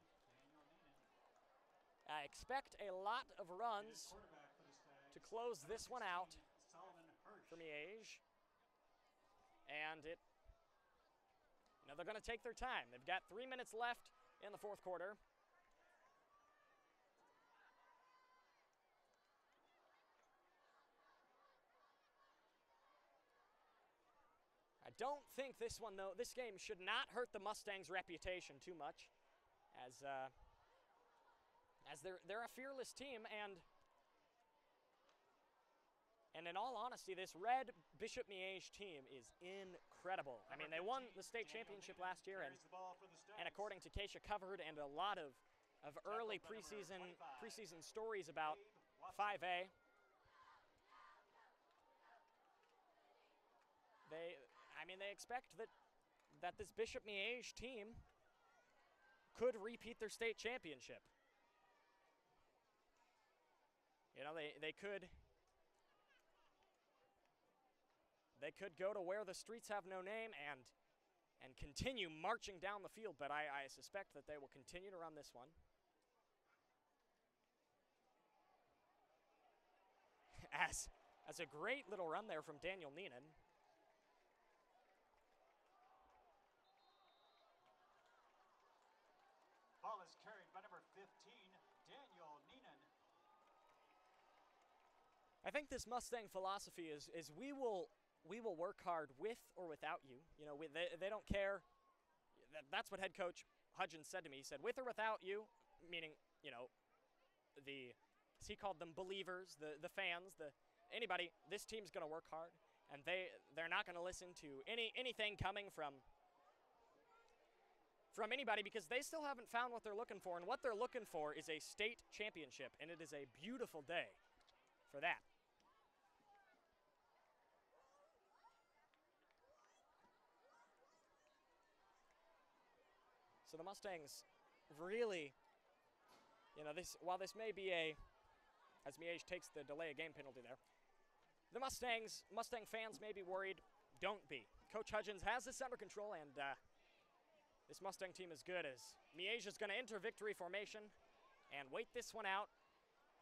I expect a lot of runs to close this one out for Miege. And they're going to take their time. They've got 3 minutes left in the fourth quarter. I don't think this game should not hurt the Mustangs' reputation too much, as they're a fearless team, and in all honesty, this red Bishop Miege team is incredible. I mean, they won the state championship last year, and according to Keisha Covered and a lot of early preseason stories about 5A, they expect that this Bishop Miege team could repeat their state championship. You know, they could go to where the streets have no name and continue marching down the field, but I suspect that they will continue to run this one. As a great little run there from Daniel Neenan. Ball is carried by number 15, Daniel Neenan. I think this Mustang philosophy is we will work hard with or without you. You know, they don't care. That's what head coach Hudgens said to me. He said, with or without you, meaning, you know, he called them believers, the fans, anybody. This team's going to work hard, and they're not going to listen to anything coming from anybody, because they still haven't found what they're looking for, and what they're looking for is a state championship, and it is a beautiful day for that. So the Mustangs really, you know, while this may be as Miege takes the delay of game penalty there, the Mustang fans may be worried. Don't be. Coach Hudgens has this under control, and this Mustang team is good as Miege is going to enter victory formation and wait this one out.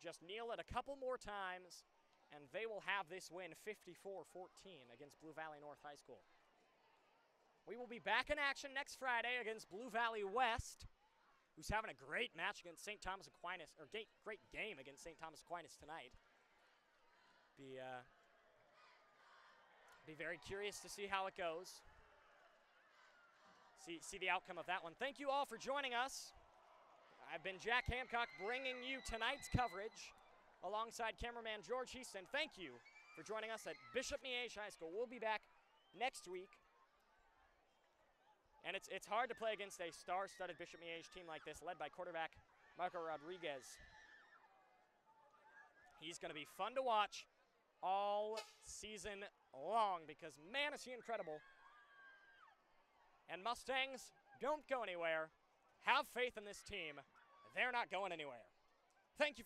Just kneel it a couple more times, and they will have this win 54-14 against Blue Valley North High School. We will be back in action next Friday against Blue Valley West, who's having a great match against St. Thomas Aquinas, or great game against St. Thomas Aquinas tonight. Be very curious to see how it goes. See the outcome of that one. Thank you all for joining us. I've been Jack Hancock bringing you tonight's coverage alongside cameraman George Heaston. Thank you for joining us at Bishop Miege High School. We'll be back next week. And it's hard to play against a star-studded Bishop Miege team like this, led by quarterback Marco Rodriguez. He's going to be fun to watch all season long because, man, is he incredible. And Mustangs, don't go anywhere. Have faith in this team. They're not going anywhere. Thank you.